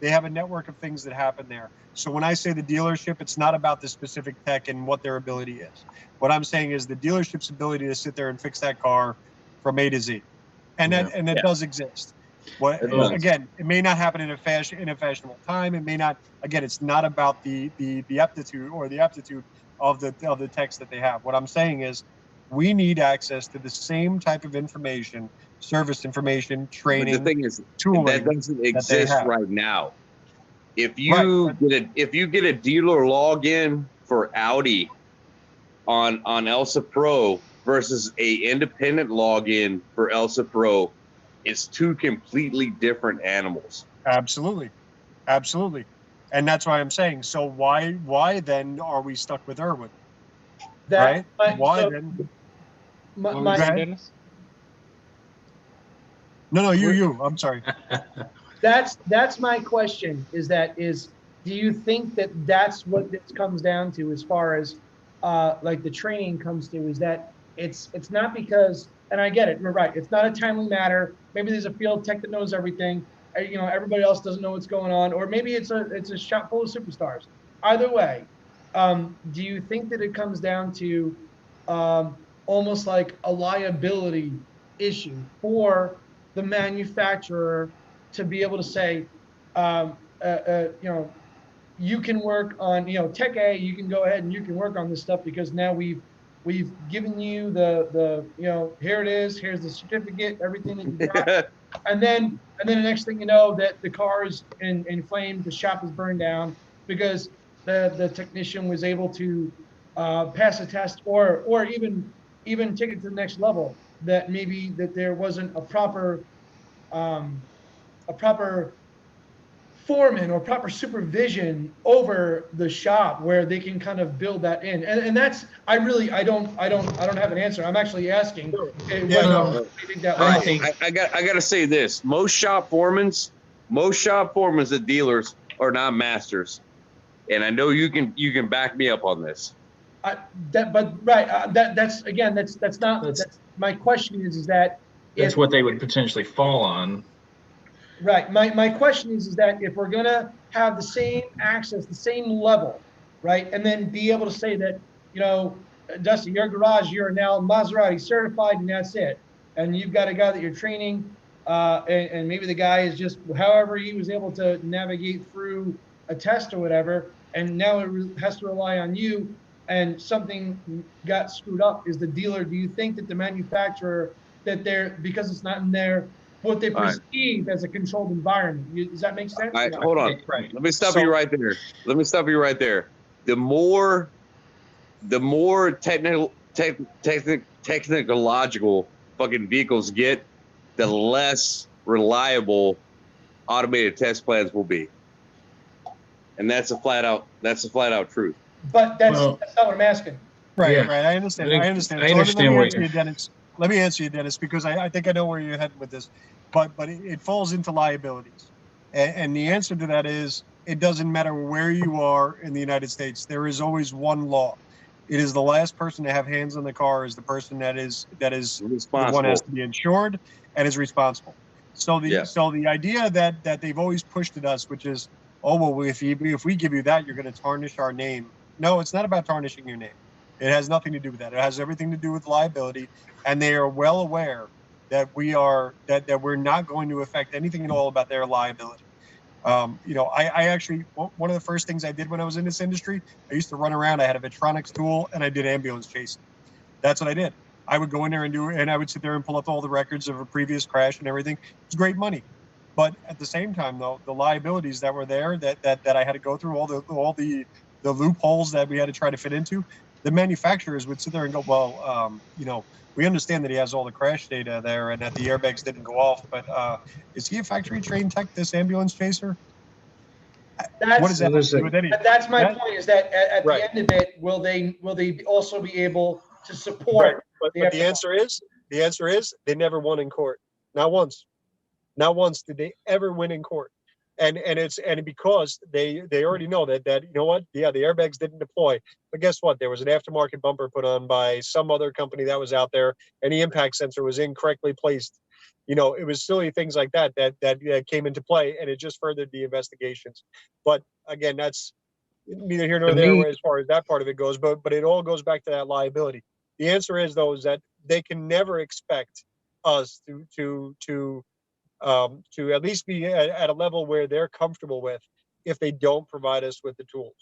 a network of things that happen there. So when I say the dealership, it's not about the specific tech and what their ability is. What I'm saying is the dealership's ability to sit there and fix that car from A to Z, and that does exist. Again, it may not happen in a fashionable time. It may not. Again, it's not about the aptitude or the aptitude of the techs that they have. What I'm saying is, we need access to the same type of information, service information, training. But the thing is, tooling that doesn't exist right now. If you get a dealer login for Audi on Elsa Pro versus a independent login for Elsa Pro, it's 2 completely different animals. Absolutely. And that's why I'm saying, so why then are we stuck with Irwin? Right? Why then? Dennis? No, you. I'm sorry. That's my question. Do you think that that's what this comes down to as far as like the training comes to? Is that it's not because, and I get it, you're right. It's not a timely matter. Maybe there's a field tech that knows everything. You know, everybody else doesn't know what's going on, or maybe it's a shop full of superstars. Either way, do you think that it comes down to almost like a liability issue for the manufacturer to be able to say, you know, you can work on, you know, tech A, you can go ahead and you can work on this stuff because now we've given you the you know, here it is, here's the certificate, everything that you got. And then the next thing you know, that the car is in flames, the shop is burned down because the technician was able to pass a test or even take it to the next level, that maybe that there wasn't a proper foreman or proper supervision over the shop where they can kind of build that in. And that's, I don't have an answer. I'm actually asking. Yeah, no. I think that I, way. I got to say this: most shop foremans at dealers are not masters, and I know you can back me up on this. That's again, that's not, that's my question is that That's what they would potentially fall on. Right. My question is that if we're going to have the same access, the same level, right, and then be able to say that, you know, Dusty, your garage, you're now Maserati certified, and that's it. And you've got a guy that you're training, and maybe the guy is just however he was able to navigate through a test or whatever, and now it has to rely on you, and something got screwed up. Is the dealer? Do you think that the manufacturer, that they're, because it's not in their what they perceive as a controlled environment? Does that make sense? Hold on. Right. Let me stop you right there. The more technological fucking vehicles get, the less reliable automated test plans will be. And that's a flat out truth. But that's not what I'm asking. Right, Yeah. right. I understand. I understand. I So understand let me answer you, Dennis, because I think I know where you're heading with this. But it falls into liabilities. And the answer to that is it doesn't matter where you are in the United States. There is always one law. It is the last person to have hands on the car is the person that is the one has to be insured and is responsible. So the idea that they've always pushed at us, which is, oh well, if we give you that, you're going to tarnish our name. No, it's not about tarnishing your name. It has nothing to do with that. It has everything to do with liability, and they are well aware that that we're not going to affect anything at all about their liability. You know, I actually, one of the first things I did when I was in this industry, I used to run around. I had a Vetronics tool, and I did ambulance chasing. That's what I did. I would go in there and I would sit there and pull up all the records of a previous crash and everything. It's great money. But at the same time, though, the liabilities that were there that I had to go through, all the loopholes that we had to try to fit into, the manufacturers would sit there and go, well, you know, we understand that he has all the crash data there and that the airbags didn't go off, but is he a factory trained tech, this ambulance chaser? What does that have to do with anything? That's my point, is that at the end of it, will they also be able to support? But the answer is they never won in court. Not once. Not once did they ever win in court. And because they already know that you know what? Yeah, the airbags didn't deploy. But guess what? There was an aftermarket bumper put on by some other company that was out there, and the impact sensor was incorrectly placed. You know, it was silly things like that came into play, and it just furthered the investigations. But again, that's neither here nor there as far as that part of it goes. But it all goes back to that liability. The answer is, though, is that they can never expect us to at least be at a level where they're comfortable with if they don't provide us with the tools.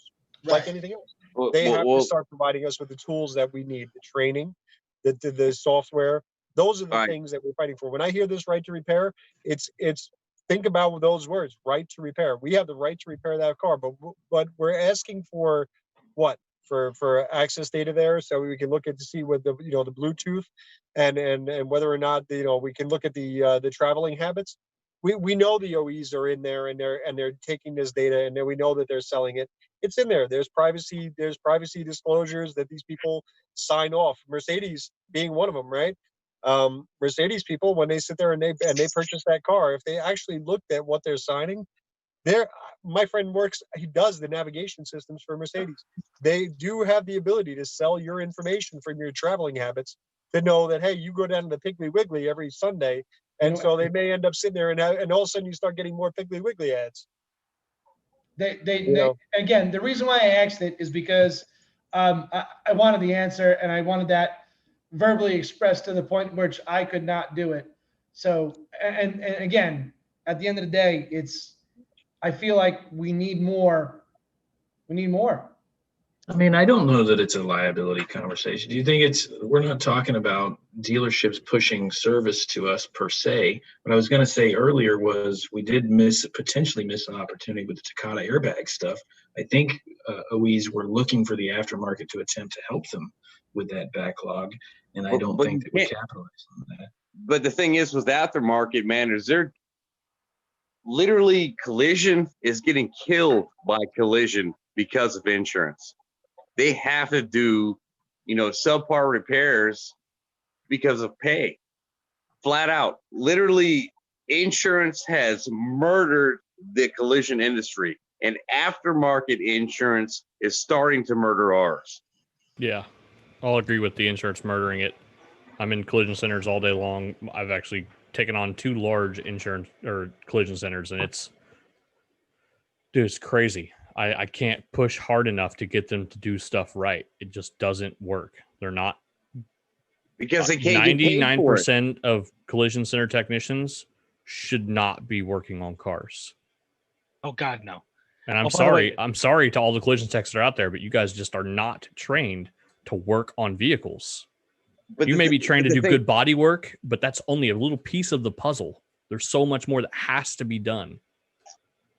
Like anything else. They have to start providing us with the tools that we need, the training, the software. Those are the things that we're fighting for. When I hear this right to repair, it's think about those words, right to repair. We have the right to repair that car, but we're asking for what? For access data there, so we can look at to see what the the Bluetooth and whether or not we can look at the traveling habits. We know the OEs are in there and they're taking this data, and then we know that they're selling it. It's in there. There's privacy disclosures that these people sign off. Mercedes being one of them, right? Mercedes people, when they sit there and they purchase that car, if they actually looked at what they're signing, my friend he does the navigation systems for Mercedes. They do have the ability to sell your information from your traveling habits to know that, hey, you go down to the Piggly Wiggly every Sunday. And so they may end up sitting there and all of a sudden you start getting more Piggly Wiggly ads. Again, the reason why I asked it is because I wanted the answer, and I wanted that verbally expressed to the point which I could not do it. So, and again, at the end of the day, I feel like we need more. We need more. I mean, I don't know that it's a liability conversation. Do you think we're not talking about dealerships pushing service to us per se. What I was going to say earlier was we did potentially miss an opportunity with the Takata airbag stuff. I think OEs were looking for the aftermarket to attempt to help them with that backlog. And I don't think that we capitalized on that. But the thing is with aftermarket, man, is there literally collision is getting killed by collision because of insurance. They have to do, subpar repairs because of pay. Flat out. Literally, insurance has murdered the collision industry, and aftermarket insurance is starting to murder ours. Yeah, I'll agree with the insurance murdering it. I'm in collision centers all day long. I've actually taken on 2 large insurance or collision centers, and it's crazy. I can't push hard enough to get them to do stuff right. It just doesn't work. They're not. Because they can't get paid for it. 99% of collision center technicians should not be working on cars. Oh God, no. And I'm sorry. I'm sorry to all the collision techs that are out there, but you guys just are not trained to work on vehicles. But you may be trained to do good body work, but that's only a little piece of the puzzle. There's so much more that has to be done.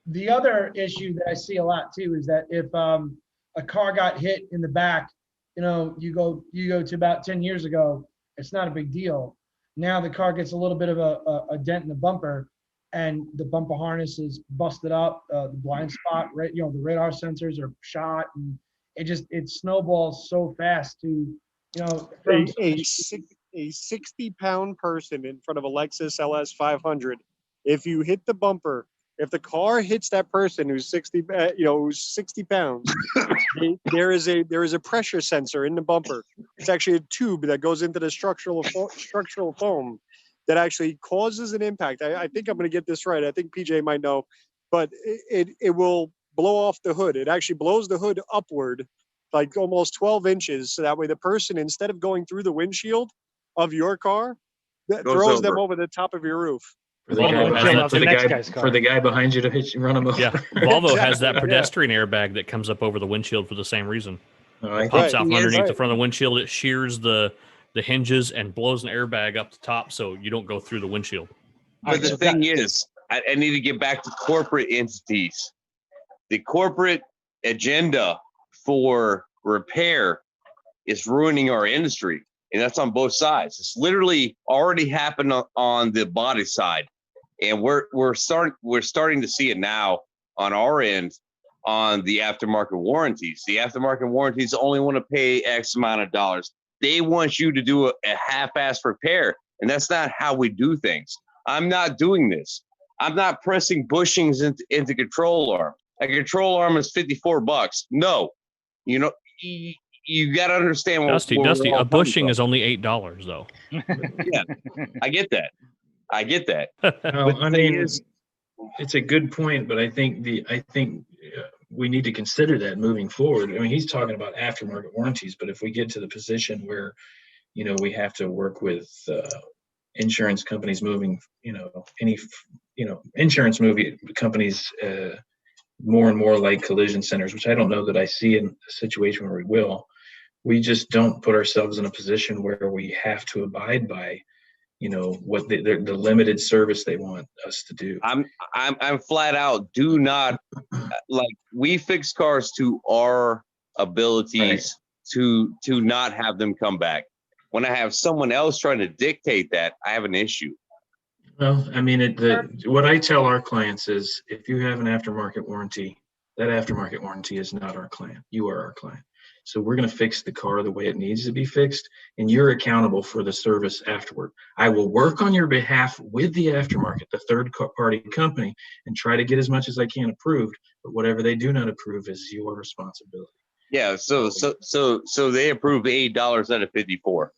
The other issue that I see a lot too is that if a car got hit in the back, you go to about 10 years ago, it's not a big deal. Now the car gets a little bit of a dent in the bumper, and the bumper harness is busted up, the blind spot, right? The radar sensors are shot, and it snowballs so fast to, a 60-pound person in front of a Lexus LS 500. If you hit the bumper, if the car hits that person who's 60 pounds, there is a pressure sensor in the bumper. It's actually a tube that goes into the structural foam that actually causes an impact. I think I'm going to get this right. I think PJ might know, but it will blow off the hood. It actually blows the hood upward, like almost 12 inches. So that way the person, instead of going through the windshield of your car, that throws them over the top of your roof. For the guy behind you to run him over. Yeah, Volvo has that pedestrian airbag that comes up over the windshield for the same reason. It pops out from underneath the front of the windshield. It shears the hinges and blows an airbag up the top so you don't go through the windshield. But the thing is, I need to get back to corporate entities. The corporate agenda for repair is ruining our industry, and that's on both sides. It's literally already happened on the body side. And we're starting to see it now on our end on the aftermarket warranties. The aftermarket warranties only want to pay X amount of dollars. They want you to do a half-ass repair, and that's not how we do things. I'm not doing this. I'm not pressing bushings into control arm. A control arm is $54. No, you got to understand what. Dusty, a bushing is only $8 though. Yeah, I get that. No, I mean, it's a good point, but I think we need to consider that moving forward. I mean, he's talking about aftermarket warranties, but if we get to the position where, we have to work with insurance companies moving, insurance companies more and more like collision centers, which I don't know that I see in a situation where we will. We just don't put ourselves in a position where we have to abide by what the limited service they want us to do. I'm flat out. Do not we fix cars to our abilities to not have them come back. When I have someone else trying to dictate that, I have an issue. Well, I mean, what I tell our clients is if you have an aftermarket warranty, That aftermarket warranty is not our client. You are our client. So we're going to fix the car the way it needs to be fixed, and you're accountable for the service afterward. I will work on your behalf with the aftermarket, the third-party company, and try to get as much as I can approved, but whatever they do not approve is your responsibility. Yeah. So they approve $8 out of 54.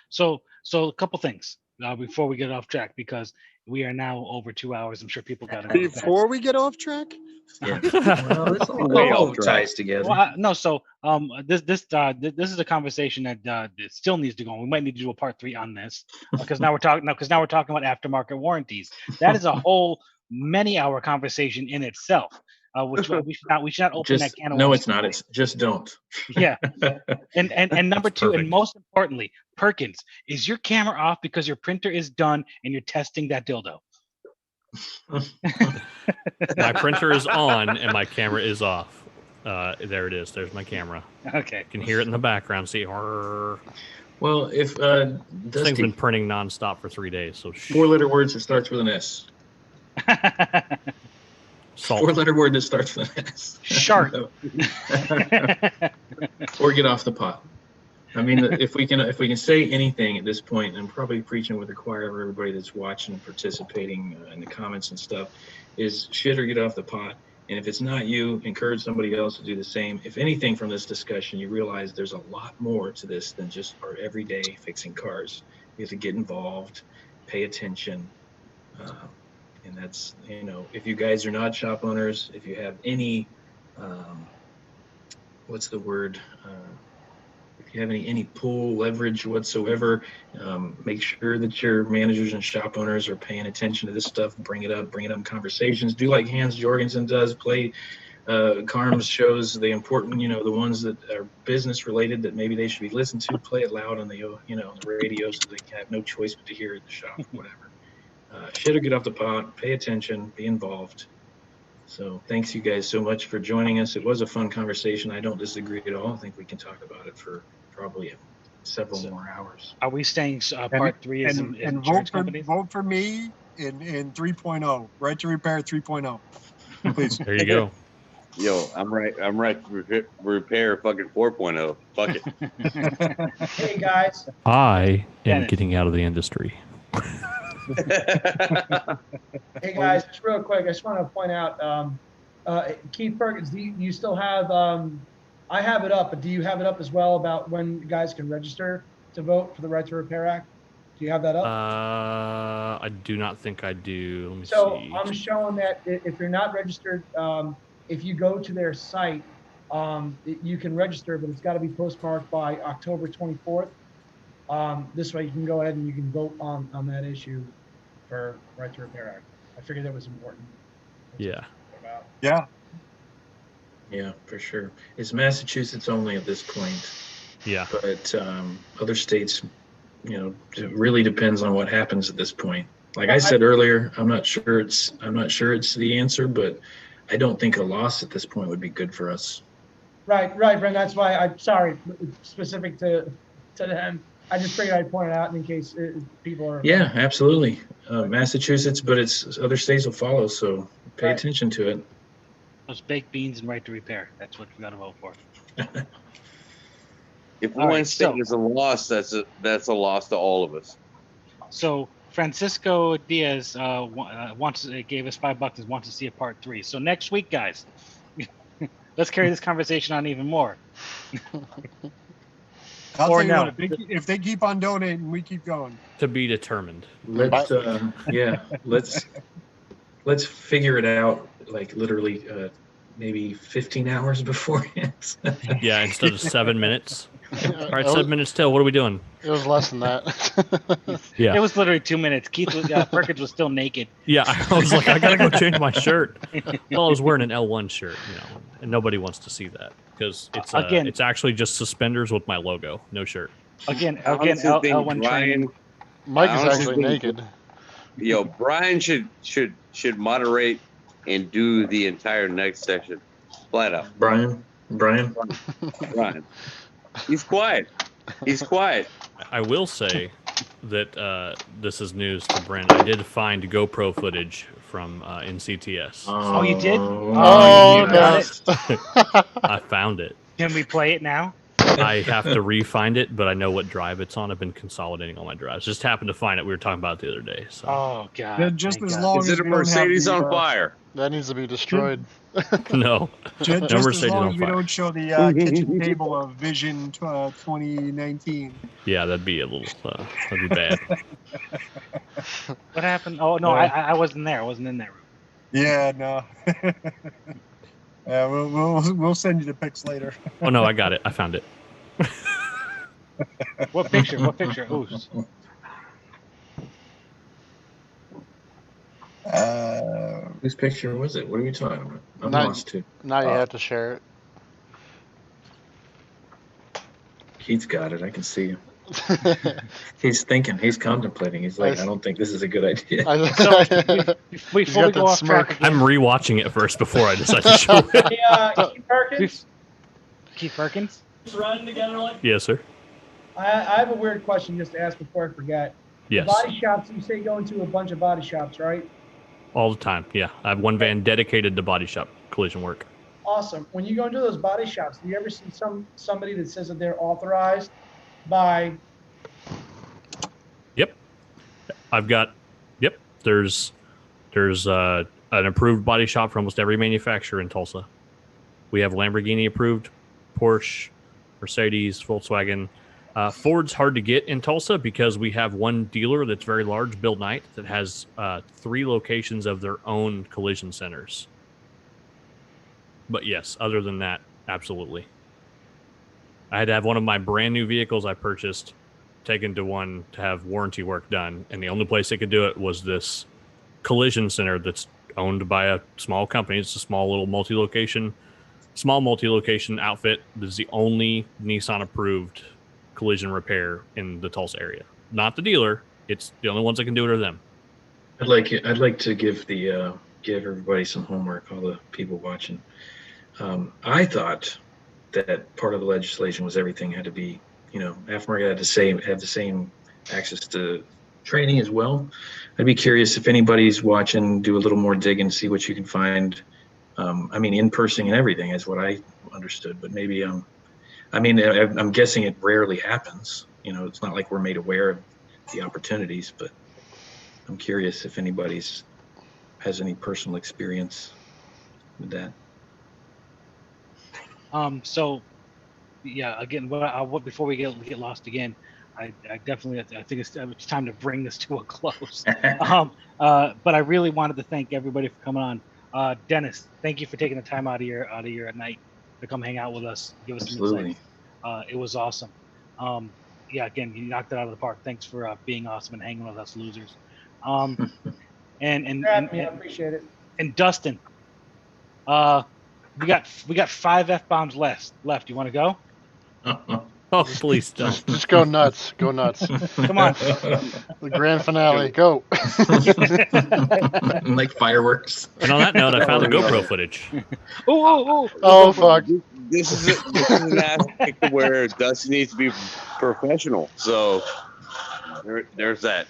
So a couple things before we get off track, because we are now over 2 hours. I'm sure people got to go to bed. Before we get off track, Yeah. Well, this all ties together. Well, no. So this is a conversation that it still needs to go on. We might need to do a part 3 on this because now we're talking about aftermarket warranties. That is a whole many-hour conversation in itself. Which we should not open that can of worms. No, it's not. It's just don't. Yeah. And number 2, perfect. and most importantly, Perkins, is your camera off because your printer is done and you're testing that dildo? My printer is on and my camera is off. There it is. There's my camera. Okay. You can hear it in the background. See, horror. Well, if This thing's Dusty, been printing nonstop for 3 days. So 4-letter words that starts with an S. salt. 4-letter word that starts with an S. Shark. Or get off the pot. I mean, if we can say anything at this point, and I'm probably preaching with the choir of everybody that's watching and participating in the comments and stuff, is shit or get off the pot. And if it's not you, encourage somebody else to do the same. If anything from this discussion, you realize there's a lot more to this than just our everyday fixing cars. You have to get involved, pay attention. And that's, if you guys are not shop owners, if you have any, what's the word? If you have any pull leverage whatsoever, make sure that your managers and shop owners are paying attention to this stuff. Bring it up in conversations. Do like Hans Jorgensen does. Play Carms shows the important, the ones that are business related that maybe they should be listened to. Play it loud on the, the radio so they have no choice but to hear it at the shop or whatever. Shit or get off the pot. Pay attention. Be involved. So thanks you guys so much for joining us. It was a fun conversation. I don't disagree at all. I think we can talk about it for probably several more hours. Are we saying part 3 is and insurance companies? vote for me in 3.0, right to repair 3.0. Please. There you go. Yo, I'm right to repair fucking 4.0. Fuck it. Hey guys, I am Dennis. getting out of the industry. hey guys, just real quick, I just want to point out, Keith Perkins, do you still have, I have it up, but do you have it up as well about when guys can register to vote for the Right to Repair Act? Do you have that up? I do not think I do. Let me So see. I'm showing that if you're not registered, if you go to their site, you can register, but it's got to be postmarked by October 24th. This way you can go ahead and you can vote on that issue for Right to Repair Act. I figured that was important. Yeah. Yeah. Yeah, for sure. It's Massachusetts only at this point, Yeah. but other states, it really depends on what happens at this point. Like I said earlier, I'm not sure it's the answer, but I don't think a loss at this point would be good for us. Right, Brent. That's why I'm sorry, specific to them. I just figured I'd point it out in case people are. Yeah, absolutely. Massachusetts, but it's other states will follow, so pay Right. attention to it. Those baked beans and Right to Repair. That's what we got to vote for. If All one right, state so- is a loss, that's a loss to all of us. So Francisco Diaz gave us $5 and wants to see a part 3. So next week, guys, let's carry this conversation on even more. I'll Or tell you no. what, if they keep on donating, we keep going. To be determined. Let's let's figure it out like literally maybe 15 hours beforehand. Yeah, instead of 7 minutes. Yeah, All right, 7 minutes till. What are we doing? It was less than that. Yeah. It was literally 2 minutes. Perkins was still naked. Yeah, I was like, I gotta go change my shirt. Well, I was wearing an L1 shirt, and nobody wants to see that because it's Again- it's actually just suspenders with my logo, no shirt. Again, I honestly think L1 training. Mike I is honestly actually think- naked. Yo, Brian should moderate and do the entire next section, flat out. Brian, Brian, he's quiet. I will say that this is news to Brent. I did find GoPro footage from NCTS. Oh, you did? Oh, you got no. I found it. Can we play it now? I have to re-find it, but I know what drive it's on. I've been consolidating all my drives. Just happened to find it. We were talking about it the other day. So Oh God! Yeah, just thank as God. long Is as it a we don't have Mercedes the, on fire? That needs to be destroyed. no, just no as Mercedes long on as we fire. don't show the kitchen table of Vision 2019. Yeah, that'd be a little. That'd be bad. What happened? Oh no, I wasn't there. I wasn't in that room. Yeah, no. Yeah, we'll send you the pics later. Oh no, I got it. I found it. What picture? What picture? Ooh. Whose picture was it? What are you talking about? I'm Not- lost too. Now you have to share it. Keith's got it. I can see him. He's thinking. He's contemplating. He's like, I don't think this is a good idea. Before we go off track again, I'm rewatching it first before I decide to show it. Hey, Keith Perkins. Keith Perkins. Yes, sir. I have a weird question just to ask before I forget. Yes. Body shops, you say go into a bunch of body shops, right? All the time. Yeah, I have one van dedicated to body shop collision work. Awesome. When you go into those body shops, do you ever see somebody that says that they're authorized by? Yep. I've got. Yep. There's an approved body shop for almost every manufacturer in Tulsa. We have Lamborghini approved, Porsche, Mercedes, Volkswagen. Ford's hard to get in Tulsa because we have one dealer that's very large, Bill Knight, that has 3 locations of their own collision centers. But yes, other than that, absolutely. I had to have one of my brand new vehicles I purchased taken to one to have warranty work done, and the only place they could do it was this collision center that's owned by a small company. It's a small little multi-location outfit. This is the only Nissan approved collision repair in the Tulsa area. Not the dealer. It's the only ones that can do it are them. I'd like to give everybody some homework, all the people watching. I thought that part of the legislation was everything had to be, aftermarket had to have the same access to training as well. I'd be curious if anybody's watching, do a little more digging, see what you can find. In person and everything is what I understood, but maybe I'm guessing it rarely happens. It's not like we're made aware of the opportunities, but I'm curious if anybody's has any personal experience with that. So, yeah. Again, before we get lost again, I definitely I think it's time to bring this to a close. But I really wanted to thank everybody for coming on. Dennis, thank you for taking the time out of your night to come hang out with us, give us some insights. It was awesome. Again, you knocked it out of the park. Thanks for being awesome and hanging with us losers. And I appreciate it. And Dustin, we got 5 F-bombs left. You want to go? Oh, please don't. Just go nuts. Go nuts. Come on. The grand finale. Go. Like fireworks. And on that note, I found the GoPro footage. Oh, fuck. This is an aspect where Dusty needs to be professional. So there's that.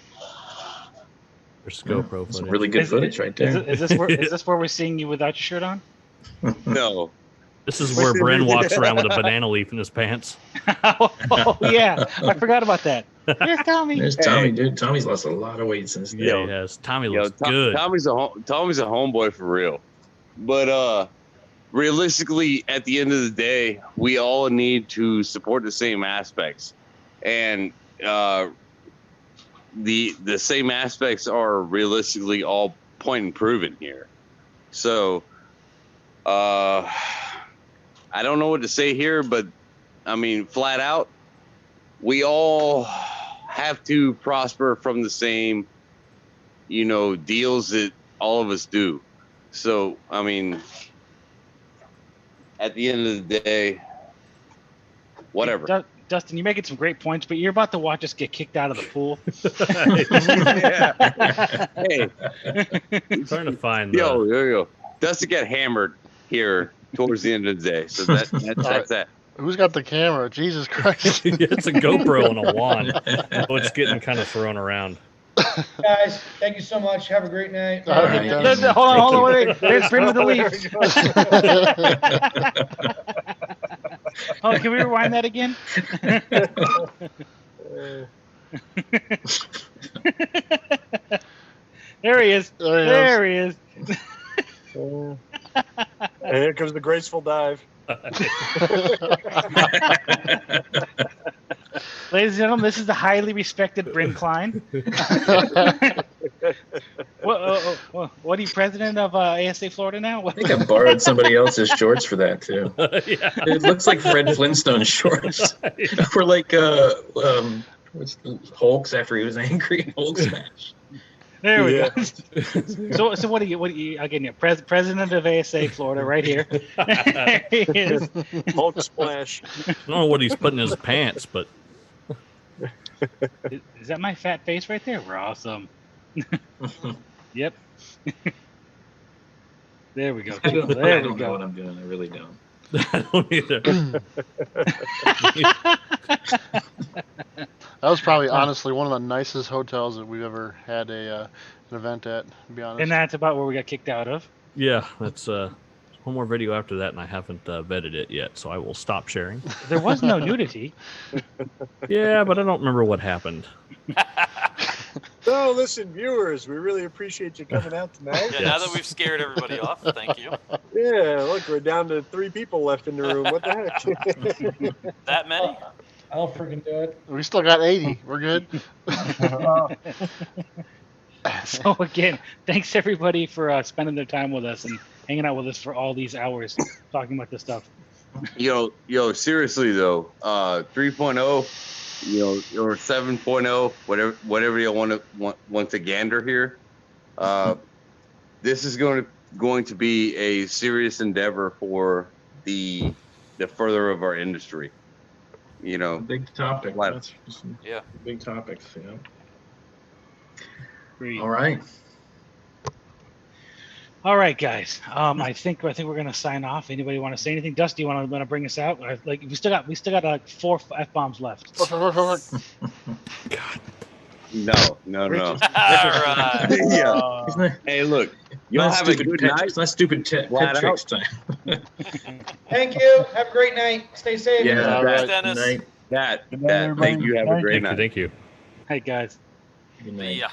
There's GoPro footage. Some really good footage right there. Is this where we're seeing you without your shirt on? No. This is where Bren walks around with a banana leaf in his pants. Oh yeah, I forgot about that. Here's Tommy. There's Tommy, dude. Tommy's lost a lot of weight since then. Yeah, he has. Tommy looks good. Tommy's a homeboy for real. But realistically, at the end of the day, we all need to support the same aspects, and the same aspects are realistically all point and proven here. So, I don't know what to say here, but flat out, we all have to prosper from the same, deals that all of us do. So, at the end of the day, whatever. Dustin, you're making some great points, but you're about to watch us get kicked out of the pool. Hey, I'm trying to find. Yo. Dustin got hammered here towards the end of the day, so that's that. Who's got the camera? Jesus Christ. It's a GoPro and a wand. So it's getting kind of thrown around. Guys, thank you so much. Have a great night. All right. Dennis. Hold on, Thank you. wait. There's Brim with the Leafs. Oh, can we rewind that again? There he is. There There he is. And here comes the graceful dive. Ladies and gentlemen, this is the highly respected Bryn Klein. What are you, president of ASA Florida now? I think I borrowed somebody else's shorts for that too. Yeah. It looks like Fred Flintstone shorts. For like what's the Hulk's after he was angry? Hulk smash. There we Yeah. go. So what are you again? You're president of ASA Florida, right here. There he is. Hulk splash. I don't know what he's putting in his pants, but Is that my fat face right there? We're awesome. Yep. There we go. I There don't we know go. what I'm doing. I really don't. I don't either. That was probably honestly one of the nicest hotels that we've ever had an event at, to be honest. And that's about where we got kicked out of. Yeah, that's one more video after that, and I haven't vetted it yet, so I will stop sharing. There was no nudity. Yeah, but I don't remember what happened. So, listen, viewers, we really appreciate you coming out tonight. Yeah, now that we've scared everybody off, thank you. Yeah, look, we're down to 3 people left in the room. What the heck? That many? I'll freaking do it. We still got 80. We're good. So again, thanks everybody for spending their time with us and hanging out with us for all these hours talking about this stuff. Yo, seriously though, 3.0, or 7.0, whatever you want to gander here. This is going to be a serious endeavor for the further of our industry. Big topic. What? Yeah. Big topics. Yeah. Great. All right. All right, guys. I think we're gonna sign off. Anybody want to say anything? Dusty, you want to bring us out? Like we still got like 4 F-bombs left. God. No. All right. Yeah. Hey, look, y'all have a good night. It's not stupid Flat pet tricks time. Thank you. Have a great night. Stay safe. Yeah, All right. Dennis. Night. that. everybody. Thank you. Have a great Thank night. you. Thank you. Hey, guys. Good night. Yeah.